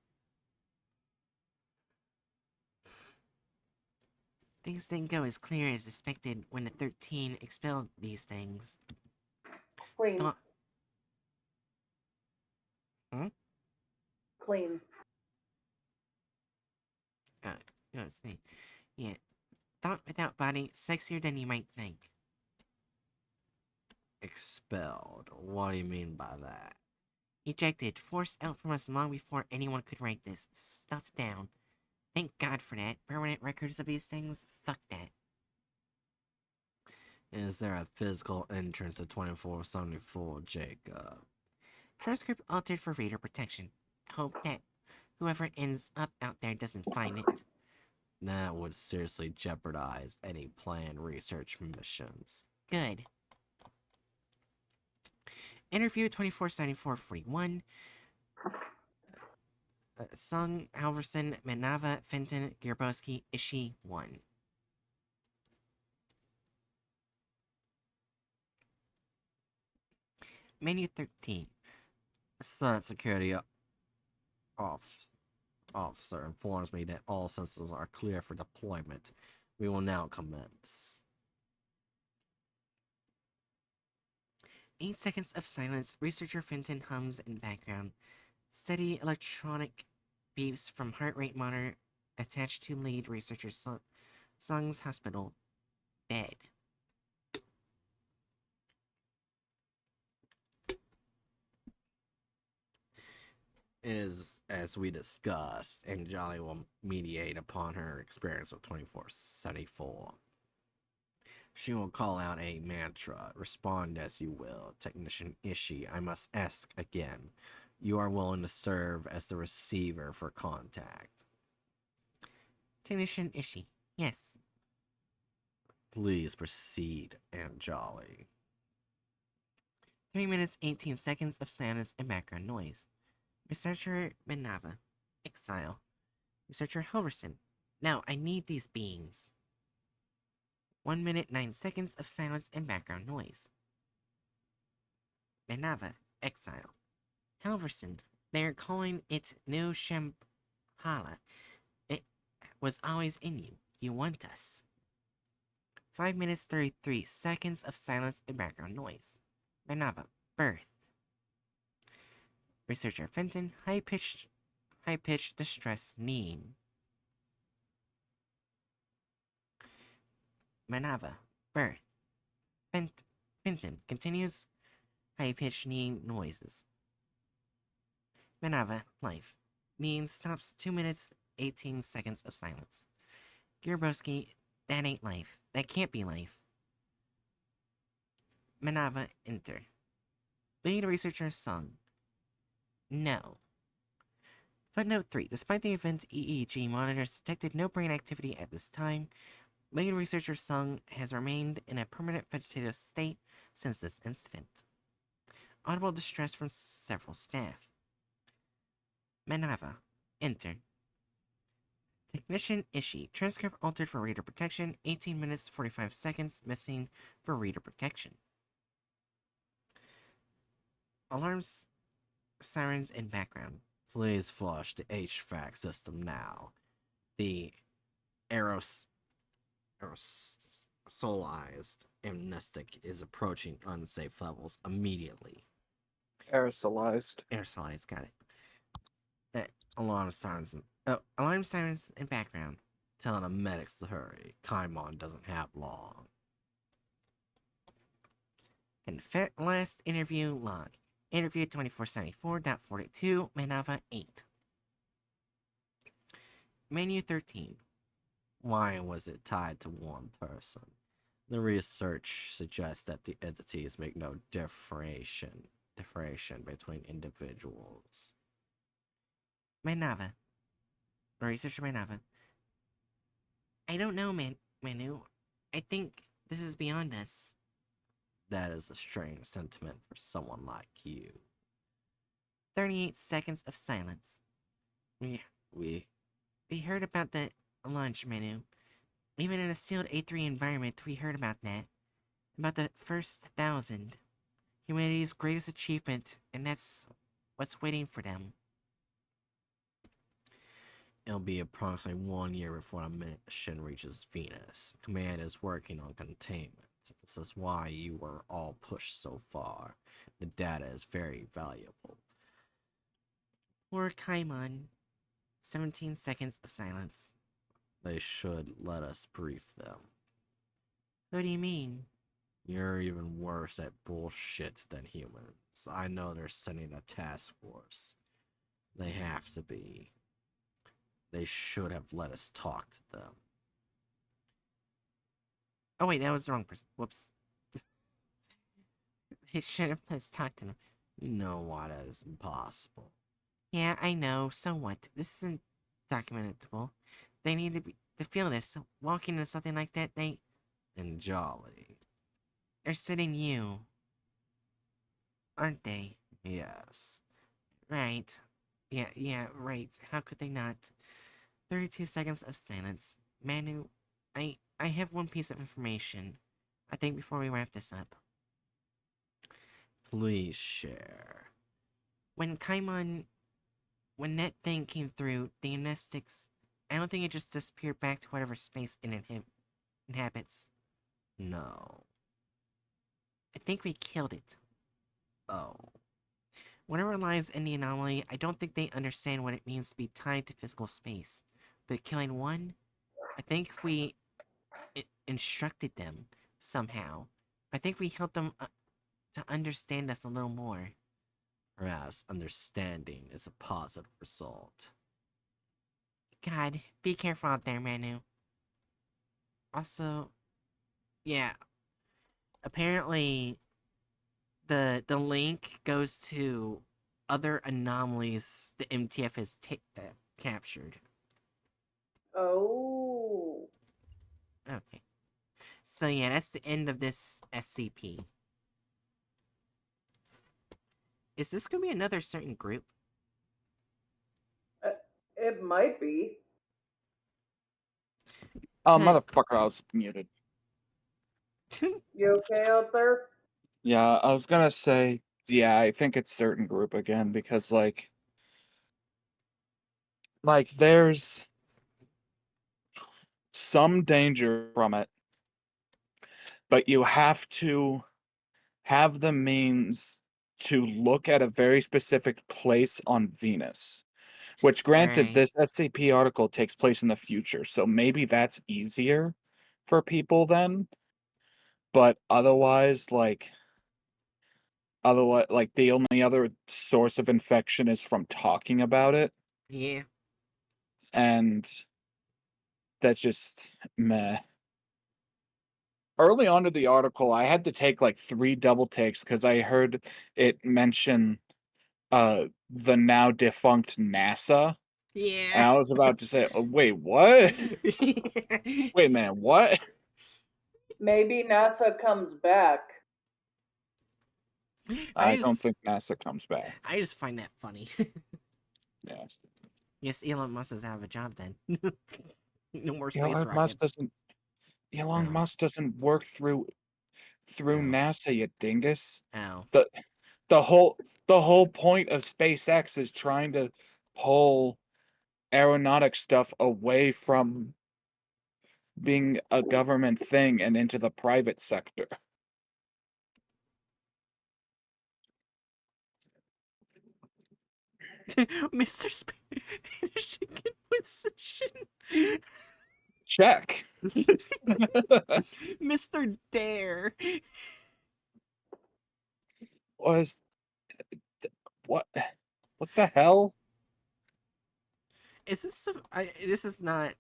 Things didn't go as clear as expected when the 13 expelled these things. Clean. Thought... Clean. No, it's me. Yeah. Thought without body, sexier than you might think. Expelled? What do you mean by that? Ejected, forced out from us long before anyone could write this. Stuffed down. Thank God for that. Permanent records of these things? Fuck that. Is there a physical entrance to 2474, Jacob? Transcript altered for reader protection. Hope that whoever ends up out there doesn't find it. That would seriously jeopardize any planned research missions. Good. Interview 2474-41. Sung, Halverson, Manava, Fenton, Gerbowski, Ishii, 1. Menu 13. Site security officer informs me that all systems are clear for deployment. We will now commence. 8 seconds of silence. Researcher Fenton hums in background. Steady electronic beeps from heart rate monitor attached to lead researcher Sung's hospital bed. It is as we discussed, and Jolly will mediate upon her experience with 2474. She will call out a mantra. Respond as you will. Technician Ishii, I must ask again. You are willing to serve as the receiver for contact. Technician Ishii, yes. Please proceed, Anjali. 3 minutes, 18 seconds of silence and background noise. Researcher Manava, exile. Researcher Helverson, now I need these beings. 1 minute, 9 seconds of silence and background noise. Manava, exile. Helverson, they're calling it no Shambhala. It was always in you. You want us. 5 minutes, 33 seconds of silence and background noise. Manava, birth. Researcher Fenton, high-pitched distress neem. Manava, birth. Fenton continues high-pitched neem noises. Manava, life. Neem stops 2 minutes, 18 seconds of silence. Gerbowski, that ain't life. That can't be life. Manava, enter. Lead researcher Sung. No. Footnote 3. Despite the event, EEG monitors detected no brain activity at this time. Lead researcher Sung has remained in a permanent vegetative state since this incident. Audible distress from several staff. Manava, enter. Technician Ishii. Transcript altered for reader protection. 18 minutes 45 seconds missing for reader protection. Alarms, sirens in background. Please flush the HVAC system now. The aerosolized amnestic is approaching unsafe levels immediately. Aerosolized. Aerosolized, got it. Alarm sirens in background. Telling the medics to hurry. Kaimon doesn't have long. And last interview log. Interview 2474.42, Manava 8. Menu 13. Why was it tied to one person? The research suggests that the entities make no differentiation between individuals. Manava. Researcher Manava. I don't know, Manu. I think this is beyond us. That is a strange sentiment for someone like you. 38 seconds of silence. We heard about the launch menu. Even in a sealed A3 environment, we heard about that. About the first 1,000. Humanity's greatest achievement, and that's what's waiting for them. It'll be approximately 1 year before a mission reaches Venus. Command is working on containment. This is why you were all pushed so far. The data is very valuable. Poor Kaimon. 17 seconds of silence. They should let us brief them. What do you mean? You're even worse at bullshit than humans. I know they're sending a task force. They have to be. They should have let us talk to them. Oh wait, that was the wrong person. Whoops. They should have let us talk to them. You know why that is impossible. Yeah, I know. So what? This isn't documentable. They need to feel this. Walking into something like that, they... And jolly. They're sitting you. Aren't they? Yes. Right. Yeah, right. How could they not? 32 seconds of silence. Manu, I have one piece of information. I think before we wrap this up. Please share. When that thing came through, the amnestics, I don't think it just disappeared back to whatever space it inhabits. No. I think we killed it. Oh. Whatever lies in the anomaly, I don't think they understand what it means to be tied to physical space. But killing one, I think we instructed them somehow. I think we helped them to understand us a little more. Perhaps understanding is a positive result. God, be careful out there, Manu. Also, yeah, apparently the link goes to other anomalies the MTF has captured. Oh. Okay. So yeah, that's the end of this SCP. Is this gonna be another certain group? It might be. Oh, Good. motherfucker, I was muted. You okay out there? Yeah, I was gonna say, yeah, I think it's certain group again because like there's some danger from it, but you have to have the means to look at a very specific place on Venus. Which, granted, Right. this SCP article takes place in the future, so maybe that's easier for people then. But otherwise, the only other source of infection is from talking about it, Yeah. and that's just meh. Early on in the article, I had to take like 3 double takes because I heard it mention the now defunct NASA. And Yeah. I was about to say, oh, wait, what? Wait, man, what? Maybe NASA comes back. I don't think NASA comes back. I just find that funny. Yeah. Yes, Elon Musk does have a job then. No more space Elon Musk rockets. doesn't. Elon Oh. Musk doesn't work through Oh. NASA, you dingus. Oh. The the whole point of SpaceX is trying to pull aeronautic stuff away from being a government thing and into the private sector. Mr. Finishing in position. Check. Mr. Dare. Was what? What the hell? Is this? This is not.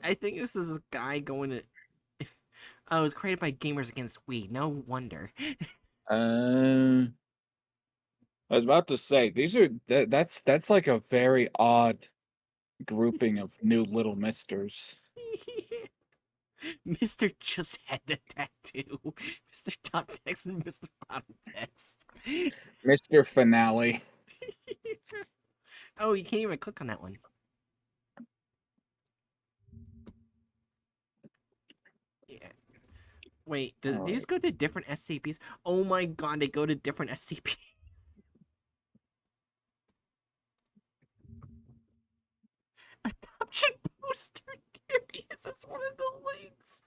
I think this is a guy going to. Oh, it was created by Gamers Against Weed. No wonder. I was about to say these are that's like a very odd grouping of new little misters. Mr. Just had the tattoo. Mr. Top Text and Mr. Bottom Text. Mr. Finale. Oh, you can't even click on that one. Yeah. Wait, do these go to different SCPs? Oh my god, they go to different SCPs. Adoption poster Darius is one of the links.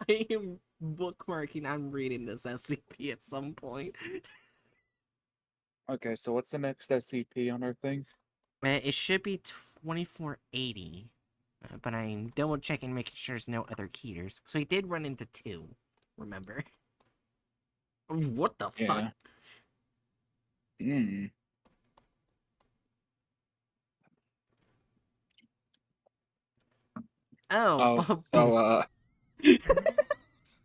I am bookmarking. I'm reading this SCP at some point. Okay, so what's the next SCP on our thing? It should be 2480. But I'm double checking, making sure there's no other keeters. So he did run into 2, remember? What the fuck? Hmm. Oh, So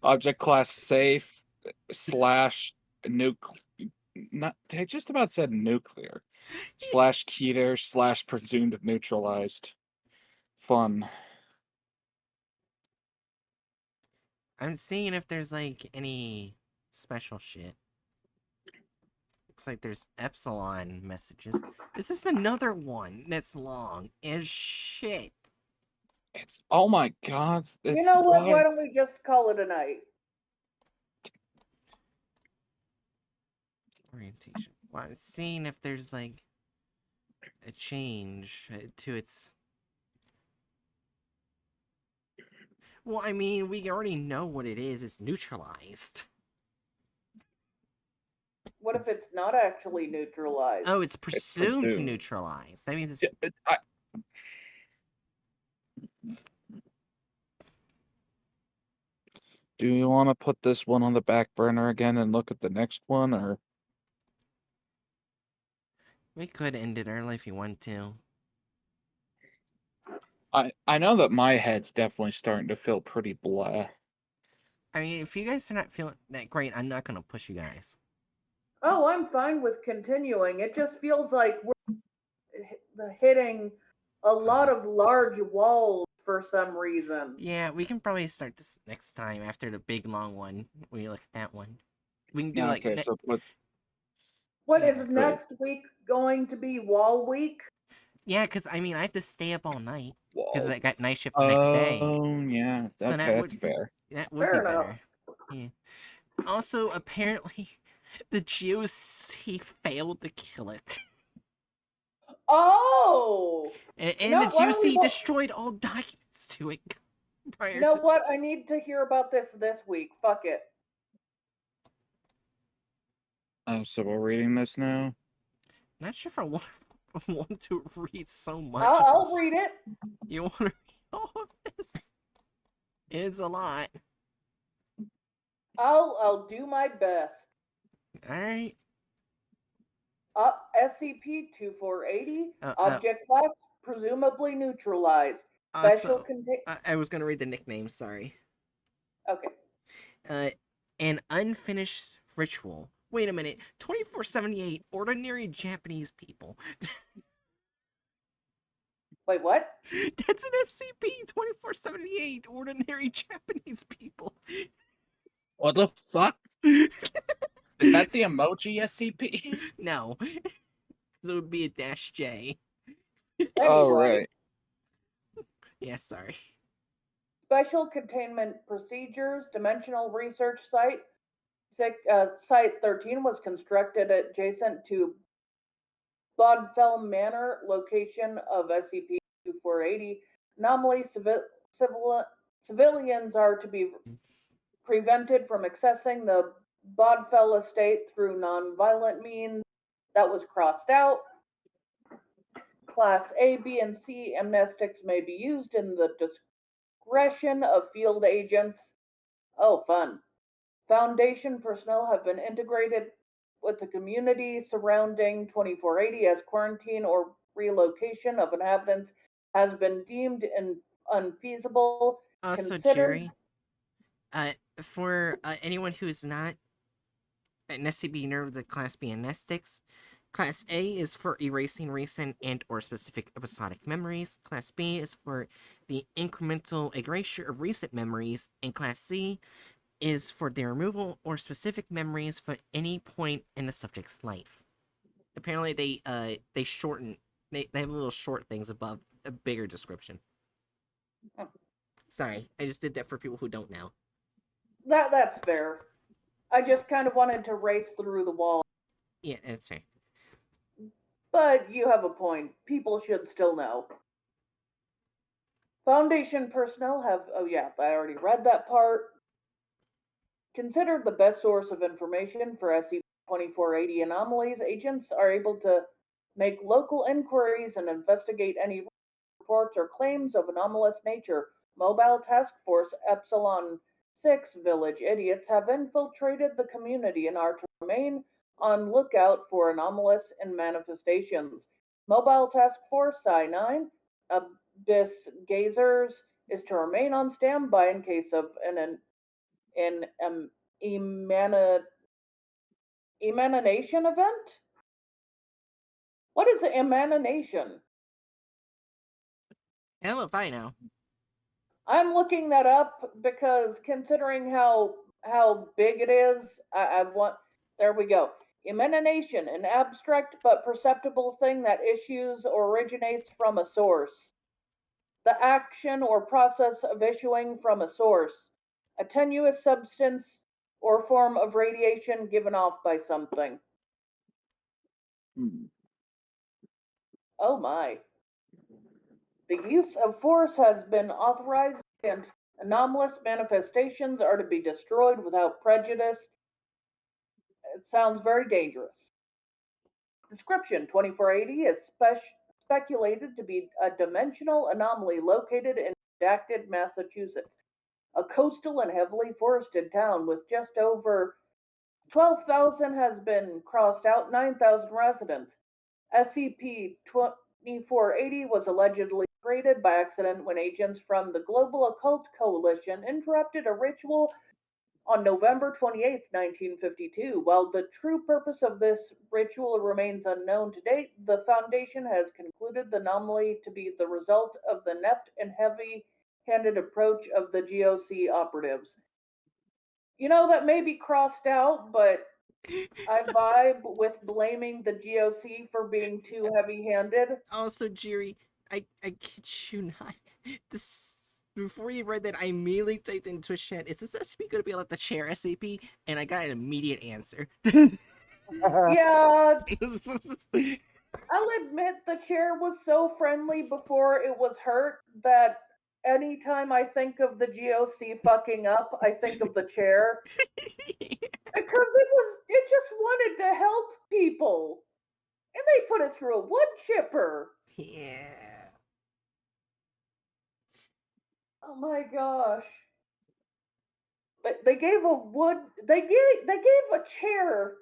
object class safe slash not I just about said nuclear slash keter slash presumed neutralized. Fun. I'm seeing if there's like any special shit. Looks like there's epsilon messages. This is another one that's long as shit. It's oh my god. You know what? Why don't we just call it a night? Orientation. Well, I'm seeing if there's like a change to its. Well, I mean, we already know what it is. It's neutralized. What if it's not actually neutralized? Oh, it's presumed presumed. neutralized. That means it's. Do you want to put this one on the back burner again and look at the next one, or? We could end it early if you want to. I know that my head's definitely starting to feel pretty blah. I mean, if you guys are not feeling that great, I'm not gonna push you guys. Oh, I'm fine with continuing. It just feels like we're hitting a lot of large walls for some reason. Yeah, we can probably start this next time after the big long one. We look at that one. We can do like. Okay, so put. What Yeah. is next week going to be? Wall week? Yeah, because I mean, I have to stay up all night because Whoa. I got night shift the next day. Oh yeah, So okay, that's fair. That would Fair be enough. better. Yeah. Also, apparently, the GOC failed to kill it. Oh! And No, the why don't we GOC wa- destroyed all documents to it prior You know to. what? I need to hear about this week. Fuck it. Oh, so we're reading this now? Not sure if I want to read so much. I'll read it. You want to read all of this? It's a lot. I'll do my best. Alright. SCP-2480, object class presumably neutralized. Special I was going to read the nicknames, sorry. Okay. An unfinished ritual. Wait a minute. 2478, ordinary Japanese people. Wait, what? That's an SCP 2478, ordinary Japanese people. What the fuck? Is that the emoji SCP? No. So it would be a -J. Oh, Anyway, right. Yeah, sorry. special containment procedures, dimensional research site. Site 13 was constructed adjacent to Bodfell Manor, location of SCP-2480. Anomaly civilians are to be prevented from accessing the Bodfell estate through non-violent means. That was crossed out. Class A, B, and C amnestics may be used in the discretion of field agents. Oh, fun. Foundation personnel have been integrated with the community surrounding 2480 as quarantine or relocation of inhabitants has been deemed unfeasible. Also, Considered. Jerry, for anyone who's not an SCP nerd with the Class B amnestics, Class A is for erasing recent and or specific episodic memories. Class B is for the incremental erasure of recent memories, and Class C is for the removal or specific memories for any point in the subject's life. Apparently, they shorten. They have little short things above a bigger description. Sorry, I just did that for people who don't know. That's fair. I just kind of wanted to race through the wall. Yeah, that's fair. But you have a point. People should still know. Foundation personnel have, oh yeah, I already read that part. Considered the best source of information for SCP-2480 anomalies, agents are able to make local inquiries and investigate any reports or claims of anomalous nature. Mobile Task Force Epsilon 6 Village Idiots have infiltrated the community and are to remain on lookout for anomalous and manifestations. Mobile Task Force Psi 9 Abyss Gazers is to remain on standby in case of an emanation event? What is an emanation? Hell if I know. I'm looking that up because considering how big it is, I want. There we go. Emanation, an abstract but perceptible thing that issues or originates from a source. The action or process of issuing from a source. A tenuous substance or form of radiation given off by something. Hmm. Oh my. The use of force has been authorized and anomalous manifestations are to be destroyed without prejudice. It sounds very dangerous. Description 2480 is speculated to be a dimensional anomaly located in redacted Massachusetts, a coastal and heavily forested town with just over 12,000 has been crossed out, 9,000 residents. SCP-2480 was allegedly created by accident when agents from the Global Occult Coalition interrupted a ritual on November 28, 1952. While the true purpose of this ritual remains unknown to date, the Foundation has concluded the anomaly to be the result of the inept and heavy-handed approach of the GOC operatives. You know, that may be crossed out, but I So, vibe with blaming the GOC for being too heavy-handed. also, Jerry, I kid you not. This before you read that, I immediately typed into Twitch chat, "Is this SCP gonna be like the chair SCP?" And I got an immediate answer. Yeah, I'll admit the chair was so friendly before it was hurt that anytime I think of the GOC fucking up, I think of the chair. Because it just wanted to help people. And they put it through a wood chipper. Yeah. Oh my gosh. They gave a wood they gave a chair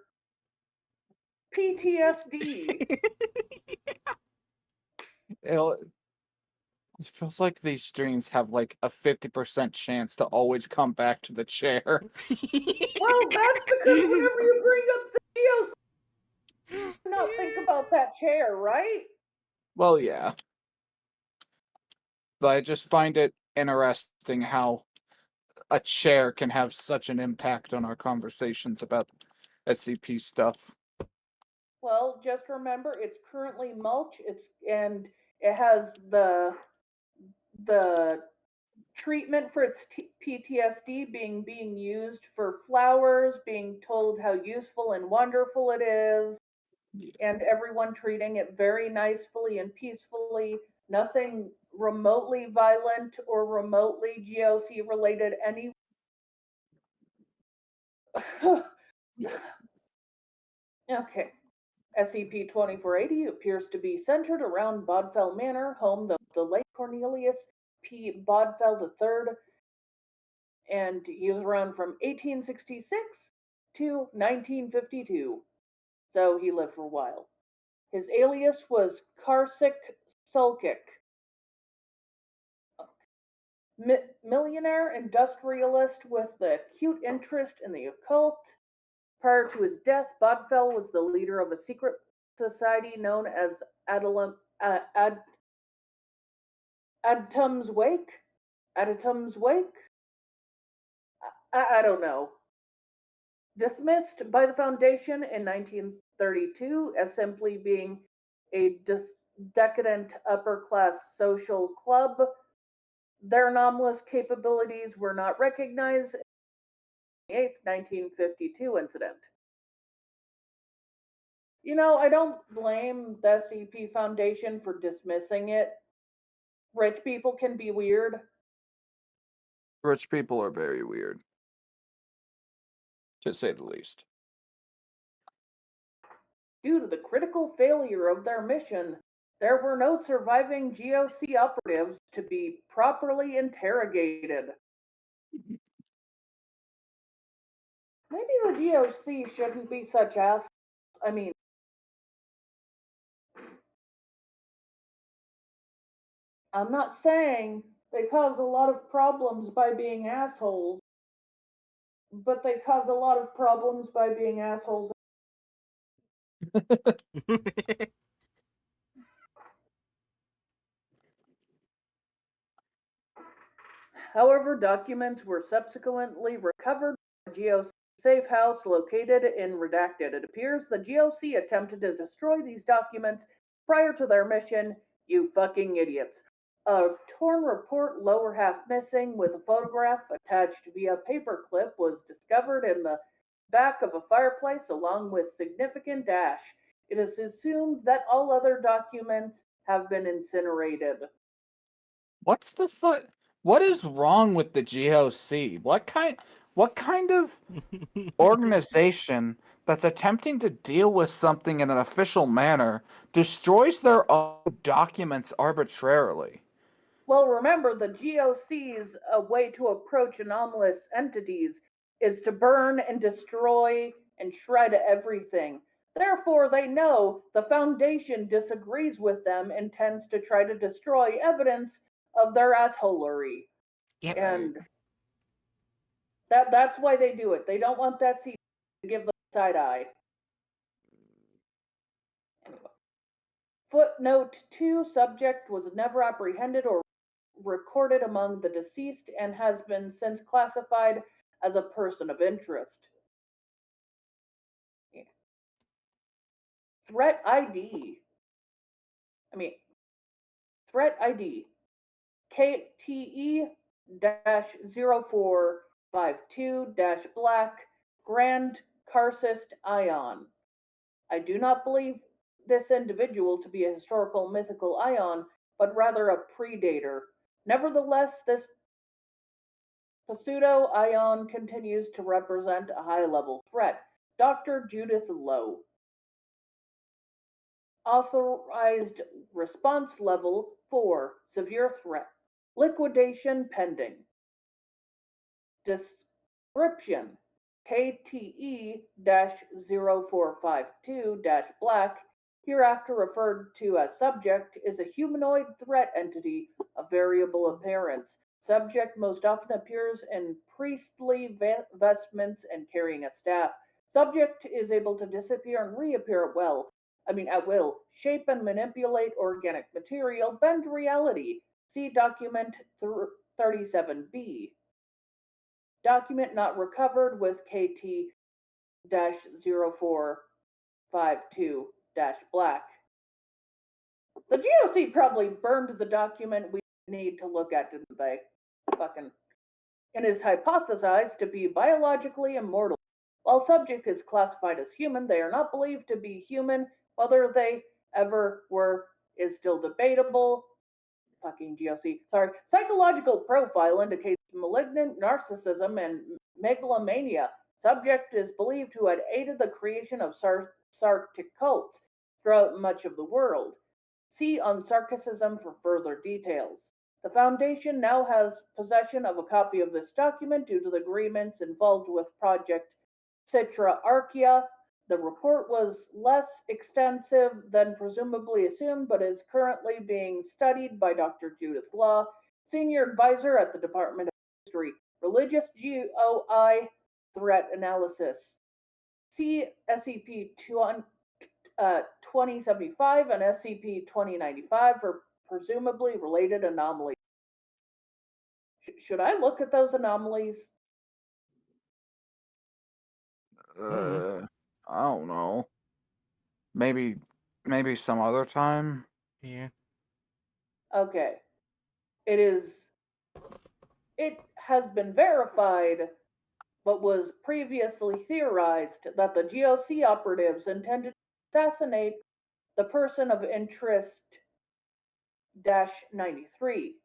PTSD. It feels like these streams have like a 50% chance to always come back to the chair. Well, that's because whenever you bring up the GOC, you not think about that chair, right? Well, yeah. But I just find it interesting how a chair can have such an impact on our conversations about SCP stuff. Well, just remember it's currently mulch. And it has the treatment for its PTSD being used for flowers, being told how useful and wonderful it is, Yeah. and everyone treating it very nicely and peacefully. Nothing remotely violent or remotely GOC related any. Okay. SCP-2480 appears to be centered around Bodfell Manor, home of the late Cornelius P. Bodfell III, and he was around from 1866 to 1952, so he lived for a while. His alias was Karsik Sulkik, millionaire industrialist with an acute interest in the occult. Prior to his death, Bodfell was the leader of a secret society known as Adtum's Wake. Adtum's Wake? I don't know. Dismissed by the Foundation in 1932 as simply being a decadent upper class social club, their anomalous capabilities were not recognized in the 8th, 1952 incident. You know, I don't blame the SCP Foundation for dismissing it. Rich people can be weird. Rich people are very weird, to say the least. Due to the critical failure of their mission, there were no surviving GOC operatives to be properly interrogated. Maybe the GOC shouldn't be such assholes. I mean, I'm not saying they cause a lot of problems by being assholes, but they cause a lot of problems by being assholes. However, documents were subsequently recovered from a GOC safe house located in Redacted. It appears the GOC attempted to destroy these documents prior to their mission. You fucking idiots. A torn report, lower half missing, with a photograph attached via paperclip, was discovered in the back of a fireplace along with significant ash. It is assumed that all other documents have been incinerated. What's the fuck? What is wrong with the GOC? What kind of organization that's attempting to deal with something in an official manner destroys their own documents arbitrarily? Well, remember, the GOC's way to approach anomalous entities is to burn and destroy and shred everything. Therefore, they know the Foundation disagrees with them and tends to try to destroy evidence of their assholery. Yep. And that's why they do it. They don't want that to give them side eye. Anyway. Footnote 2, subject was never apprehended or recorded among the deceased and has been since classified as a person of interest. Yeah. Threat ID. Threat ID KTE 0452 Black Grand Karcist Ion. I do not believe this individual to be a historical mythical ion, but rather a predator. Nevertheless, this pseudo ion continues to represent a high level threat. Dr. Judith Lowe. Authorized response level 4, severe threat. Liquidation pending. Description KTE 0452 Black, hereafter referred to as subject, is a humanoid threat entity of variable appearance. Subject most often appears in priestly vestments and carrying a staff. Subject is able to disappear and reappear at will, shape and manipulate organic material, bend reality. See document 37B. Document not recovered with KT 0452-black. The GOC probably burned the document we need to look at, didn't they? Fucking. And is hypothesized to be biologically immortal. While subject is classified as human, they are not believed to be human. Whether they ever were is still debatable. Fucking GOC. Sorry. Psychological profile indicates malignant narcissism and megalomania. Subject is believed to have aided the creation of Sarctic cults throughout much of the world. See on Sarcasm for further details. The Foundation now has possession of a copy of this document due to the agreements involved with Project Citra Archaea. The report was less extensive than presumably assumed, but is currently being studied by Dr. Judith Law, Senior Advisor at the Department of History, Religious GOI Threat Analysis. See SCP 2075 and SCP 2095 for presumably related anomalies. Should I look at those anomalies? I don't know. Maybe some other time. Yeah. Okay. It has been verified, but was previously theorized that the GOC operatives intended to assassinate the person of interest 93.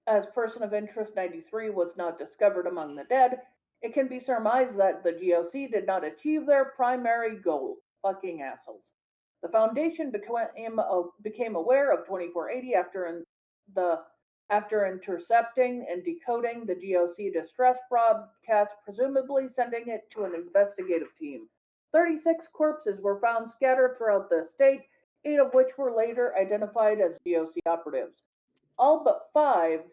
As person of interest 93 was not discovered among the dead, it can be surmised that the GOC did not achieve their primary goal. Fucking assholes. The Foundation became aware of 2480 after intercepting and decoding the GOC distress broadcast, presumably sending it to an investigative team. 36 corpses were found scattered throughout the state, 8 of which were later identified as GOC operatives. All but 5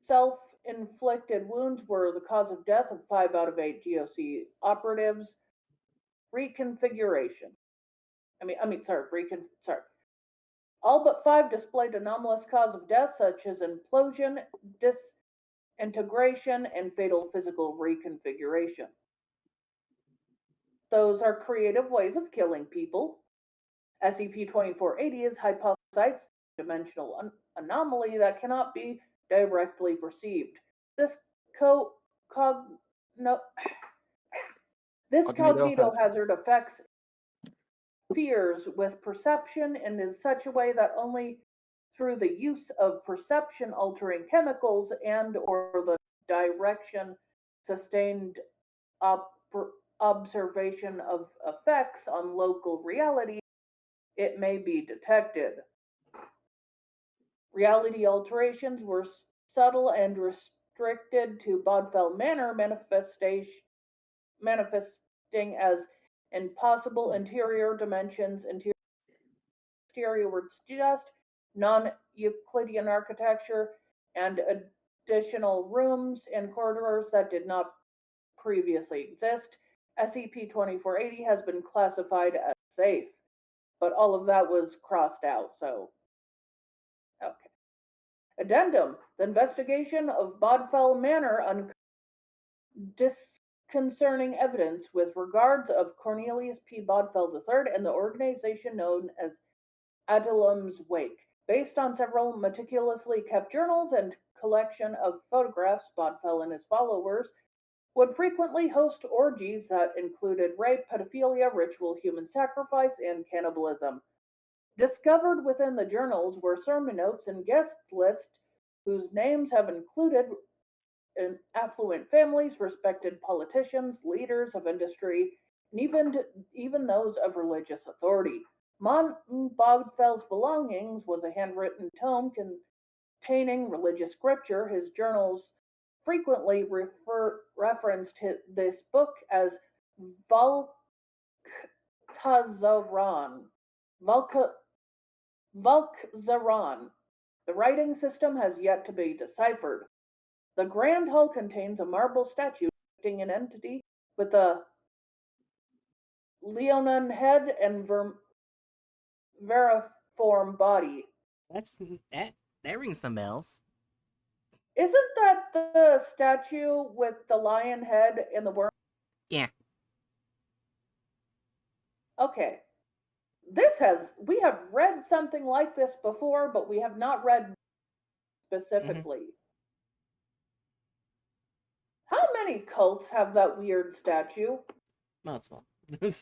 self-inflicted wounds were the cause of death of 5 out of 8 GOC operatives. Reconfiguration. All but 5 displayed anomalous cause of death, such as implosion, disintegration, and fatal physical reconfiguration. Those are creative ways of killing people. SCP-2480 is hypothesized dimensional anomaly that cannot be directly perceived. This cognito hazard affects spheres with perception and in such a way that only through the use of perception altering chemicals and or the direction sustained observation of effects on local reality, it may be detected. Reality alterations were subtle and restricted to Bodfell Manor, manifesting as impossible interior dimensions. Exterior were just non-Euclidean architecture and additional rooms and corridors that did not previously exist. SCP-2480 has been classified as safe, but all of that was crossed out, so okay. Addendum. The investigation of Bodfell Manor uncovered disconcerting evidence with regards of Cornelius P. Bodfell III and the organization known as Adullam's Wake. Based on several meticulously kept journals and collection of photographs, Bodfell and his followers would frequently host orgies that included rape, pedophilia, ritual human sacrifice, and cannibalism. Discovered within the journals were sermon notes and guest lists whose names have included affluent families, respected politicians, leaders of industry, and even those of religious authority. Among Bodfell's belongings was a handwritten tome containing religious scripture. His journals frequently referenced this book as Valkzaron. The writing system has yet to be deciphered. The Grand Hall contains a marble statue depicting an entity with a leonine head and veriform body. That rings some bells. Isn't that the statue with the lion head and the worm? Yeah. Okay. We have read something like this before, but we have not read specifically. How many cults have that weird statue? Multiple. Okay.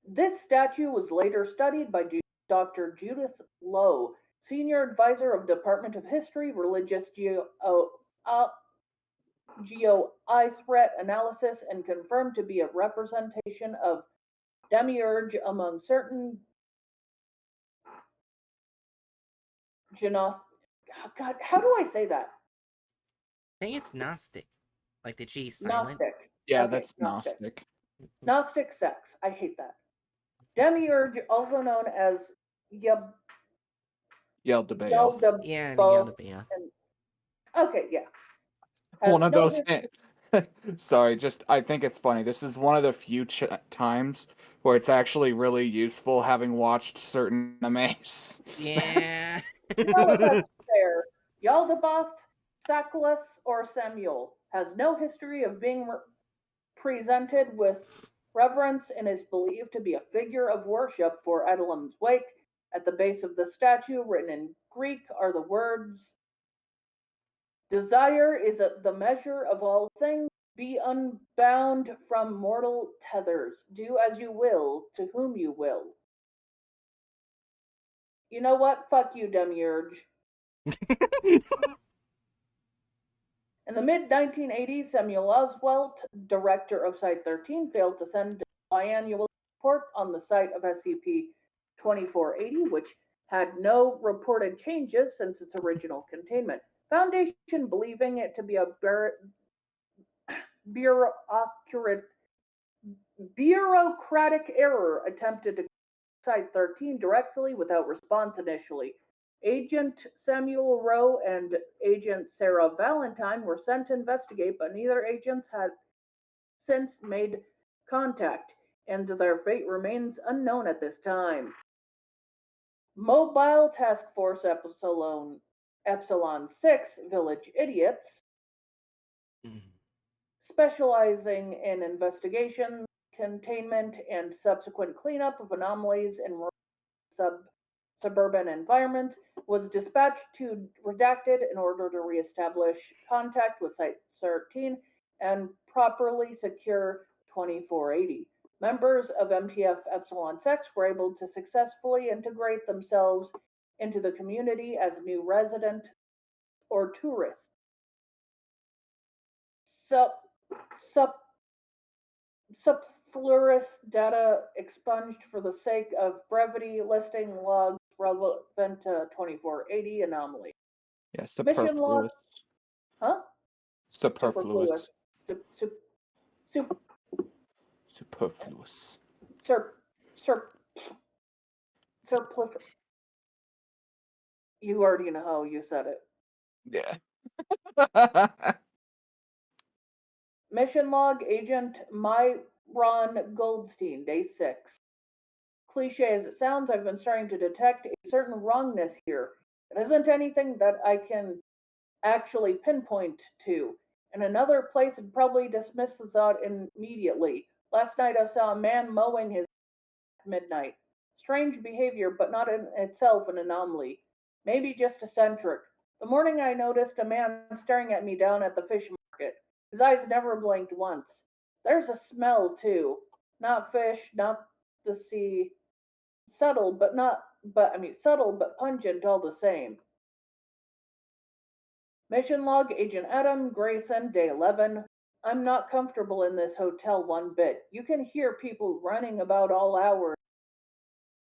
This statue was later studied by Dr. Judith Lowe, senior advisor of Department of History, Religious GeoI threat analysis, and confirmed to be a representation of demiurge among certain genos. God, how do I say that? I think it's Gnostic. Like the G silent. Gnostic. Yeah, Okay, that's Gnostic. Gnostic sex. I hate that. Demiurge, also known as Yab Yaldabaoth. Yeah, the Yaldabaoth. Yaldabaoth. Okay, yeah. One Has of no those. Sorry, just I think it's funny. This is one of the few times where it's actually really useful having watched certain animes. Yeah. No, that's fair. Yaldabaoth, Sackless, or Samuel has no history of being presented with reverence and is believed to be a figure of worship for Edelim's wake. At the base of the statue, written in Greek, are the words, "Desire is the measure of all things. Be unbound from mortal tethers. Do as you will to whom you will." You know what? Fuck you, Demiurge. In the mid 1980s, Samuel Oswalt, director of Site 13, failed to send a biannual report on the site of SCP 2480, which had no reported changes since its original containment. Foundation, believing it to be a bureaucratic error, attempted to Site 13 directly without response initially. Agent Samuel Rowe and Agent Sarah Valentine were sent to investigate, but neither agent had since made contact, and their fate remains unknown at this time. Mobile Task Force Epsilon 6 Village Idiots, specializing in investigation, containment, and subsequent cleanup of anomalies in suburban environment, was dispatched to Redacted in order to reestablish contact with Site 13 and properly secure 2480. Members of MTF Epsilon 6 were able to successfully integrate themselves into the community as new resident or tourist. Sup, sup, Subfluorous data expunged for the sake of brevity, listing logs relevant to 2480 anomaly. Yeah, Mission log, superfluous. huh? Superfluous. Sup, sup, sup, Superfluous. sur, sur, surplus. You already know how you said it. Yeah. Mission log, Agent Myron Goldstein, day 6. Cliche as it sounds, I've been starting to detect a certain wrongness here. It isn't anything that I can actually pinpoint to. In another place, I'd probably dismiss the thought immediately. Last night, I saw a man mowing his at midnight. Strange behavior, but not in itself an anomaly. Maybe just eccentric. The morning, I noticed a man staring at me down at the fish market. His eyes never blinked once. There's a smell, too. Not fish, not the sea. Subtle but pungent all the same. Mission log, Agent Adam Grayson, day 11. I'm not comfortable in this hotel one bit. You can hear people running about all hours.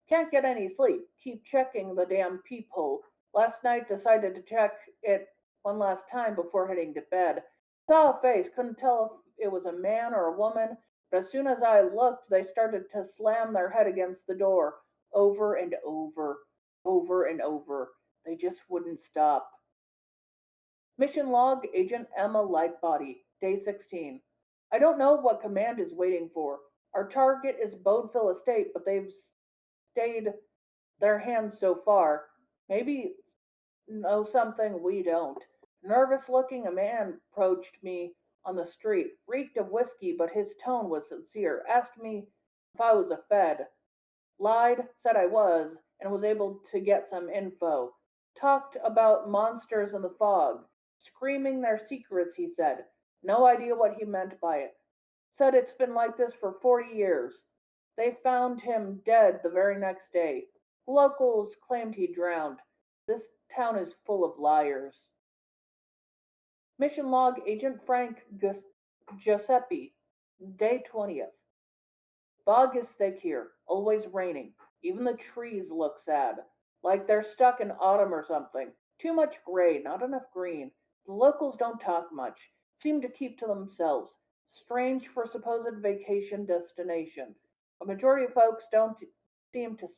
Can't get any sleep. Keep checking the damn peephole. Last night decided to check it one last time before heading to bed. Saw a face, couldn't tell if it was a man or a woman, but as soon as I looked, they started to slam their head against the door over and over, over and over. They just wouldn't stop. Mission log, Agent Emma Lightbody, day 16. I don't know what command is waiting for. Our target is Bodeville Estate, but they've stayed their hands so far. Maybe know something we don't. Nervous looking, a man approached me on the street, reeked of whiskey, but his tone was sincere. Asked me if I was a Fed. Lied, said I was, and was able to get some info. Talked about monsters in the fog. Screaming their secrets, he said. No idea what he meant by it. Said it's been like this for 40 years. They found him dead the very next day. Locals claimed he drowned. This town is full of liars. Mission log Agent Frank Giuseppe, day 20th. Fog is thick here, always raining. Even the trees look sad, like they're stuck in autumn or something. Too much gray, not enough green. The locals don't talk much, seem to keep to themselves. Strange for supposed vacation destination. A majority of folks don't seem to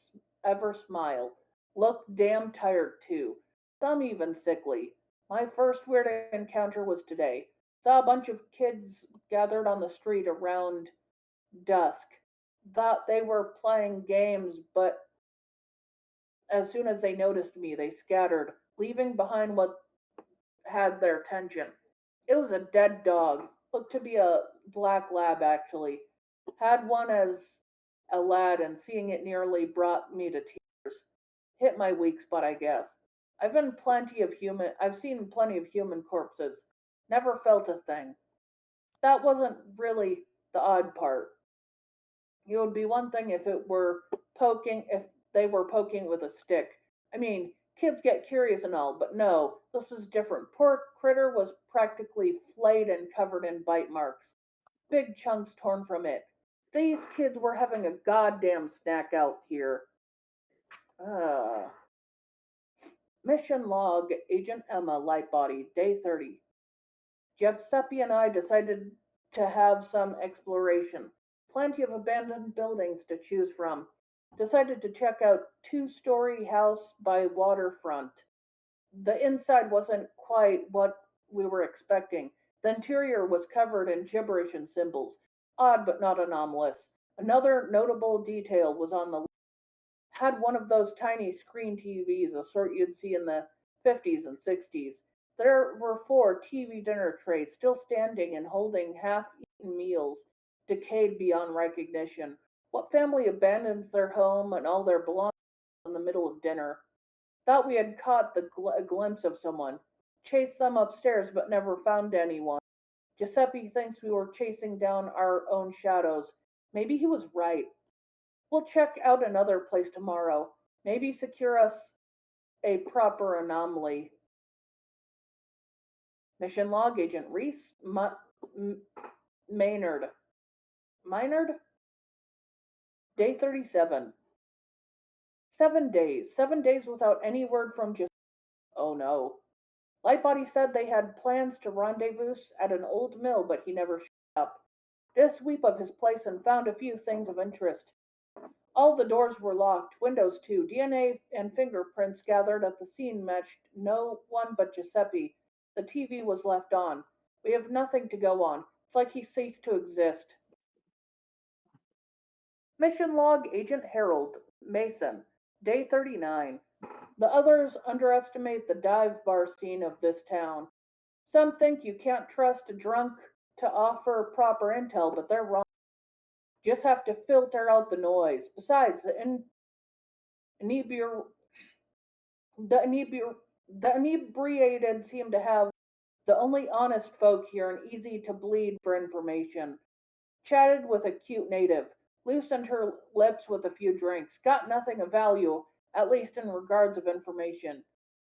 ever smile. Look damn tired too. Some even sickly. My first weird encounter was today. Saw a bunch of kids gathered on the street around dusk. Thought they were playing games, but as soon as they noticed me, they scattered, leaving behind what had their attention. It was a dead dog. Looked to be a black lab, actually. Had one as a lad, and seeing it nearly brought me to tears. Hit my weak spot, I guess. I've seen plenty of human corpses. Never felt a thing. That wasn't really the odd part. It would be one thing if they were poking with a stick. I mean, kids get curious and all, but no, this was different. Poor critter was practically flayed and covered in bite marks, big chunks torn from it. These kids were having a goddamn snack out here. Uh, Mission log Agent Emma Lightbody, day 30. Giuseppe and I decided to have some exploration. Plenty of abandoned buildings to choose from. Decided to check out two-story house by waterfront. The inside wasn't quite what we were expecting. The interior was covered in gibberish and symbols. Odd but not anomalous. Another notable detail was on the had one of those tiny screen TVs, a sort you'd see in the 50s and 60s. There were 4 TV dinner trays still standing and holding half eaten meals, decayed beyond recognition. What family abandons their home and all their belongings in the middle of dinner? Thought we had caught a glimpse of someone. Chased them upstairs but never found anyone. Giuseppe thinks we were chasing down our own shadows. Maybe he was right. We'll check out another place tomorrow. Maybe secure us a proper anomaly. Mission log Agent Reese Maynard. Maynard? Day 37. 7 days. 7 days without any word from just. Oh no. Lightbody said they had plans to rendezvous at an old mill, but he never showed up. Did a sweep of his place and found a few things of interest. All the doors were locked, windows too. DNA and fingerprints gathered at the scene matched no one but Giuseppe. The TV was left on. We have nothing to go on. It's like he ceased to exist. Mission log Agent Harold Mason, day 39. The others underestimate the dive bar scene of this town. Some think you can't trust a drunk to offer proper intel, but they're wrong. Just have to filter out the noise. Besides, inebri- the inebriated seem to have the only honest folk here and easy to bleed for information. Chatted with a cute native, loosened her lips with a few drinks, got nothing of value, at least in regards of information.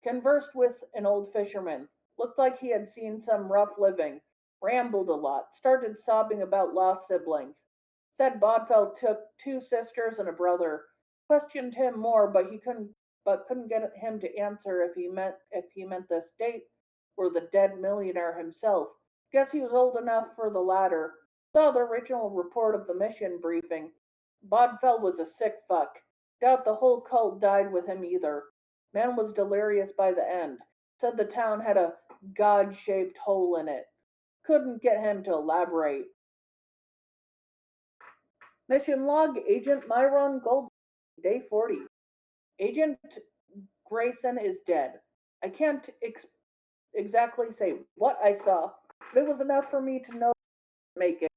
Conversed with an old fisherman, looked like he had seen some rough living, rambled a lot, started sobbing about lost siblings. Said Bodfell took 2 sisters and a brother. Questioned him more, but couldn't get him to answer if he meant the state or the dead millionaire himself. Guess he was old enough for the latter. Saw the original report of the mission briefing. Bodfell was a sick fuck. Doubt the whole cult died with him either. Man was delirious by the end. Said the town had a god-shaped hole in it. Couldn't get him to elaborate. Mission log Agent Myron Gold, day 40. Agent Grayson is dead. I can't exactly say what I saw, but it was enough for me to know make it.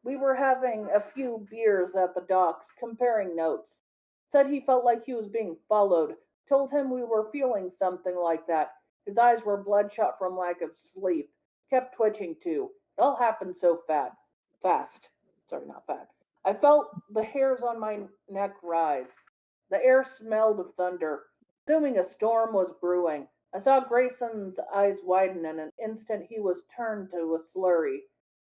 We were having a few beers at the docks, comparing notes. Said he felt like he was being followed. Told him we were feeling something like that. His eyes were bloodshot from lack of sleep. Kept twitching too. It all happened so fast. Sorry, not fat. I felt the hairs on my neck rise. The air smelled of thunder. Assuming a storm was brewing. I saw Grayson's eyes widen. In an instant, he was turned to a slurry,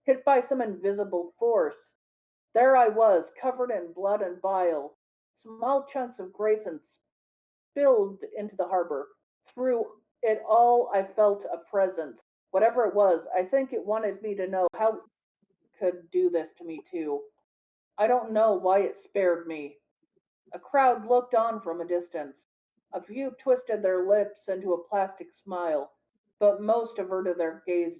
hit by some invisible force. There I was, covered in blood and bile. Small chunks of Grayson spilled into the harbor. Through it all, I felt a presence. Whatever it was, I think it wanted me to know how it could do this to me too. I don't know why it spared me. A crowd looked on from a distance. A few twisted their lips into a plastic smile, but most averted their gaze,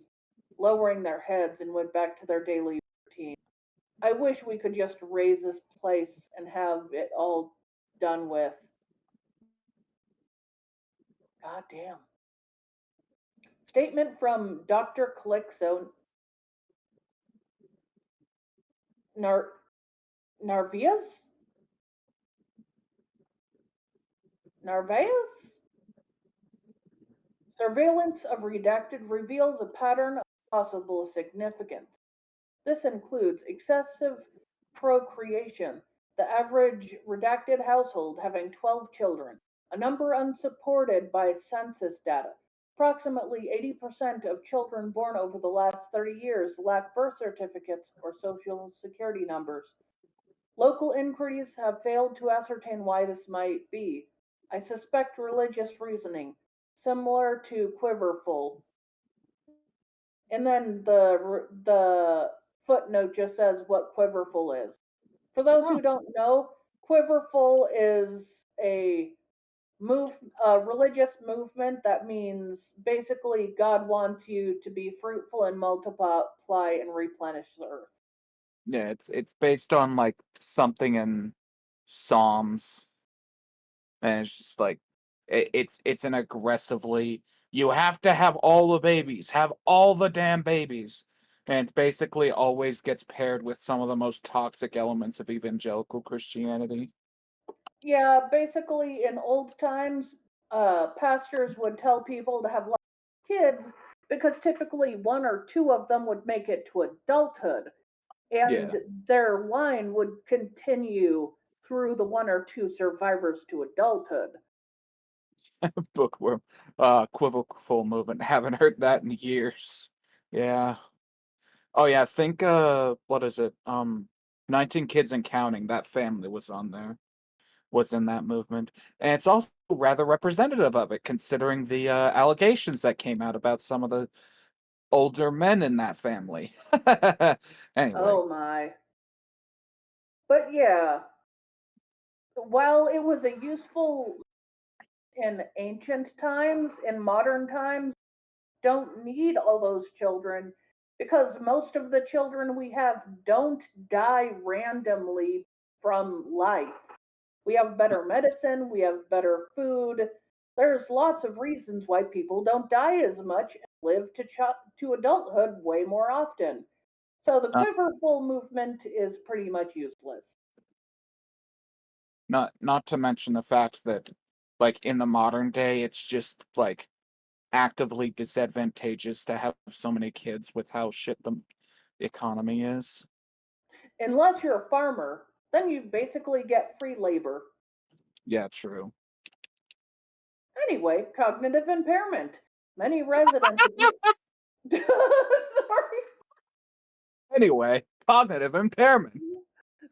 lowering their heads and went back to their daily routine. I wish we could just raise this place and have it all done with. God damn. Statement from Dr. Calixo Nar- Narvaez? Narvaez? Surveillance of redacted reveals a pattern of possible significance. This includes excessive procreation, the average redacted household having 12 children, a number unsupported by census data. Approximately 80% of children born over the last 30 years lack birth certificates or social security numbers. Local inquiries have failed to ascertain why this might be. I suspect religious reasoning, similar to Quiverful. And then the footnote just says what Quiverful is. For those Oh, who don't know, Quiverful is a religious movement that means basically God wants you to be fruitful and multiply and replenish the earth. yeah, it's based on like something in Psalms, and it's just like it's an aggressively you have to have all the babies, have all the damn babies, and it basically always gets paired with some of the most toxic elements of evangelical Christianity. Yeah, basically in old times, pastors would tell people to have lots of kids because typically one or two of them would make it to adulthood, Yeah, and their line would continue through the one or two survivors to adulthood. bookworm, quivocal movement. Haven't heard that in years. Yeah. Oh yeah, think what is it? 19 Kids and Counting, that family was on there. Was in that movement. And it's also rather representative of it, considering the allegations that came out about some of the older men in that family. Anyway, Oh my. But yeah, while it was a useful in ancient times, in modern times, don't need all those children because most of the children we have don't die randomly from life. We have better medicine, we have better food. There's lots of reasons why people don't die as much and live to adulthood way more often. So the not quiverful movement is pretty much useless. not to mention the fact that, like in the modern day, it's just like actively disadvantageous to have so many kids with how shit the economy is. Unless you're a farmer, then you basically get free labor. Yeah, true. Anyway, cognitive impairment. Many residents appear. Sorry. Anyway, cognitive impairment.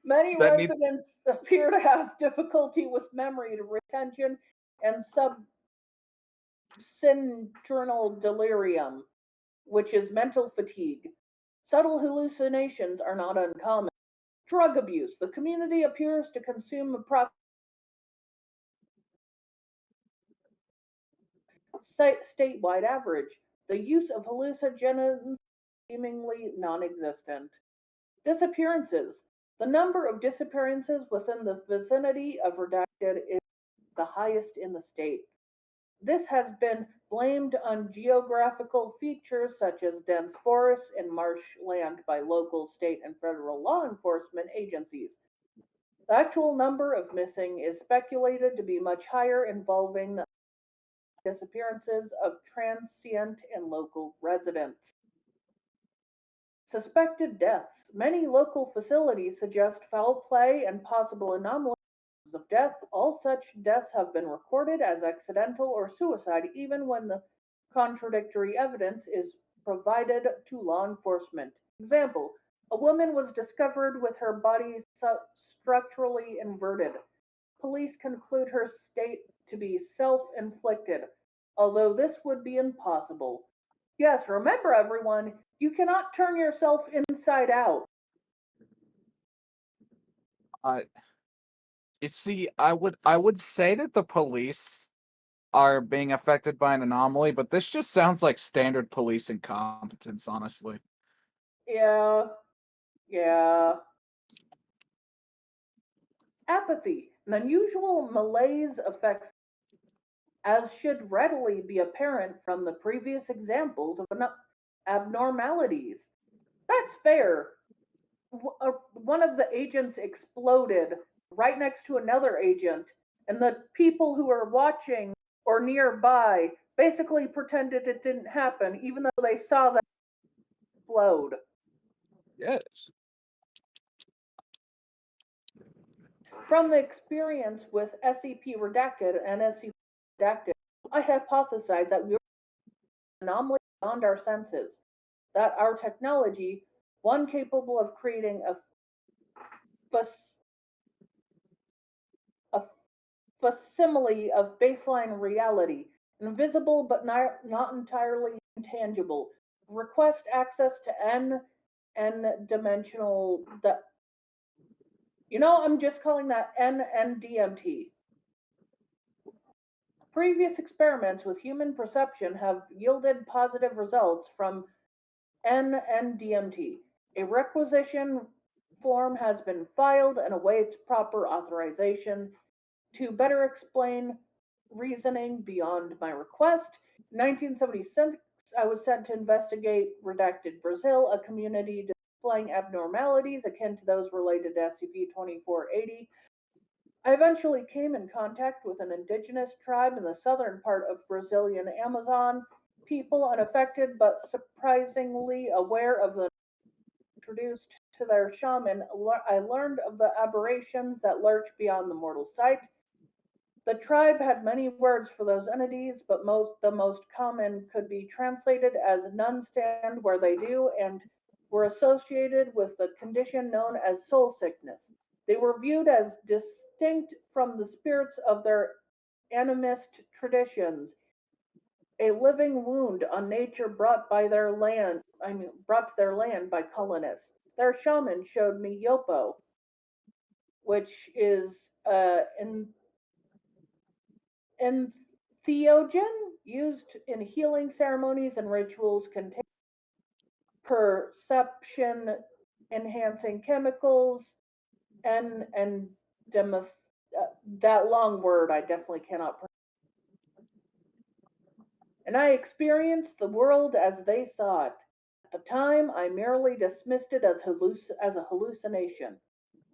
Many That need residents appear to have difficulty with memory retention and subsyndrenal delirium, which is mental fatigue. Subtle hallucinations are not uncommon. Drug abuse. The community appears to consume approximately statewide average. The use of hallucinogens is seemingly non-existent. Disappearances. The number of disappearances within the vicinity of redacted is the highest in the state. This has been blamed on geographical features such as dense forests and marshland by local, state, and federal law enforcement agencies. The actual number of missing is speculated to be much higher, involving the disappearances of transient and local residents. Suspected deaths. Many local facilities suggest foul play and possible anomalies of death. All such deaths have been recorded as accidental or suicide, even when the contradictory evidence is provided to law enforcement. Example: a woman was discovered with her body structurally inverted. Police conclude her state to be self inflicted, although this would be impossible. Yes, remember everyone, you cannot turn yourself inside out. I see. I would say that the police are being affected by an anomaly, but this just sounds like standard police incompetence, honestly. Yeah, yeah. Apathy. An unusual malaise affects, as should readily be apparent from the previous examples of abnormalities. That's fair. One of the agents exploded right next to another agent, and the people who were watching or nearby basically pretended it didn't happen, even though they saw that explode. Yes. From the experience with SCP Redacted and SCP Redacted, I hypothesize that we are an anomaly beyond our senses, that our technology, one capable of creating a facsimile of baseline reality, invisible but not entirely intangible, request access to n dimensional. I'm just calling that NNDMT. Previous experiments with human perception have yielded positive results from NNDMT. A requisition form has been filed and awaits proper authorization. To better explain reasoning beyond my request, in 1976 I was sent to investigate Redacted Brazil, a community displaying abnormalities akin to those related to SCP-2480. I eventually came in contact with an indigenous tribe in the southern part of Brazilian Amazon, people unaffected but surprisingly aware of the introduced to their shaman. I learned of the aberrations that lurch beyond the mortal sight. The tribe had many words for those entities, but the most common could be translated as "none stand where they do" and were associated with the condition known as soul sickness. They were viewed as distinct from the spirits of their animist traditions, a living wound on nature brought to their land by colonists. Their shaman showed me yopo, which is entheogen used in healing ceremonies and rituals, containing perception enhancing chemicals and demoth- that long word I definitely cannot pronounce. And I experienced the world as they saw it. At the time, I merely dismissed it as a hallucination.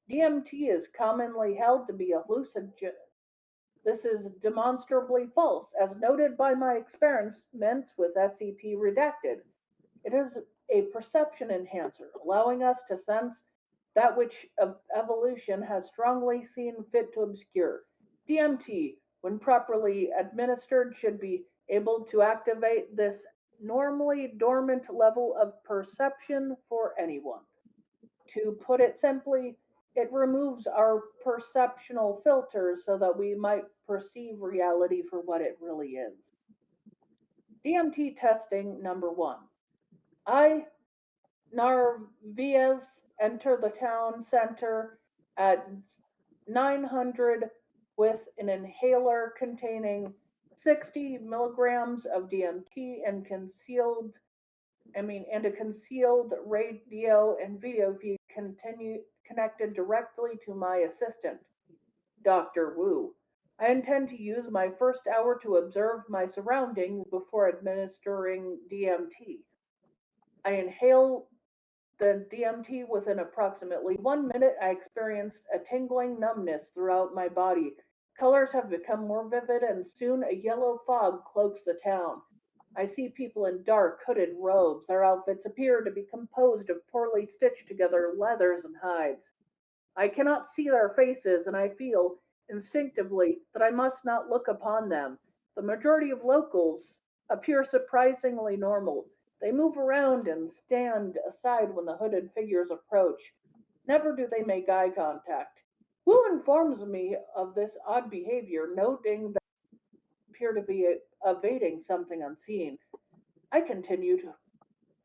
DMT is commonly held to be a hallucinogen. This is demonstrably false, as noted by my experiments with SCP Redacted. It is a perception enhancer, allowing us to sense that which evolution has strongly seen fit to obscure. DMT, when properly administered, should be able to activate this normally dormant level of perception for anyone. To put it simply, it removes our perceptional filters so that we might perceive reality for what it really is. DMT testing number one. I Narvaez enter the town center at 900 with an inhaler containing 60 milligrams of DMT and a concealed radio and video feed connected directly to my assistant, Dr. Wu. I intend to use my first hour to observe my surroundings before administering DMT. I inhale the DMT. Within approximately 1 minute, I experienced a tingling numbness throughout my body. Colors have become more vivid, and soon a yellow fog cloaks the town. I see people in dark, hooded robes. Their outfits appear to be composed of poorly stitched together leathers and hides. I cannot see their faces, and I feel instinctively that I must not look upon them. The majority of locals appear surprisingly normal. They move around and stand aside when the hooded figures approach. Never do they make eye contact. Wu informs me of this odd behavior, noting that they appear to be evading something unseen. I continue to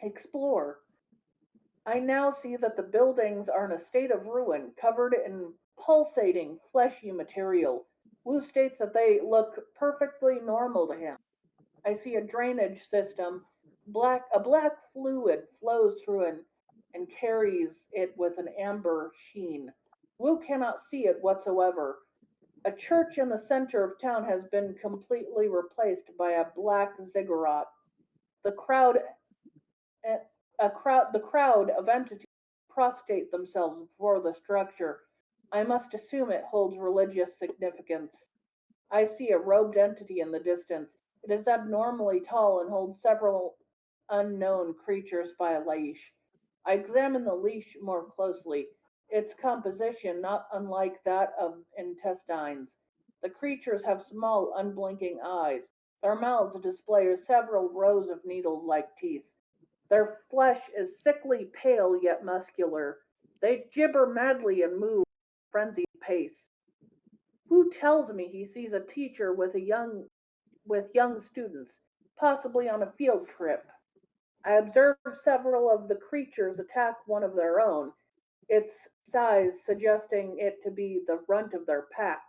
explore. I now see that the buildings are in a state of ruin, covered in pulsating, fleshy material. Wu states that they look perfectly normal to him. I see a drainage system. A black fluid flows through and carries it with an amber sheen. Wu cannot see it whatsoever. A church in the center of town has been completely replaced by a black ziggurat. The crowd the crowd of entities prostrate themselves before the structure. I must assume it holds religious significance. I see a robed entity in the distance. It is abnormally tall and holds several unknown creatures by a leash. I examine the leash more closely. Its composition not unlike that of intestines. The creatures have small, unblinking eyes. Their mouths display several rows of needle-like teeth. Their flesh is sickly pale yet muscular. They gibber madly and move at a frenzied pace. Who tells me he sees a teacher with young students, possibly on a field trip? I observe several of the creatures attack one of their own, its size suggesting it to be the runt of their pack.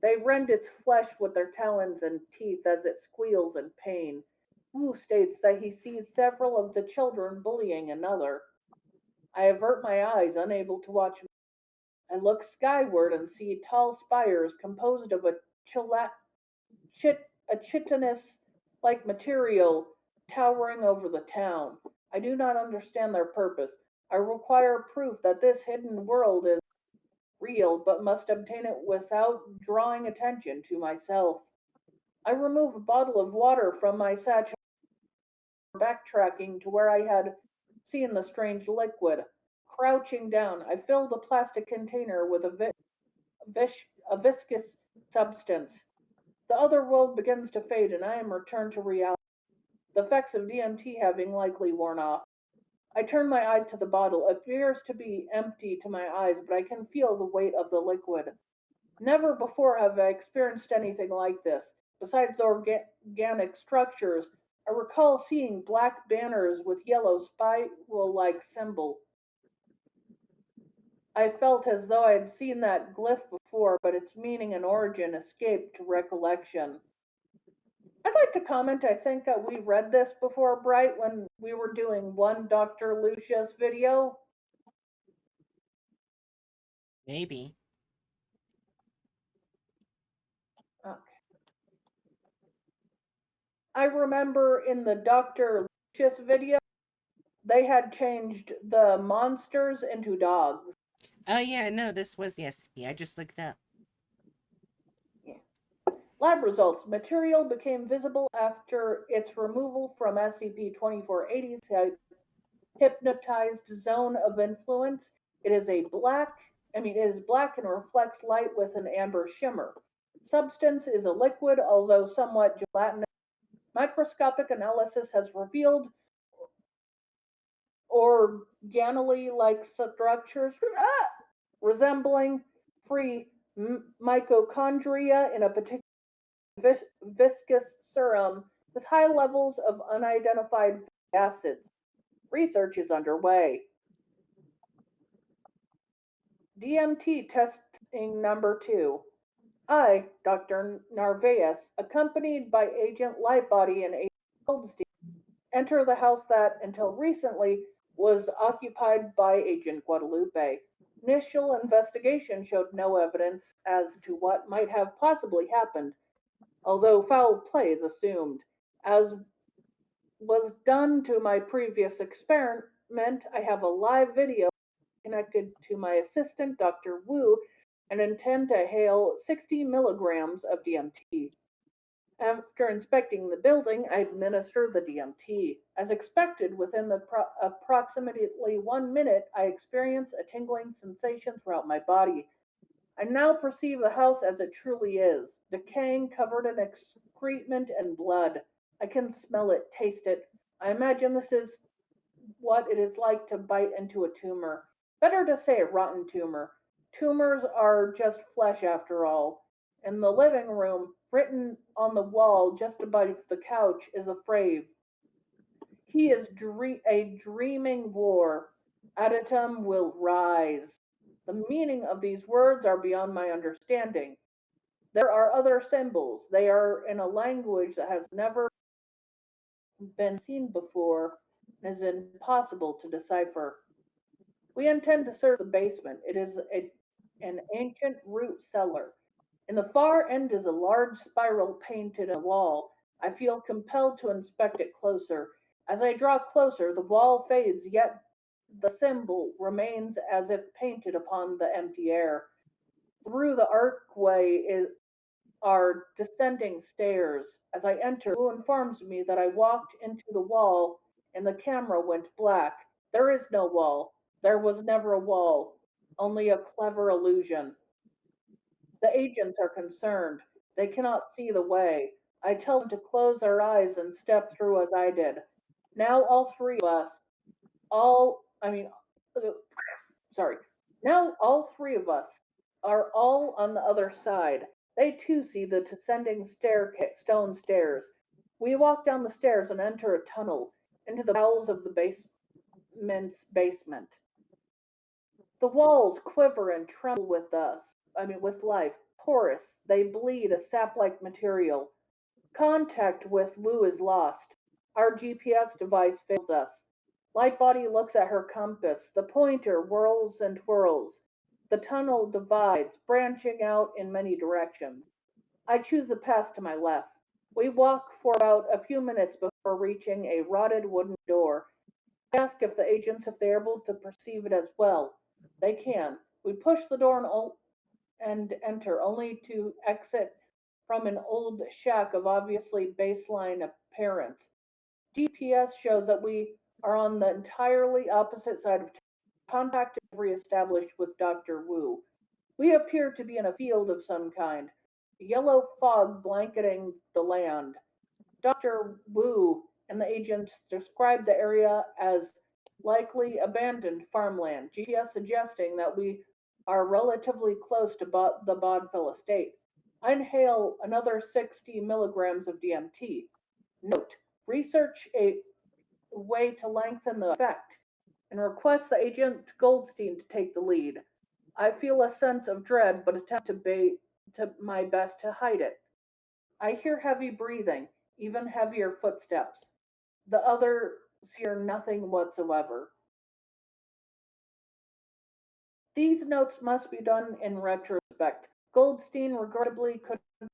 They rend its flesh with their talons and teeth as it squeals in pain. Wu states that he sees several of the children bullying another. I avert my eyes, unable to watch. I look skyward and see tall spires composed of a chitinous like material towering over the town. I do not understand their purpose. I require proof that this hidden world is real, but must obtain it without drawing attention to myself. I remove a bottle of water from my satchel, backtracking to where I had seen the strange liquid. Crouching down, I fill the plastic container with a viscous substance. The other world begins to fade, and I am returned to reality, the effects of DMT having likely worn off. I turn my eyes to the bottle. It appears to be empty to my eyes, but I can feel the weight of the liquid. Never before have I experienced anything like this. Besides the organic structures, I recall seeing black banners with yellow spiral like symbol. I felt as though I had seen that glyph before, but its meaning and origin escaped recollection. I'd like to comment, I think we read this before, Bright, when we were doing one Dr. Lucia's video. Maybe. Okay. I remember in the Dr. Lucius video, they had changed the monsters into dogs. Oh yeah, no, this was the SCP. I just looked it up. Yeah. Lab results. Material became visible after its removal from SCP-2480's hypnotized zone of influence. It is black and reflects light with an amber shimmer. Substance is a liquid, although somewhat gelatinous. Microscopic analysis has revealed organelle-like structures resembling free mitochondria in a particular viscous serum with high levels of unidentified acids. Research is underway. DMT testing number 2. I, Dr. Narvaez, accompanied by Agent Lightbody and Agent Goldstein, enter the house that, until recently, was occupied by Agent Guadalupe. Initial investigation showed no evidence as to what might have possibly happened, although foul play is assumed. As was done to my previous experiment, I have a live video connected to my assistant, Dr. Wu, and intend to hail 60 milligrams of DMT. After inspecting the building, I administer the DMT. As expected, within approximately 1 minute, I experience a tingling sensation throughout my body. I now perceive the house as it truly is, decaying, covered in excrement and blood. I can smell it, taste it. I imagine this is what it is like to bite into a tumor. Better to say a rotten tumor. Tumors are just flesh after all. In the living room, written on the wall just above the couch, is a phrase. He is a dreaming war. Adatum will rise. The meaning of these words are beyond my understanding. There are other symbols. They are in a language that has never been seen before and is impossible to decipher. We intend to search the basement. It is an ancient root cellar. In the far end is a large spiral painted on the wall. I feel compelled to inspect it closer. As I draw closer, the wall fades, yet the symbol remains as if painted upon the empty air. Through the archway are descending stairs. As I enter, Wu informs me that I walked into the wall and the camera went black. There is no wall. There was never a wall, only a clever illusion. The agents are concerned. They cannot see the way. I tell them to close their eyes and step through as I did. Now all three of us, all, I mean, sorry. Now all three of us are all on the other side. They too see the descending stone stairs. We walk down the stairs and enter a tunnel into the bowels of the basement's basement. The walls quiver and tremble with life. Porous, they bleed a sap-like material. Contact with Wu is lost. Our GPS device fails us. Lightbody looks at her compass. The pointer whirls and twirls. The tunnel divides, branching out in many directions. I choose the path to my left. We walk for about a few minutes before reaching a rotted wooden door. I ask if the agents if they're able to perceive it as well. They can. We push the door and enter, only to exit from an old shack of obviously baseline appearance. GPS shows that we are on the entirely opposite side of town. Contact is reestablished with Dr. Wu. We appear to be in a field of some kind, yellow fog blanketing the land. Dr. Wu and the agents describe the area as likely abandoned farmland, GPS suggesting that we are relatively close to the Bodville estate. I inhale another 60 milligrams of DMT. Note, research a way to lengthen the effect and request the agent Goldstein to take the lead. I feel a sense of dread but attempt to my best to hide it. I hear heavy breathing, even heavier footsteps. The others hear nothing whatsoever. These notes must be done in retrospect. Goldstein regrettably couldn't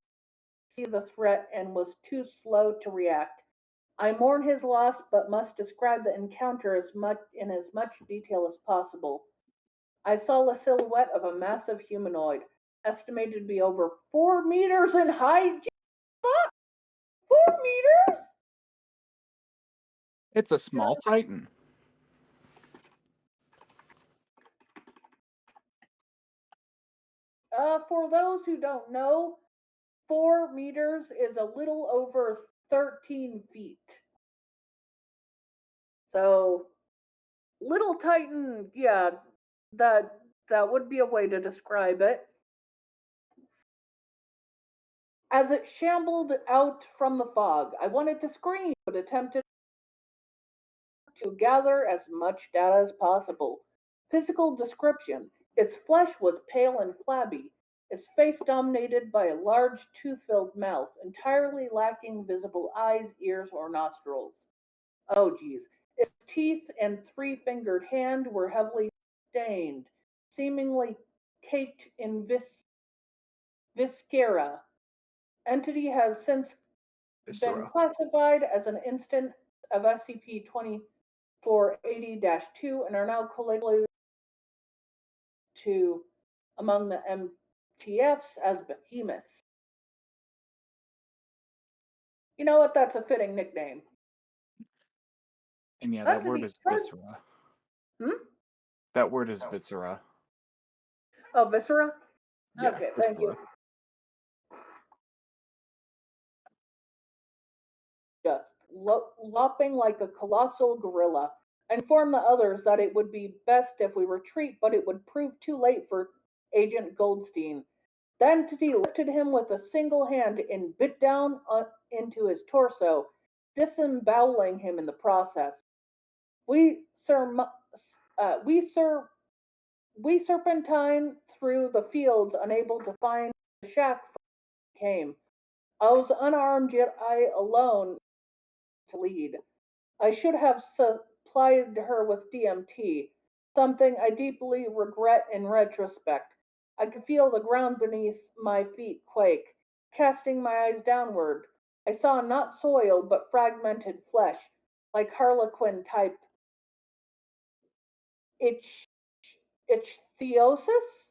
see the threat and was too slow to react. I mourn his loss, but must describe the encounter in as much detail as possible. I saw the silhouette of a massive humanoid, estimated to be over 4 meters in height. Fuck! 4 meters? It's a small titan. For those who don't know, 4 meters is a little over 13 feet. So, Little Titan, yeah, that would be a way to describe it. As it shambled out from the fog, I wanted to scream, but attempted to gather as much data as possible. Physical description: its flesh was pale and flabby, its face dominated by a large tooth-filled mouth, entirely lacking visible eyes, ears, or nostrils. Oh geez. Its teeth and three-fingered hand were heavily stained, seemingly caked in viscera. Entity has since been Viscera. classified as an instance of SCP 2480 2 and are now collectively to among the MTFs as behemoths. You know what? That's a fitting nickname. And yeah, that word Entity is turns. viscera. Hmm? That word is viscera. Oh, viscera? Yeah, Okay, thank you. viscera. Just lopping like a colossal gorilla. I informed the others that it would be best if we retreat, but it would prove too late for Agent Goldstein. The entity lifted him with a single hand and bit down into his torso, disemboweling him in the process. We we serpentine through the fields, unable to find the shack from which we came. I was unarmed, yet I alone to lead. I should have supplied her with DMT, something I deeply regret in retrospect. I could feel the ground beneath my feet quake. Casting my eyes downward, I saw not soil but fragmented flesh, like harlequin type itch, ichthyosis,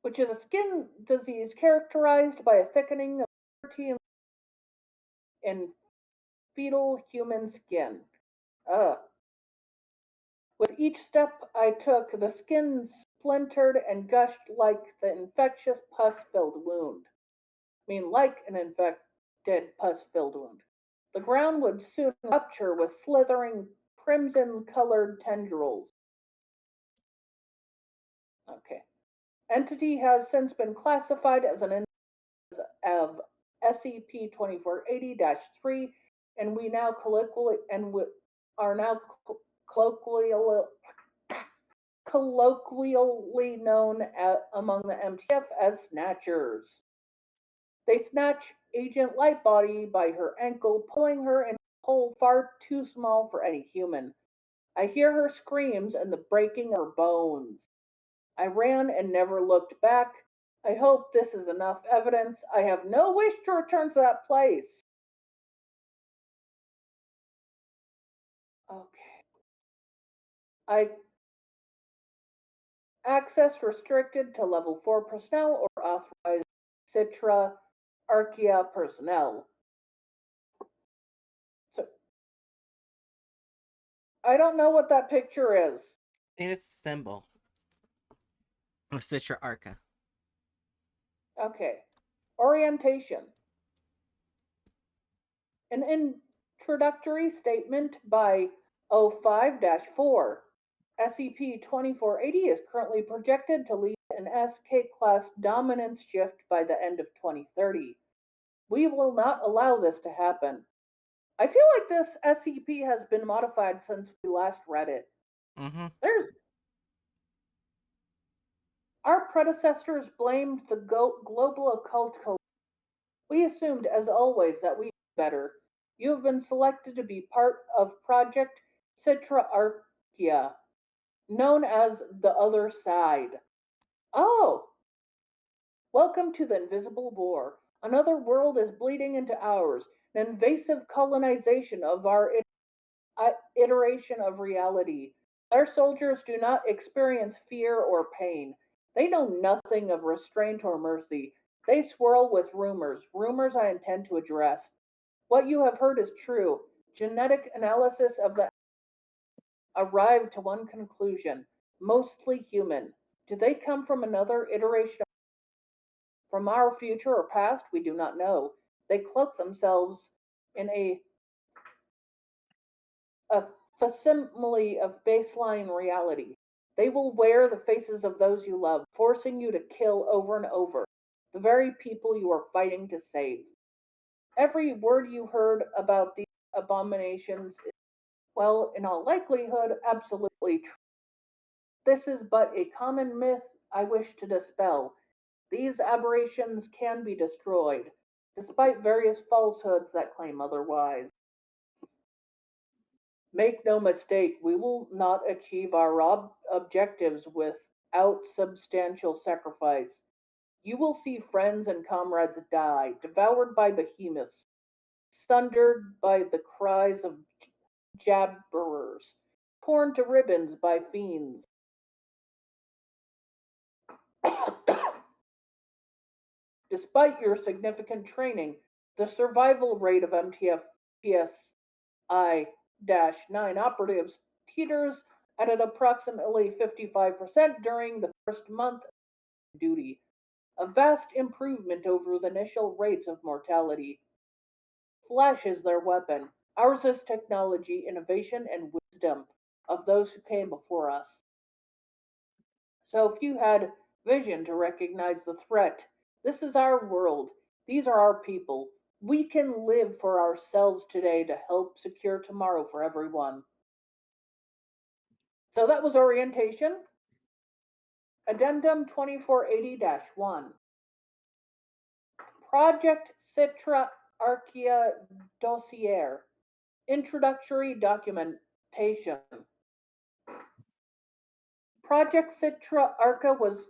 which is a skin disease characterized by a thickening of protein in fetal human skin. Ugh. With each step I took, the skin splintered and gushed like the infectious pus-filled wound. I mean, like an infected pus-filled wound. The ground would soon rupture with slithering crimson-colored tendrils. Okay. Entity has since been classified as an instance of SCP-2480-3, and we now are now colloquially known among the MTF as Snatchers. They snatch Agent Lightbody by her ankle, pulling her into a hole far too small for any human. I hear her screams and the breaking of her bones. I ran and never looked back. I hope this is enough evidence. I have no wish to return to that place. Okay. I access restricted to level 4 personnel or authorized Citra Archaea personnel. So I don't know what that picture is. I think it's a symbol of Citra Arca. Okay. Orientation. An introductory statement by 05-4. SCP-2480 is currently projected to lead an SK-class dominance shift by the end of 2030. We will not allow this to happen. I feel like this SCP has been modified since we last read it. Mm-hmm. Our predecessors blamed the global occult. We assumed, as always, that we knew better. You have been selected to be part of Project Citra Archaea, known as the Other Side. Oh, welcome to the Invisible War. Another world is bleeding into ours, an invasive colonization of our iteration of reality. Our soldiers do not experience fear or pain. They know nothing of restraint or mercy. They swirl with rumors I intend to address. What you have heard is true. Genetic analysis of the arrived to one conclusion, mostly human. Do they come from another iteration from our future or past? We do not know. They cloak themselves in a facsimile of baseline reality. They will wear the faces of those you love, forcing you to kill over and over the very people you are fighting to save. Every word you heard about these abominations is, well, in all likelihood, absolutely true. This is but a common myth I wish to dispel. These aberrations can be destroyed, despite various falsehoods that claim otherwise. Make no mistake, we will not achieve our objectives without substantial sacrifice. You will see friends and comrades die, devoured by behemoths, sundered by the cries of jabberers, torn to ribbons by fiends. Despite your significant training, the survival rate of MTF PSI 9 operatives teeters at an approximately 55% during the first month of duty, a vast improvement over the initial rates of mortality. Flesh is their weapon. Ours is technology, innovation, and wisdom of those who came before us. So if you had vision to recognize the threat, this is our world. These are our people. We can live for ourselves today to help secure tomorrow for everyone. So that was orientation. Addendum 2480 1. Project Citra Archaea Dossier. Introductory documentation. Project Citra Arca was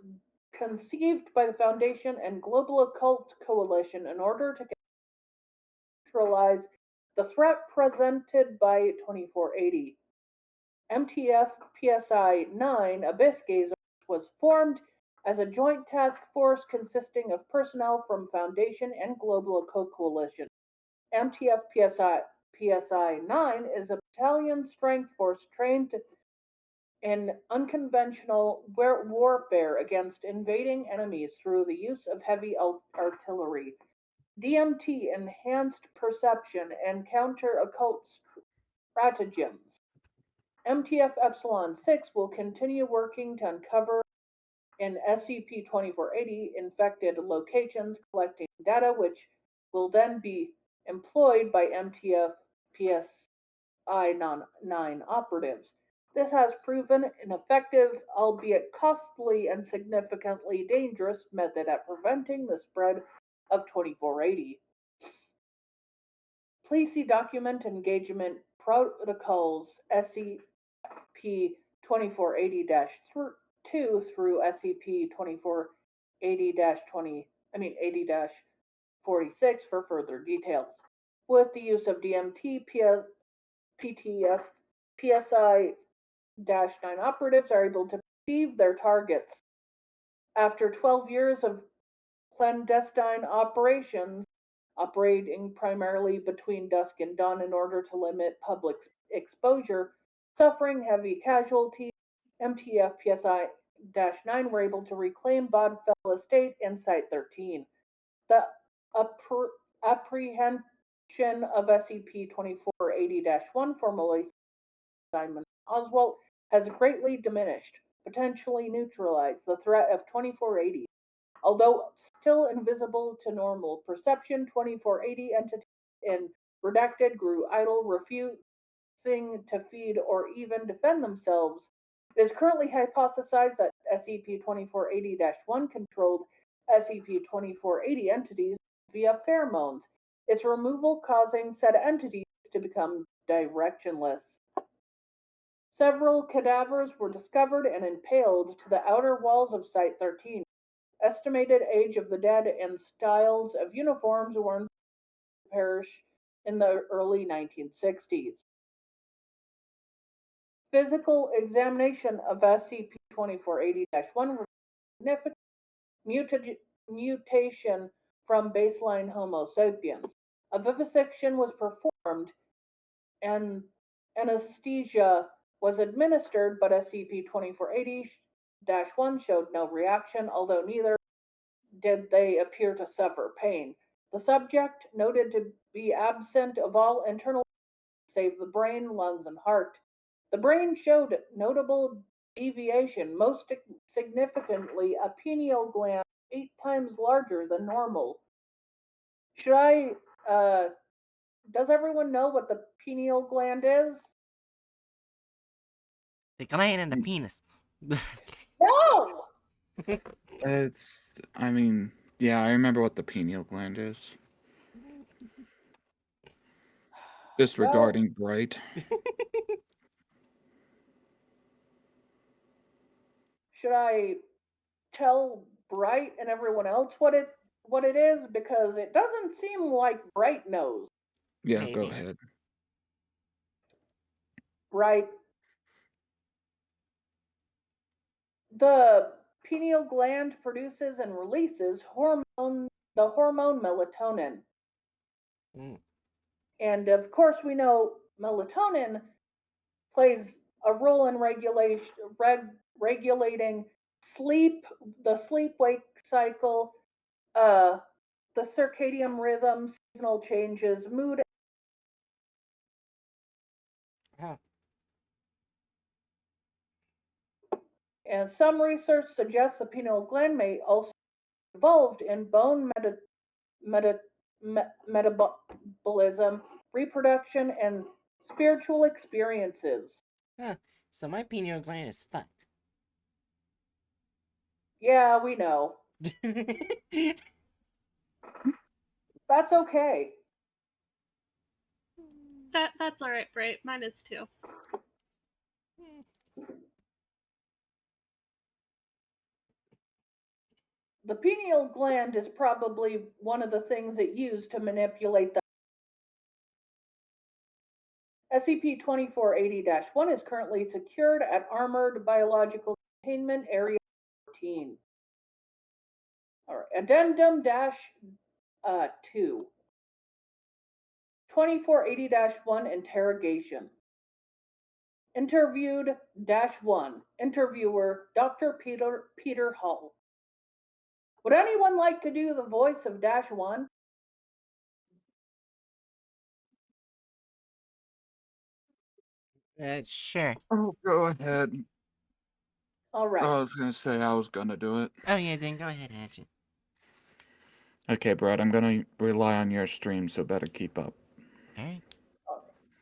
conceived by the Foundation and Global Occult Coalition in order to neutralize the threat presented by 2480. MTF PSI 9 Abyss Gazers was formed as a joint task force consisting of personnel from Foundation and Global Occult Coalition. MTF PSI 9 is a battalion strength force trained in unconventional warfare against invading enemies through the use of heavy artillery. DMT enhanced perception and counter occult stratagems. MTF Epsilon 6 will continue working to uncover in SCP 2480 infected locations, collecting data which will then be employed by MTF PSI 9 operatives. This has proven an effective, albeit costly and significantly dangerous, method at preventing the spread of 2480. Please see Document Engagement Protocols SCP 2480-2 through SCP 2480-80-46 for further details. With the use of DMT, PTF PSI 9 operatives are able to perceive their targets. After 12 years of clandestine operations, operating primarily between dusk and dawn in order to limit public exposure, suffering heavy casualties, MTF PSI 9 were able to reclaim Bodfell Estate and Site 13. The apprehension of SCP 2480 1, formerly Simon Oswald, has greatly diminished, potentially neutralized the threat of 2480. Although still invisible to normal perception, 2480 entities in Redacted grew idle, refusing to feed or even defend themselves. It is currently hypothesized that SCP 2480 1 controlled SCP 2480 entities via pheromones, its removal causing said entities to become directionless. Several cadavers were discovered and impaled to the outer walls of Site 13. Estimated age of the dead and styles of uniforms worn to perish in the early 1960s. Physical examination of SCP 2480 1 significant mutation from baseline Homo sapiens. A vivisection was performed and anesthesia was administered, but SCP 2480 1 showed no reaction, although neither did they appear to suffer pain. The subject, noted to be absent of all internal save the brain, lungs, and heart. The brain showed notable deviation, most significantly a pineal gland 8 times larger than normal. Does everyone know what the pineal gland is? The gland and the penis. No! Yeah, I remember what the pineal gland is. Disregarding Bright. Should I tell Bright and everyone else what it is? Because it doesn't seem like Bright knows. Yeah, go Maybe. ahead. Bright, the pineal gland produces and releases the hormone melatonin. Mm. And of course, we know melatonin plays a role in regulating sleep, the sleep wake cycle, uh, the circadian rhythm, seasonal changes, mood. Oh. And some research suggests the pineal gland may also be involved in bone meta, metabolism, reproduction, and spiritual experiences. Huh. So my pineal gland is fucked. Yeah, we know. That's okay. That's all right, Bright. Mine is too. The pineal gland is probably one of the things it used to manipulate the SCP-2480-1 is currently secured at Armored Biological Containment Area 14. All right. Addendum dash 2. 2480-1 interrogation. Interviewed dash 1. Interviewer Dr. Peter Hull. Would anyone like to do the voice of dash 1? Sure. Oh, go ahead. All right. I was gonna say I was gonna do it. Oh yeah, then go ahead, Hatchet. Okay, Brad, I'm gonna rely on your stream, so better keep up. Alright.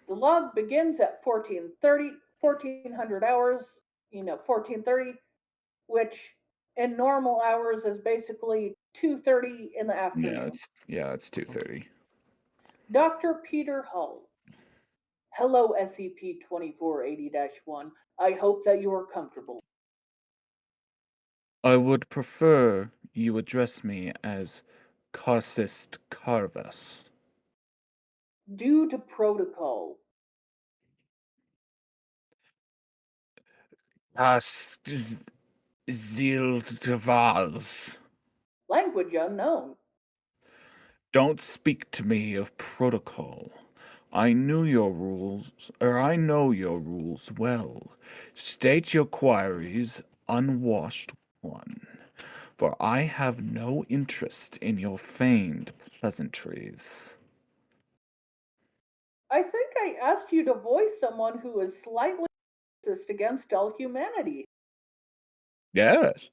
The log begins at 1400 hours, 1430, which in normal hours is basically 2:30 in the afternoon. It's 2:30. Dr. Peter Hull. Hello, SCP-2480-1. I hope that you are comfortable. I would prefer you address me as Karcist Carvas. Due to protocol, Zildvaz. language unknown. Don't speak to me of protocol. I know your rules well. State your queries, unwashed one, for I have no interest in your feigned pleasantries. I think I asked you to voice someone who is slightly racist against all humanity. Yes.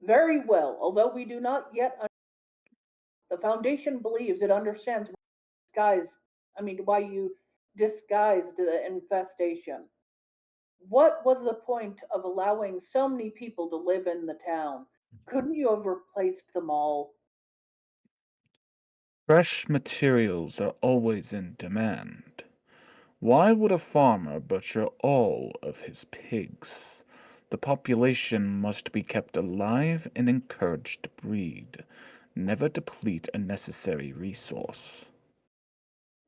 Very well, although we do not yet the Foundation believes it understands why you disguised the infestation. What was the point of allowing so many people to live in the town? Couldn't you have replaced them all? Fresh materials are always in demand. Why would a farmer butcher all of his pigs? The population must be kept alive and encouraged to breed. Never deplete a necessary resource.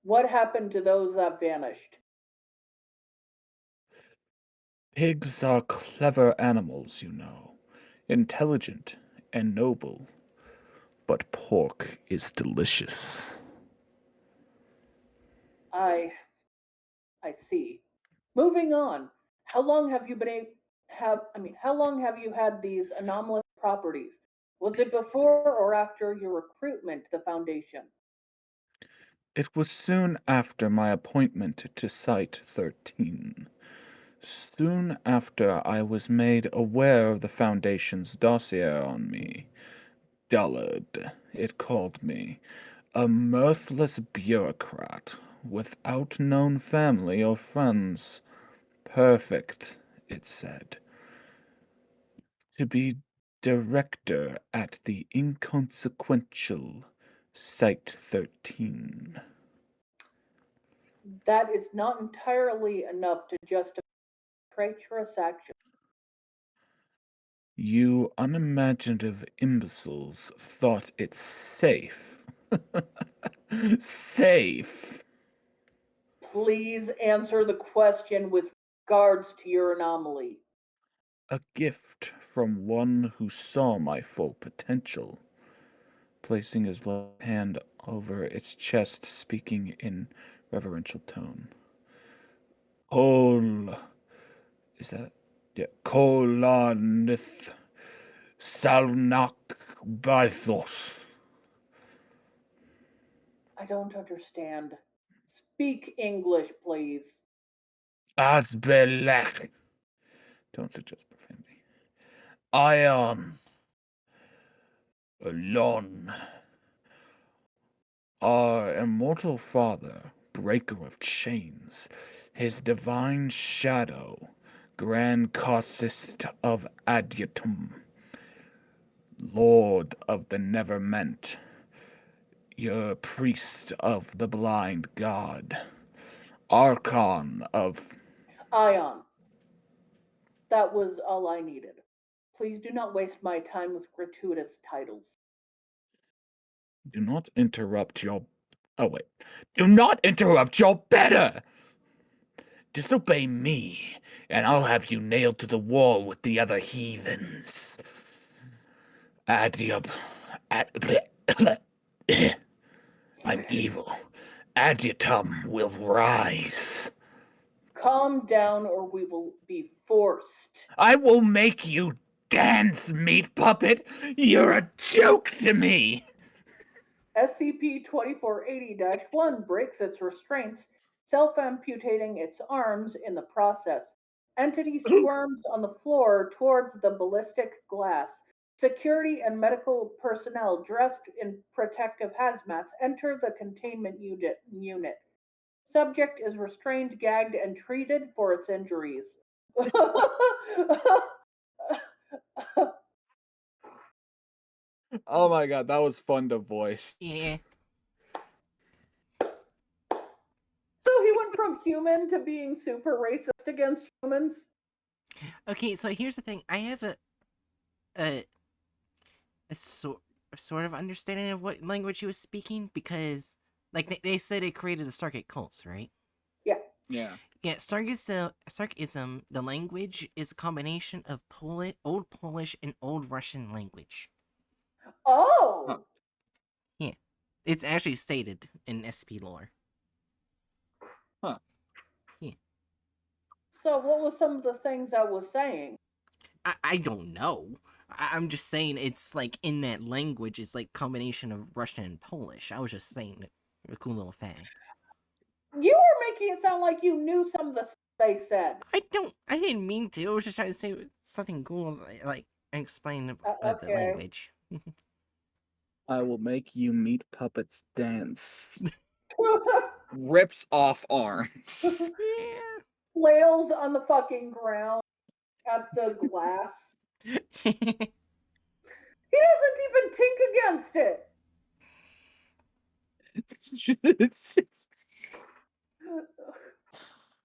What happened to those that vanished? Pigs are clever animals, you know, intelligent and noble. But pork is delicious. I I see. Moving on. How long have you been how long have you had these anomalous properties? Was it before or after your recruitment to the Foundation? It was soon after my appointment to Site 13. Soon after I was made aware of the Foundation's dossier on me. Dullard, it called me. A mirthless bureaucrat, without known family or friends. Perfect, it said, to be director at the inconsequential Site 13. That is not entirely enough to justify traitorous action. You unimaginative imbeciles thought it safe. Safe. Please answer the question with regards to your anomaly. A gift from one who saw my full potential. Placing his left hand over its chest, speaking in reverential tone. Is that? Yeah. Kolanith Salnak Barthos. I don't understand. Speak English, please. Asbelech. Don't suggest profanity. Ion. Alon. Our immortal father, breaker of chains, his divine shadow, grand causist of Adiutum, lord of the never meant, your priest of the blind god, archon of... Ion. That was all I needed. Please do not waste my time with gratuitous titles. Do not interrupt your... Oh, wait. Do not interrupt your better! Disobey me, and I'll have you nailed to the wall with the other heathens. Adiub. I'm evil. Adiutum will rise. Calm down or we will be forced. I will make you dance, meat puppet. You're a joke to me. SCP-2480-1 breaks its restraints, self-amputating its arms in the process. Entity squirms on the floor towards the ballistic glass. Security and medical personnel dressed in protective hazmats enter the containment unit. Subject is restrained, gagged, and treated for its injuries. Oh my god, that was fun to voice. Yeah. So he went from human to being super racist against humans? Okay, so here's the thing. I have a sort of understanding of what language he was speaking because, like, they said it created the Stargate cults, right? Yeah. Yeah. Yeah, Sarkism, the language is a combination of Old Polish and Old Russian language. Oh! Huh. Yeah. It's actually stated in SP lore. Huh. Yeah. So what was some of the things I was saying? I don't know. I'm just saying it's like in that language, it's like combination of Russian and Polish. I was just saying a cool little fact. You were making it sound like you knew some of the stuff they said. I didn't mean to. I was just trying to say something cool, like explain the Okay. language. I will make you meat puppets dance. Rips off arms. Yeah. Flails on the fucking ground at the glass. He doesn't even tink against it.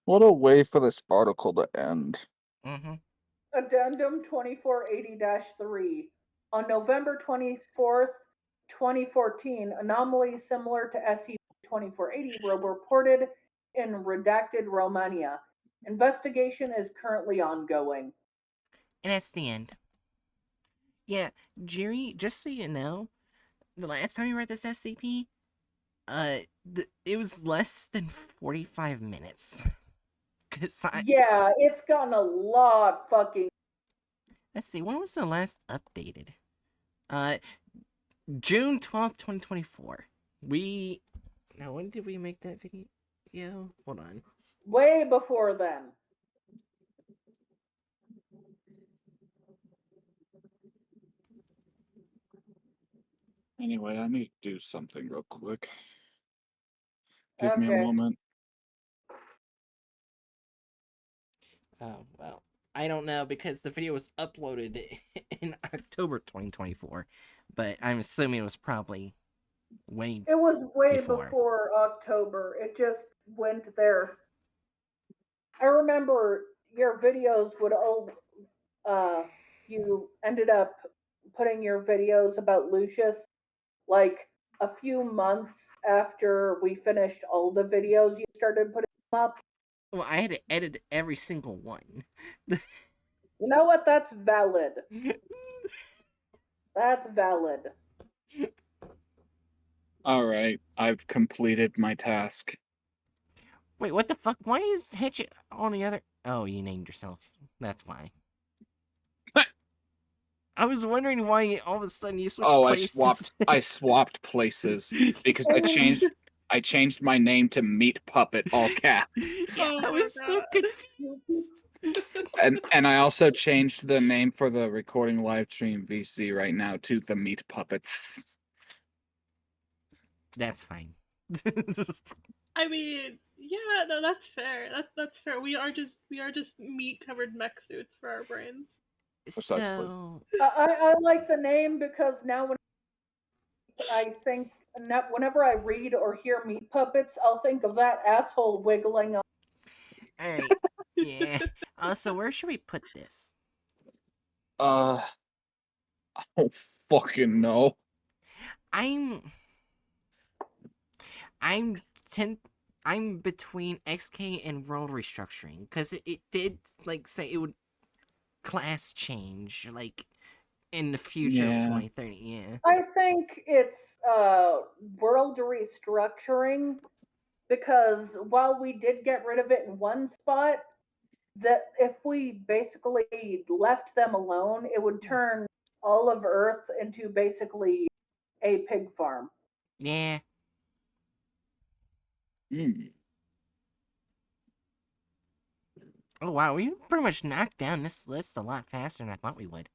What a way for this article to end. Mm-hmm. Addendum 2480-3. On November 24th, 2014, anomalies similar to SCP-2480 were reported in redacted Romania. Investigation is currently ongoing. And that's the end. Yeah, Jerry, just so you know, the last time we read this SCP, it was less than 45 minutes. Yeah, it's gotten a lot fucking. Let's see, when was the last updated? June 12th, 2024. Now, when did we make that video? Hold on. Way before then. Anyway, I need to do something real quick. Give me a Okay. moment. Oh, well, I don't know because the video was uploaded in October 2024, but I'm assuming it was probably way. It was way Before. before October. It just went there. I remember your videos would you ended up putting your videos about Lucius like a few months after we finished all the videos. You started putting them up. Well, I had to edit every single one. You know what? That's valid. That's valid. All right, I've completed my task. Wait, what the fuck? Why is Hitch on the other? Oh, you named yourself. That's why. I was wondering why all of a sudden you switched Oh, places. I swapped places because I changed my name to Meat Puppet, all caps. Oh I my was so God. confused. And I also changed the name for the recording live stream VC right now to the Meat Puppets. That's fine. I mean, yeah, no, that's fair. That's fair. We are just meat covered mech suits for our brains. Precisely. So, I like the name because now when I think whenever I read or hear meat puppets, I'll think of that asshole wiggling. all right, yeah. So where should we put this? I don't fucking know. I'm I'm ten. I'm between XK and world restructuring because it did like say it would class change like in the future of Yeah. 2030. Yeah. I think it's world restructuring because while we did get rid of it in one spot, that if we basically left them alone, it would turn all of Earth into basically a pig farm. Yeah. Mm. Oh wow, we pretty much knocked down this list a lot faster than I thought we would.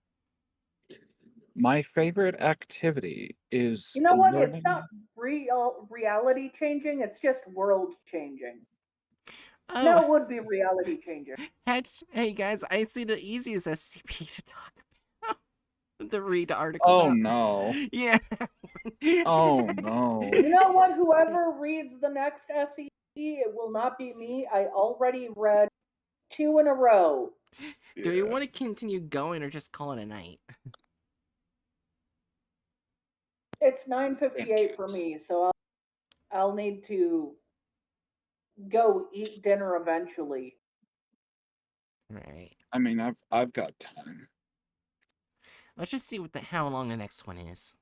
My favorite activity is You know what? It's learning. not reality changing, it's just world changing. Oh, No, it would be reality changing. hey guys, I see the easiest SCP to talk about. To read the article Oh about. no. Yeah. Oh no. You know what? Whoever reads the next SCP, it will not be me. I already read 2 in a row. Do you Yeah. want to continue going or just call it a night? It's 9:58 for me, so I'll need to go eat dinner eventually. Right. I mean, I've got time. Let's just see how long the next one is.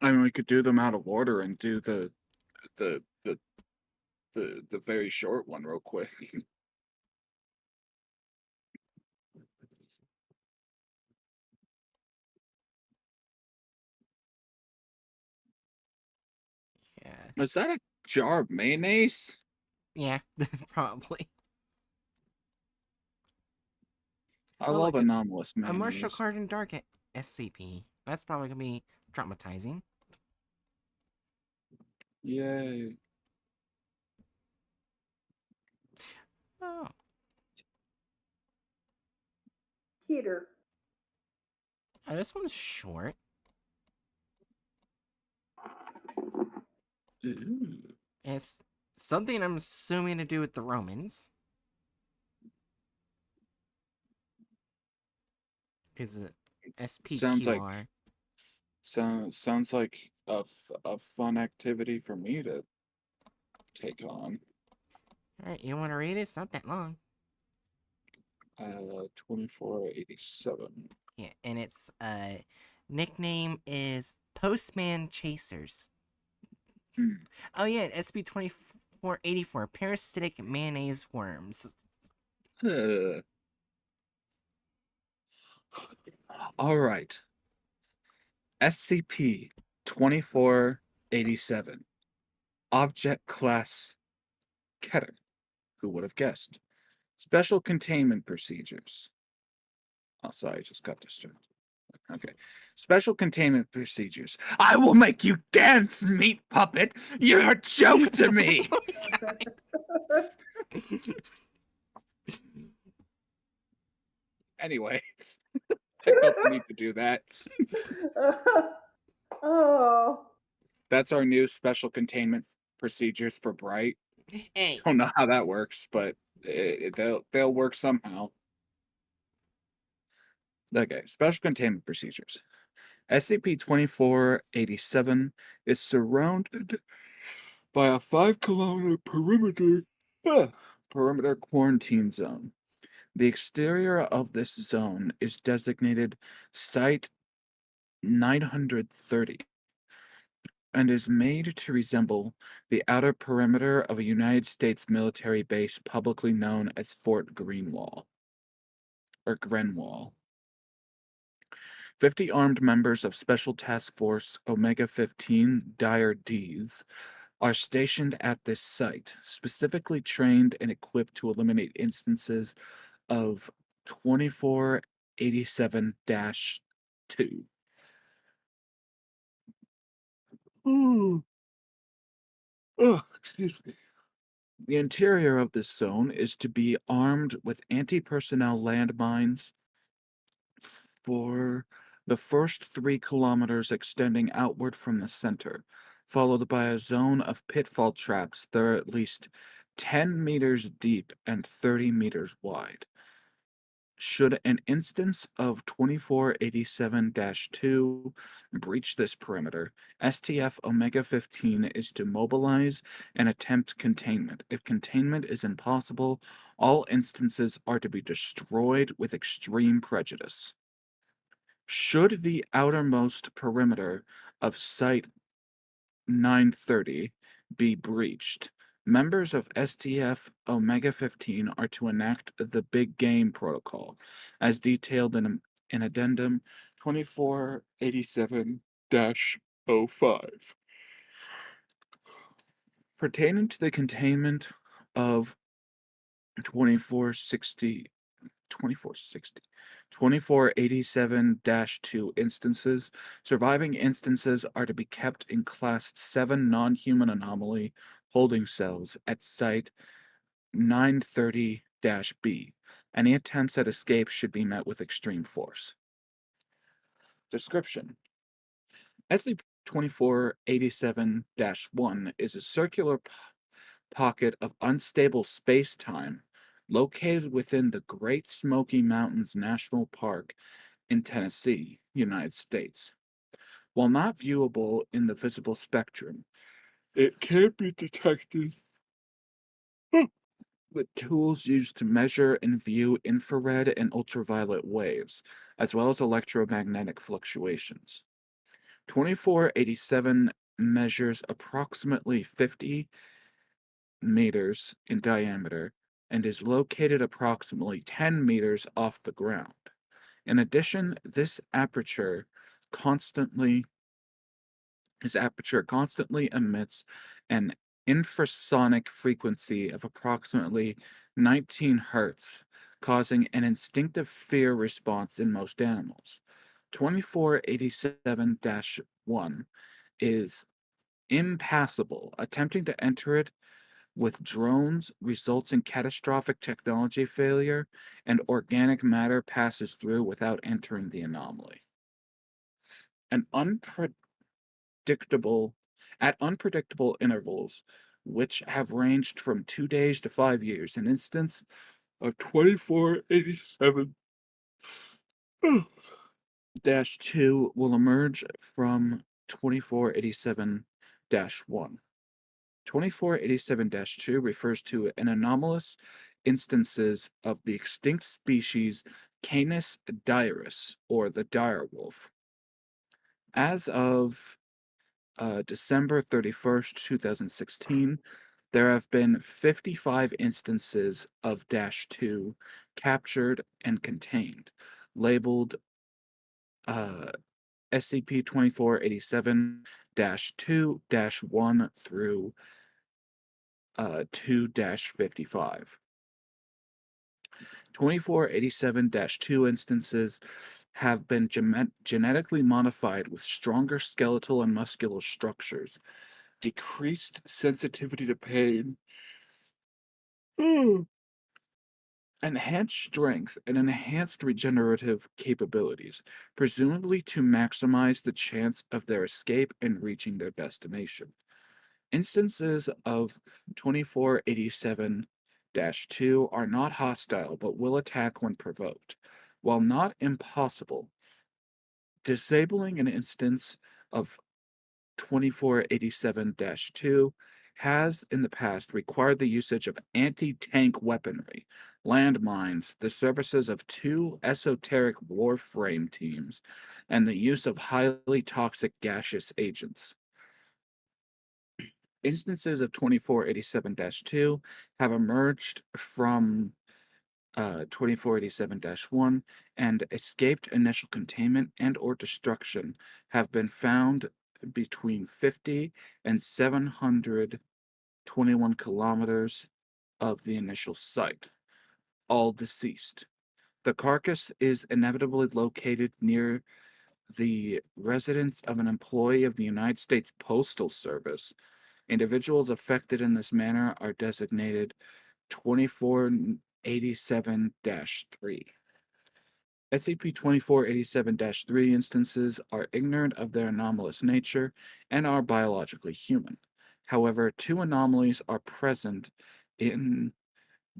I mean, we could do them out of order and do the the the the very short one real quick. Yeah. Is that a jar of mayonnaise? Yeah, probably. I Oh, love look, anomalous a martial mayonnaise. card in Dark SCP. That's probably gonna be traumatizing. Yay. Oh, Peter. this one's short. Ooh. It's something I'm assuming to do with the Romans. Because Sounds like SPQR. sounds like a fun activity for me to take on. Alright, you want to read it? It's not that long. 2487. Yeah, and its nickname is Postman Chasers. Hmm. Oh yeah, SB 2484 parasitic mayonnaise worms. All right. SCP 2487. Object Class Keter. Who would have guessed? Special containment procedures. Oh, sorry, I just got distracted. Okay. Special containment procedures. I will make you dance, meat puppet! You're a joke to me! Anyway, I felt the need to do that. Oh. That's our new special containment procedures for Bright. Hey, Don't know how that works, but They'll work somehow. Okay, special containment procedures. SCP-2487 is surrounded by a 5-kilometer perimeter quarantine zone. The exterior of this zone is designated Site 930 and is made to resemble the outer perimeter of a United States military base publicly known as Fort Greenwall or Grenwall. 50 armed members of Special Task Force Omega 15 Dire Ds are stationed at this site, specifically trained and equipped to eliminate instances of 2487 2. Excuse me. The interior of this zone is to be armed with anti-personnel landmines for the first 3 kilometers extending outward from the center, followed by a zone of pitfall traps that are at least 10 meters deep and 30 meters wide. Should an instance of 2487 2 breach this perimeter, STF Omega 15 is to mobilize and attempt containment. If containment is impossible, all instances are to be destroyed with extreme prejudice. Should the outermost perimeter of Site 930 be breached, members of STF Omega 15 are to enact the Big Game Protocol, as detailed in Addendum 2487 05. Pertaining to the containment of 2460 2487-2 instances. Surviving instances are to be kept in Class 7 non-human anomaly holding cells at Site 930-B. Any attempts at escape should be met with extreme force. Description: SCP-2487-1 is a circular pocket of unstable space-time located within the Great Smoky Mountains National Park in Tennessee, United States. While not viewable in the visible spectrum, it can be detected with tools used to measure and view infrared and ultraviolet waves, as well as electromagnetic fluctuations. 2487 measures approximately 50 meters in diameter and is located approximately 10 meters off the ground. In addition, this aperture constantly emits an infrasonic frequency of approximately 19 hertz, causing an instinctive fear response in most animals. 2487-1 is impassable. Attempting to enter it with drones results in catastrophic technology failure, and organic matter passes through without entering the anomaly. An unpredictable intervals, which have ranged from 2 days to 5 years, an instance of 2487 2 will emerge from 2487 1. 2487-2 refers to an anomalous instances of the extinct species Canis dirus, or the dire wolf. As of December 31st, 2016, there have been 55 instances of -2 captured and contained, labeled SCP-2487-2-1 through 2-55. 2487-2 instances have been genetically modified with stronger skeletal and muscular structures, decreased sensitivity to pain, enhanced strength, and enhanced regenerative capabilities, presumably to maximize the chance of their escape and reaching their destination. Instances of 2487 2 are not hostile but will attack when provoked. While not impossible, disabling an instance of 2487-2 has in the past required the usage of anti-tank weaponry, landmines, the services of 2 esoteric warframe teams, and the use of highly toxic gaseous agents. Instances of 2487-2 have emerged from 2487-1 and escaped initial containment and or destruction have been found between 50 and 721 kilometers of the initial site, all deceased. The carcass is inevitably located near the residence of an employee of the United States Postal Service. Individuals affected in this manner are designated 2487-3. SCP-2487-3 instances are ignorant of their anomalous nature and are biologically human. However, 2 anomalies are present in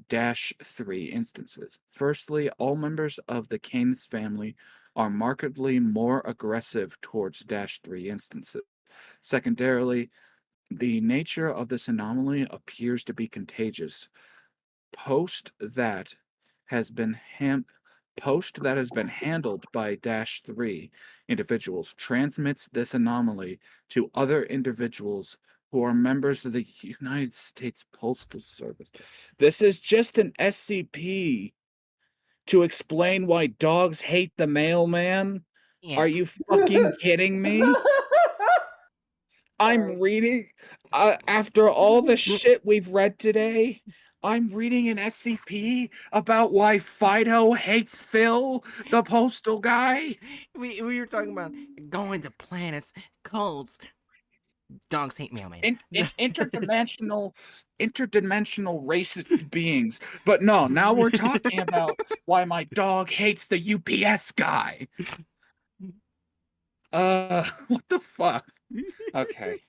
-3 instances. Firstly, all members of the Canis family are markedly more aggressive towards -3 instances. Secondarily, the nature of this anomaly appears to be contagious. Post that has been handled by -3 individuals transmits this anomaly to other individuals who are members of the United States Postal Service. This is just an SCP to explain why dogs hate the mailman. Are Yes. you fucking kidding me? I'm Sorry. reading, after all the shit we've read today, I'm reading an SCP about why Fido hates Phil, the postal guy. We were talking about going to planets, cults. Dogs hate mailman. In interdimensional racist beings. But no, now we're talking about why my dog hates the UPS guy. What the fuck? Okay.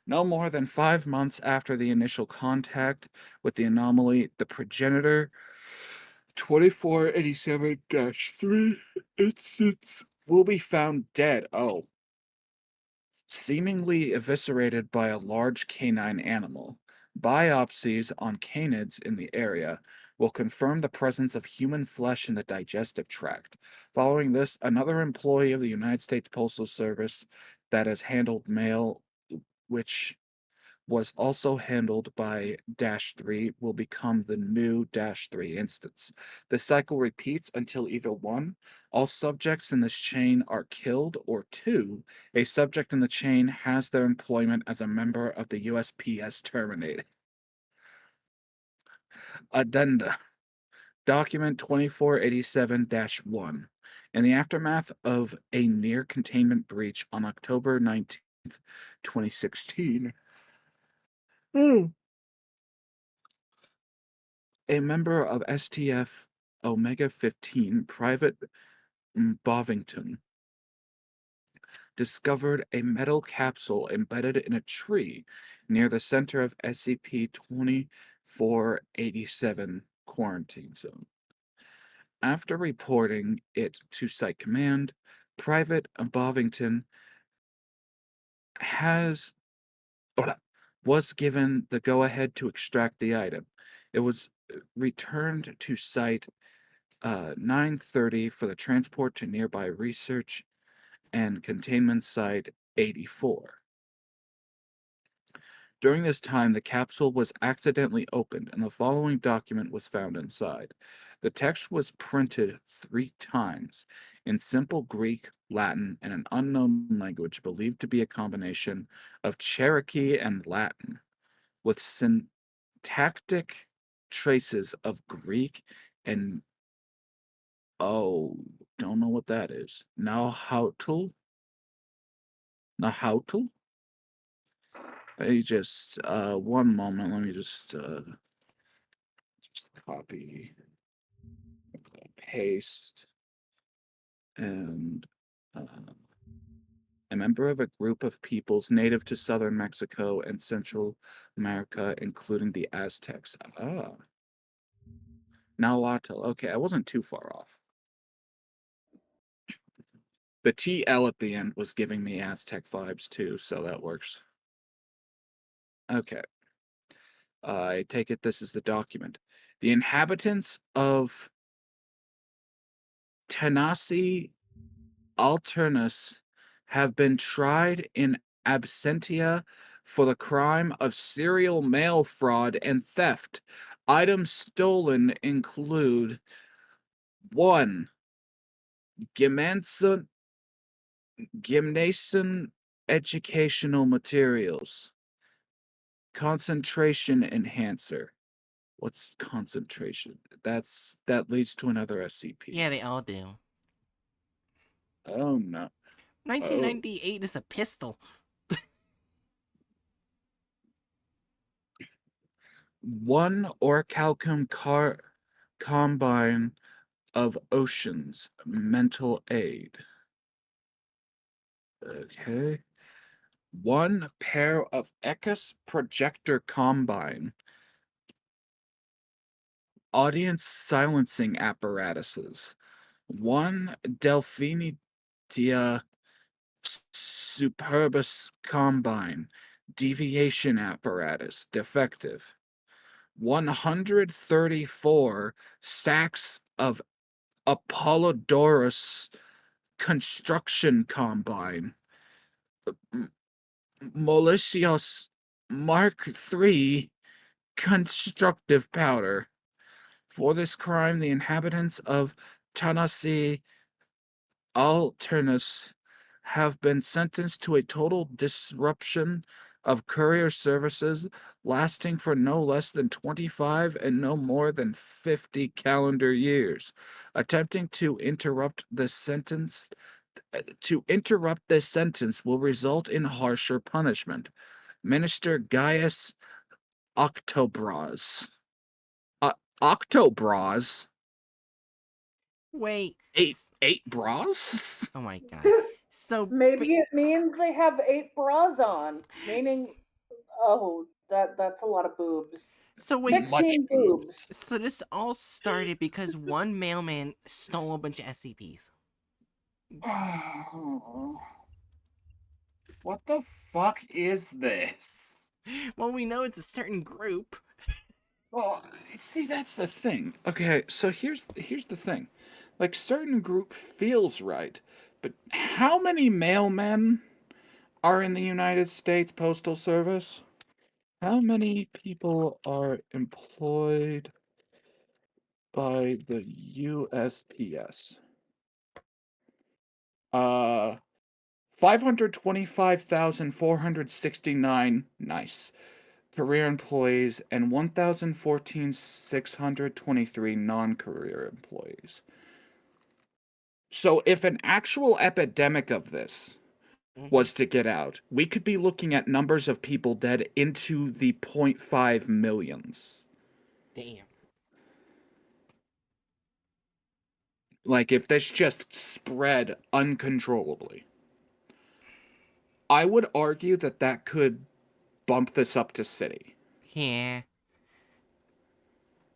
No more than 5 months after the initial contact with the anomaly, the progenitor 2487-3 instance will be found dead. Oh, seemingly eviscerated by a large canine animal. Biopsies on canids in the area will confirm the presence of human flesh in the digestive tract. Following this, another employee of the United States Postal Service that has handled mail, which was also handled by -3 will become the new -3 instance. The cycle repeats until either 1, all subjects in this chain are killed, or 2, a subject in the chain has their employment as a member of the USPS terminated. Addenda. Document 2487-1. In the aftermath of a near containment breach on October 19th, 2016, a member of STF Omega 15, Private Bovington, discovered a metal capsule embedded in a tree near the center of SCP 2487 quarantine zone. After reporting it to Site Command, Private Bovington has was given the go-ahead to extract the item. It was returned to Site 930 for the transport to nearby research and containment site 84. During this time, the capsule was accidentally opened and the following document was found inside. The text was printed 3 times in simple Greek, Latin, and an unknown language believed to be a combination of Cherokee and Latin, with syntactic traces of Greek and don't know what that is. Nahuatl? Nahuatl? Let me just one moment. Let me just copy, paste, and uh, a member of a group of peoples native to southern Mexico and Central America, including the Aztecs. Ah, Nahuatl. Okay, I wasn't too far off. The TL at the end was giving me Aztec vibes too, so that works. Okay. I take it this is the document. The inhabitants of Tanasi Alternus have been tried in absentia for the crime of serial mail fraud and theft. Items stolen include 1. Gymnasium educational materials. Concentration enhancer. What's concentration? That leads to another SCP. Yeah, they all do. Oh no. 1998 is a pistol. 1 orichalcum combine of oceans. Mental aid. Okay. 1 pair of Echos projector combine. Audience silencing apparatuses. 1 Delphinidia superbus combine. Deviation apparatus. Defective. 134 sacks of Apollodorus construction combine. Malicious Mark III constructive powder. For this crime, the inhabitants of Tanasi Alternus have been sentenced to a total disruption of courier services lasting for no less than 25 and no more than 50 calendar years. Attempting to interrupt this sentence will result in harsher punishment. Minister Gaius Octobras. Octobras? Wait. Eight bras? Oh my god. So Maybe it means they have 8 bras on, meaning, oh, that's a lot of boobs. So wait. 16 boobs. So this all started because one mailman stole a bunch of SCPs. Oh, what the fuck is this? Well, we know it's a certain group. Well, see, that's the thing. Okay, so here's the thing. Like, certain group feels right, but how many mailmen are in the United States Postal Service? How many people are employed by the USPS? 525,469. Nice. Career employees and 1,014,623 non-career employees. So if an actual epidemic of this was to get out, we could be looking at numbers of people dead into the 0.5 millions. Damn. Like, if this just spread uncontrollably. I would argue that could bump this up to city. Yeah.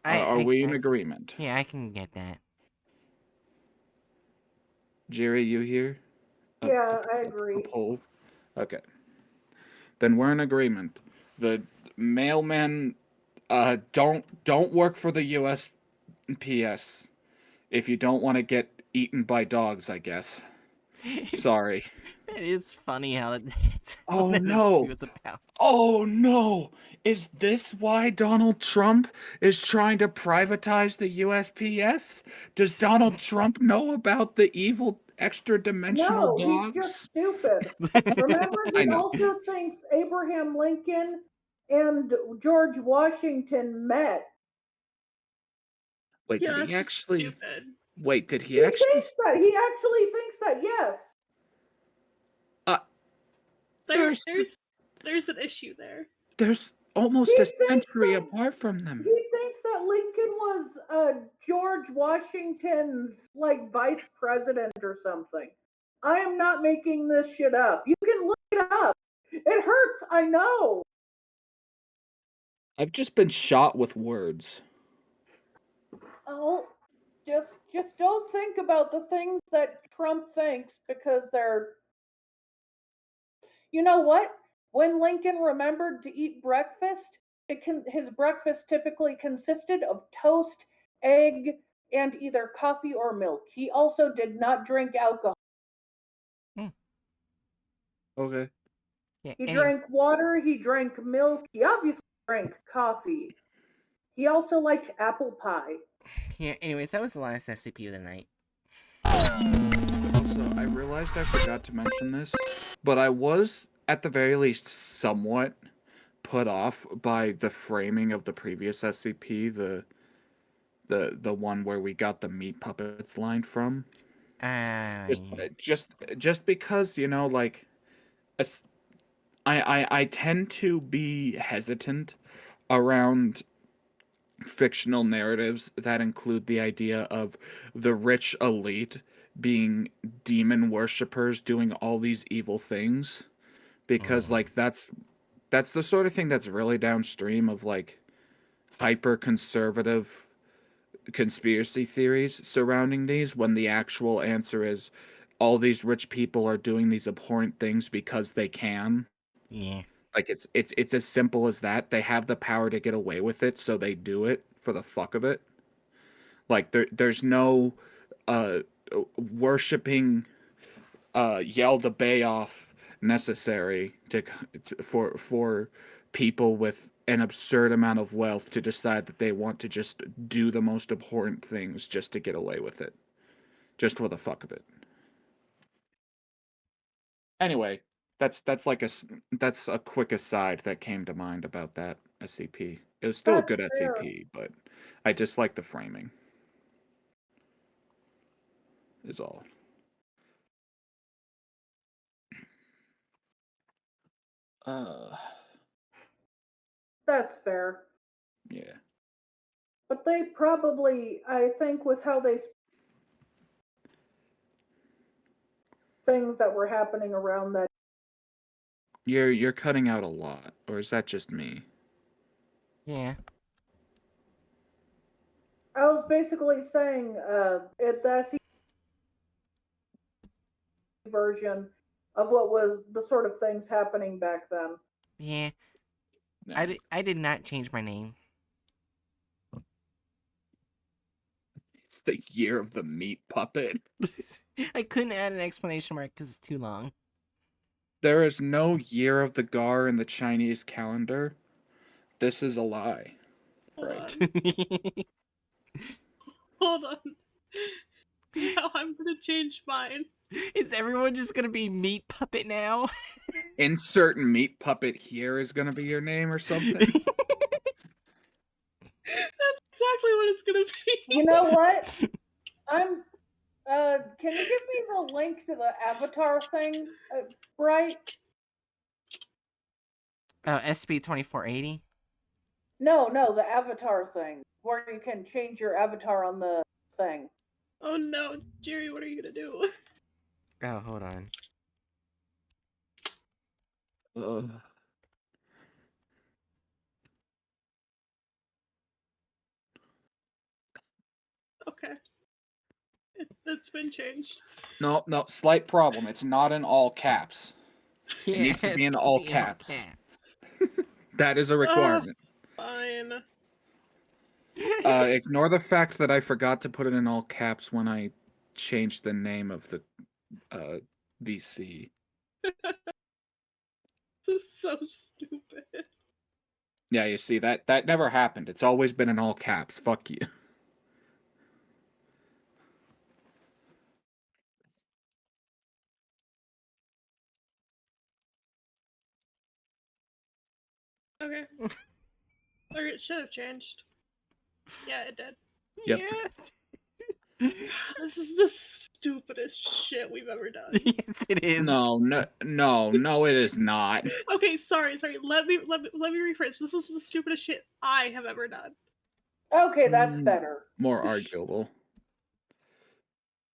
Are we in agreement? Yeah, I can get that. Jerry, you here? Yeah, I agree. A poll? Okay. Then we're in agreement. The mailmen don't work for the USPS if you don't want to get eaten by dogs, I guess. Sorry. It is funny how it's Oh what no. this was about. Oh no! Is this why Donald Trump is trying to privatize the USPS? Does Donald Trump know about the evil extra-dimensional No, he's just dogs? stupid. Remember, I he know. also thinks Abraham Lincoln and George Washington met. Wait, Yeah, did that's he just actually? stupid. Wait, did he He actually? thinks that. He actually thinks that, yes. There's an issue there. There's almost He a thinks century that apart from them. he thinks that Lincoln was George Washington's like vice president or something. I am not making this shit up. You can look it up. It hurts, I know. I've just been shot with words. Oh, just don't think about the things that Trump thinks because they're. You know what? When Lincoln remembered to eat breakfast, his breakfast typically consisted of toast, egg, and either coffee or milk. He also did not drink alcohol. Okay. Yeah. He Anyway, drank water, he drank milk, he obviously drank coffee. He also liked apple pie. yeah. Anyways, that was the last SCP of the night. Also, I realized I forgot to mention this, but I was, at the very least, somewhat put off by the framing of the previous SCP, the one where we got the meat puppets line from. Just, Yeah. just because, you know, like, I tend to be hesitant around fictional narratives that include the idea of the rich elite being demon worshippers doing all these evil things, because like that's the sort of thing that's really downstream of like hyper conservative conspiracy theories surrounding these, when the actual answer is all these rich people are doing these abhorrent things because they can. Yeah. Like it's as simple as that. They have the power to get away with it, so they do it for the fuck of it. Like there's no uh worshiping Yell the Bay off necessary for people with an absurd amount of wealth to decide that they want to just do the most abhorrent things just to get away with it, just for the fuck of it. Anyway, that's a quick aside that came to mind about that SCP. It was still a That's good fair. SCP, but I dislike the framing. Is all. Uh, That's fair. yeah. But they probably, I think, with how they things that were happening around that. You're cutting out a lot, or is that just me? Yeah. I was basically saying, that's the version of what was the sort of things happening back then. Yeah. No. I did not change my name. It's the year of the meat puppet. I couldn't add an exclamation mark because it's too long. There is no year of the Gar in the Chinese calendar. This is a lie. Hold Right. on. Hold on. Now I'm gonna change mine. Is everyone just gonna be meat puppet now? Insert meat puppet here is gonna be your name or something. That's exactly what it's gonna be. You know what? I'm. Can you give me the link to the avatar thing, Bright? Oh, SCP-2480. No, the avatar thing, where you can change your avatar on the thing. Oh no, Jerry, what are you gonna do? Oh, hold on. Ugh. Okay. It's been changed. No, slight problem. It's not in all caps. Yeah, It needs to has be in to all be in all caps. That is a Ah, requirement. fine. Ignore the fact that I forgot to put it in all caps when I changed the name of the VC. This is so stupid. Yeah, you see that never happened. It's always been in all caps. Fuck you. Okay. Or it should have changed. Yeah, it did. Yep. Yeah. This is the stupidest shit we've ever done. Yes, it is. No, it is not. Okay, sorry. Let me rephrase. This is the stupidest shit I have ever done. Okay, that's Mm, better. More arguable.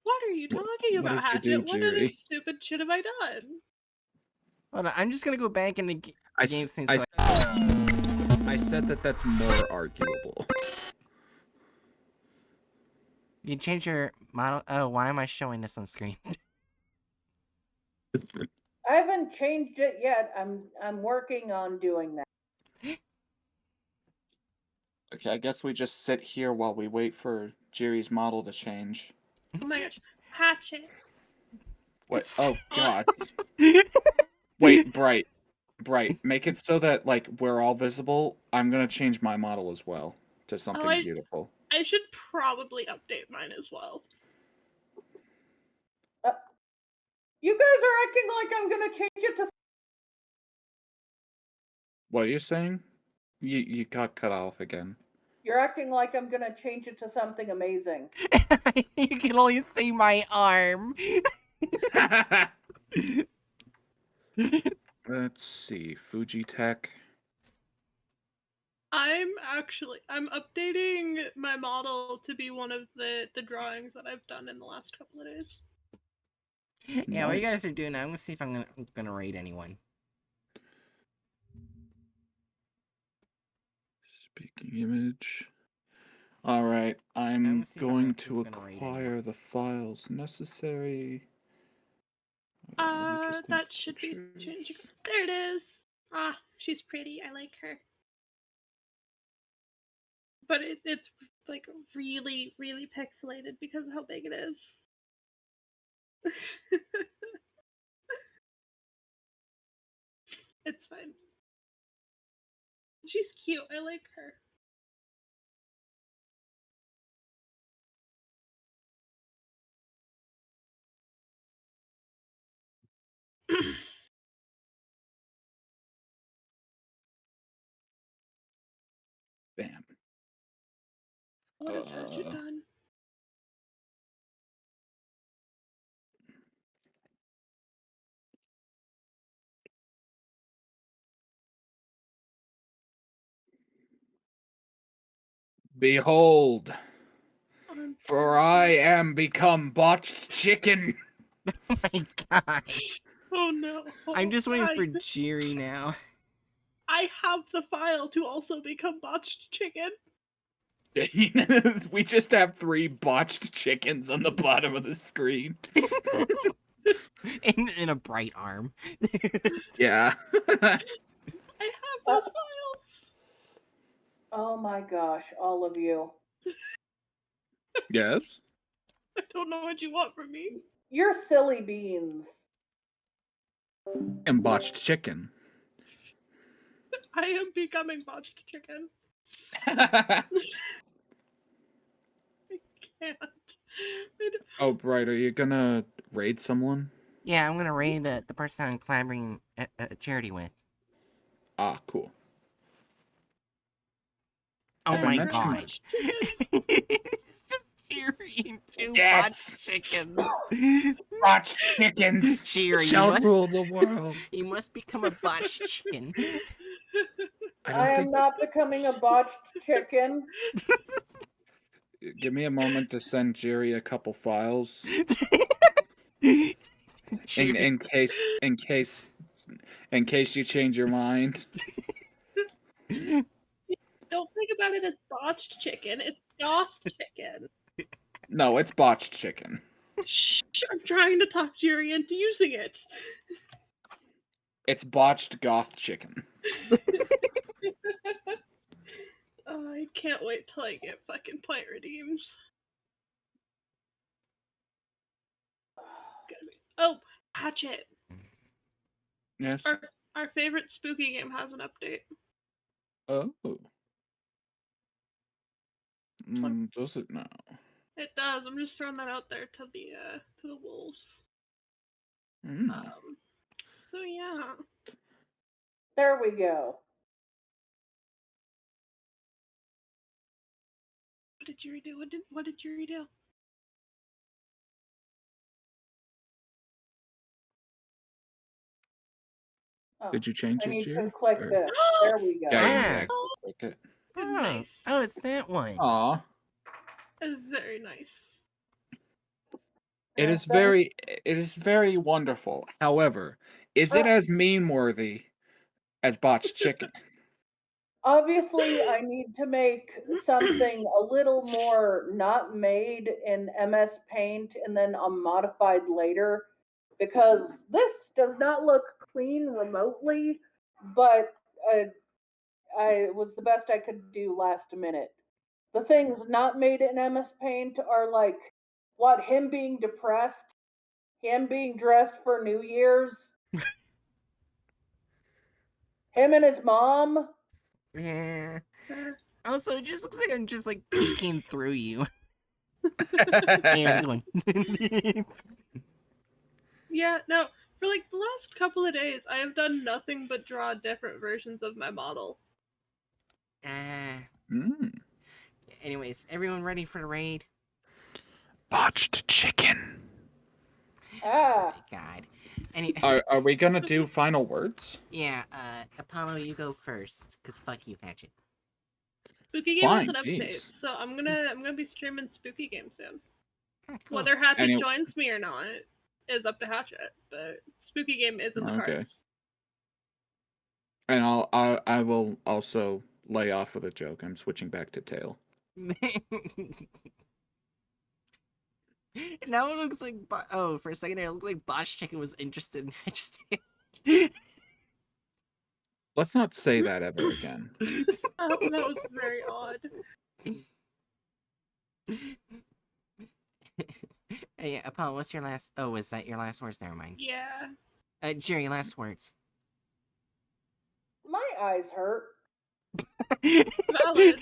What are you talking What about, did you do, Hatchet? What other Jerry? stupid shit have I done? Hold on, I'm just gonna go back into I, game s- scene I, so s- I said that that's more arguable. You change your model. Oh, why am I showing this on screen? I haven't changed it yet. I'm working on doing that. Okay, I guess we just sit here while we wait for Jiri's model to change. Oh my gosh. Hatchet. Wait, oh god. Wait, Wait, Bright. Bright, make it so that, like, we're all visible. I'm gonna change my model as well to something I- beautiful. I should probably update mine as well. You guys are acting like I'm gonna change it to. What are you saying? You got cut off again. You're acting like I'm gonna change it to something amazing. you can only see my arm. Let's see, Fujitech. I'm updating my model to be one of the drawings that I've done in the last couple of days. Yeah, what you Nice. guys are doing, I'm gonna see if I'm gonna raid anyone. Speaking image. Alright, I'm gonna see if I'm going to gonna raid acquire anyone. the files necessary. Just need That should be pictures. changing. There it is. Ah, she's pretty. I like her. But it's like really, really pixelated because of how big it is. It's fine. She's cute. I like her. Bam. What has Hatchet done? Behold, I'm for I am become botched chicken. Oh my gosh. Oh no. I'm just waiting for Jiri now. I have the file to also become botched chicken. We just have 3 botched chickens on the bottom of the screen. in a bright arm. Yeah. I have those files. Oh my gosh, all of you. Yes. I don't know what you want from me. You're silly beans. And botched chicken. I am becoming botched chicken. Oh, Can't. Bright, are you gonna raid someone? Yeah, I'm gonna raid the person I'm collaborating a charity with. Ah, cool. Oh Have I my mentioned- god. Just Jiri and 2 Yes! botched chickens. Botched chickens Jiri, shall rule the world. you must become a botched chicken. I am not becoming a botched chicken. Give me a moment to send Jerry a couple files Jiri, in case you change your mind. Don't think about it as botched chicken. It's goth chicken. No, it's botched chicken. Shh, I'm trying to talk Jerry into using it. It's botched goth chicken. I can't wait till I get fucking point redeems. Oh, Hatchet. Yes. Our favorite spooky game has an update. Oh. Does it now? It does. I'm just throwing that out there to the wolves. Mm. So yeah. There we go. What did Jerry do? What did Jerry do? Oh, Did you change I it, need Jerry? to click Or- this. There we go. Yeah, Ah. yeah. Click it. Oh, Nice. oh, it's that one. Aw. Very nice. It is very wonderful. However, is it as meme worthy as botched chicken? Obviously, I need to make something a little more not made in MS Paint and then modified later because this does not look clean remotely, but it was the best I could do last minute. The things not made in MS Paint are like what him being depressed, him being dressed for New Year's, him and his mom. Yeah. Also, it just looks like I'm just like peeking through you. And going. Yeah, no, for like the last couple of days, I have done nothing but draw different versions of my model. Anyways, everyone ready for the raid? Botched chicken. Ah, Oh my god. Any Are we gonna do final words? yeah, Apollo, you go first, cause fuck you, Hatchet. Spooky Game has Fine, an update, jeez. so I'm gonna be streaming Spooky Game soon. Ah, cool. Whether Hatchet Any- joins me or not is up to Hatchet, but Spooky Game is in the Okay. cards. And I will also lay off with a joke. I'm switching back to tail. Now it looks like oh, for a second it looked like Bosch Chicken was interested in Hatchet's Let's not say that ever again. Oh, that was very odd. Hey, Apollo, what's your last? Oh, is that your last words? Never mind. Yeah. Jerry, last words. my eyes hurt. Valid.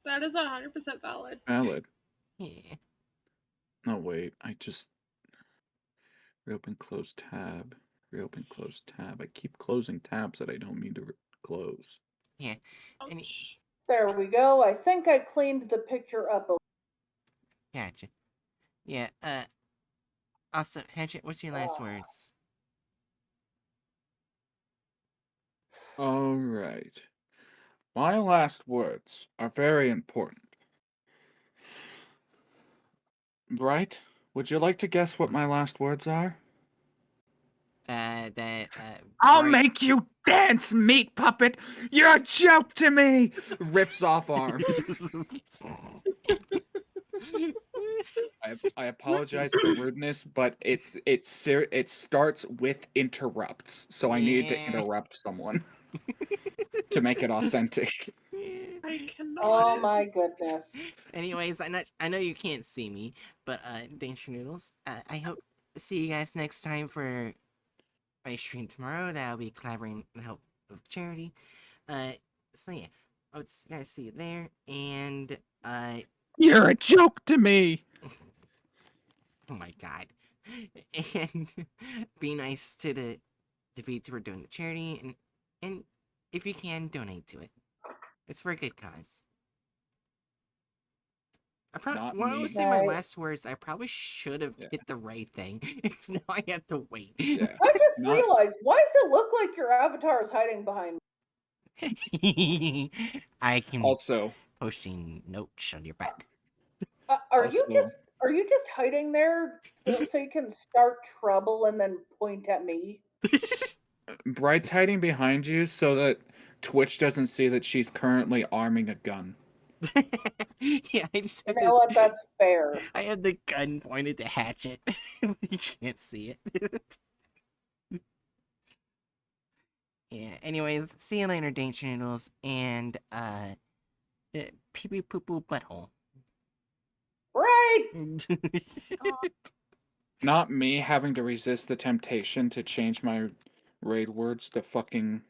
That is 100% valid. Valid. Yeah. Oh wait, I just reopen close tab. Reopen close tab. I keep closing tabs that I don't mean to close. Yeah. Any... Ouch. There we go. I think I cleaned the picture up a Gotcha. Yeah. Also, Hatchet, what's your last words? All right. My last words are very important. Right? Would you like to guess what my last words are? I'll Bright- make you dance, meat puppet! You're a joke to me! Rips off arm. I apologize for rudeness, but it starts with interrupts, so I needed to Yeah. interrupt someone to make it authentic. I cannot. Oh my goodness. Anyways, I know you can't see me, but Danger Noodles, I hope to see you guys next time for my stream tomorrow. That'll be collaborating with the help of charity. So yeah, I'll guys see you there, and You're a joke to me. oh my god, and be nice to the feeds we're doing the charity, and if you can, donate to it. It's for a good cause. Not When I me. was saying my Right. last words, I probably should have hit the right thing. Because now I have to wait. Yeah. I just Not- realized, why does it look like your avatar is hiding behind me? I can Also, posting notes on your back. Are Also- you just hiding there so you can start trouble and then point at me? Bright's hiding behind you so that Twitch doesn't see that she's currently arming a gun. Yeah, I just You have know what? That's fair. I have the gun pointed to Hatchet. You can't see it. Yeah, anyways, see you later, Danger Noodles, and pee pee poo poo butthole. Right. Not me having to resist the temptation to change my raid words to fucking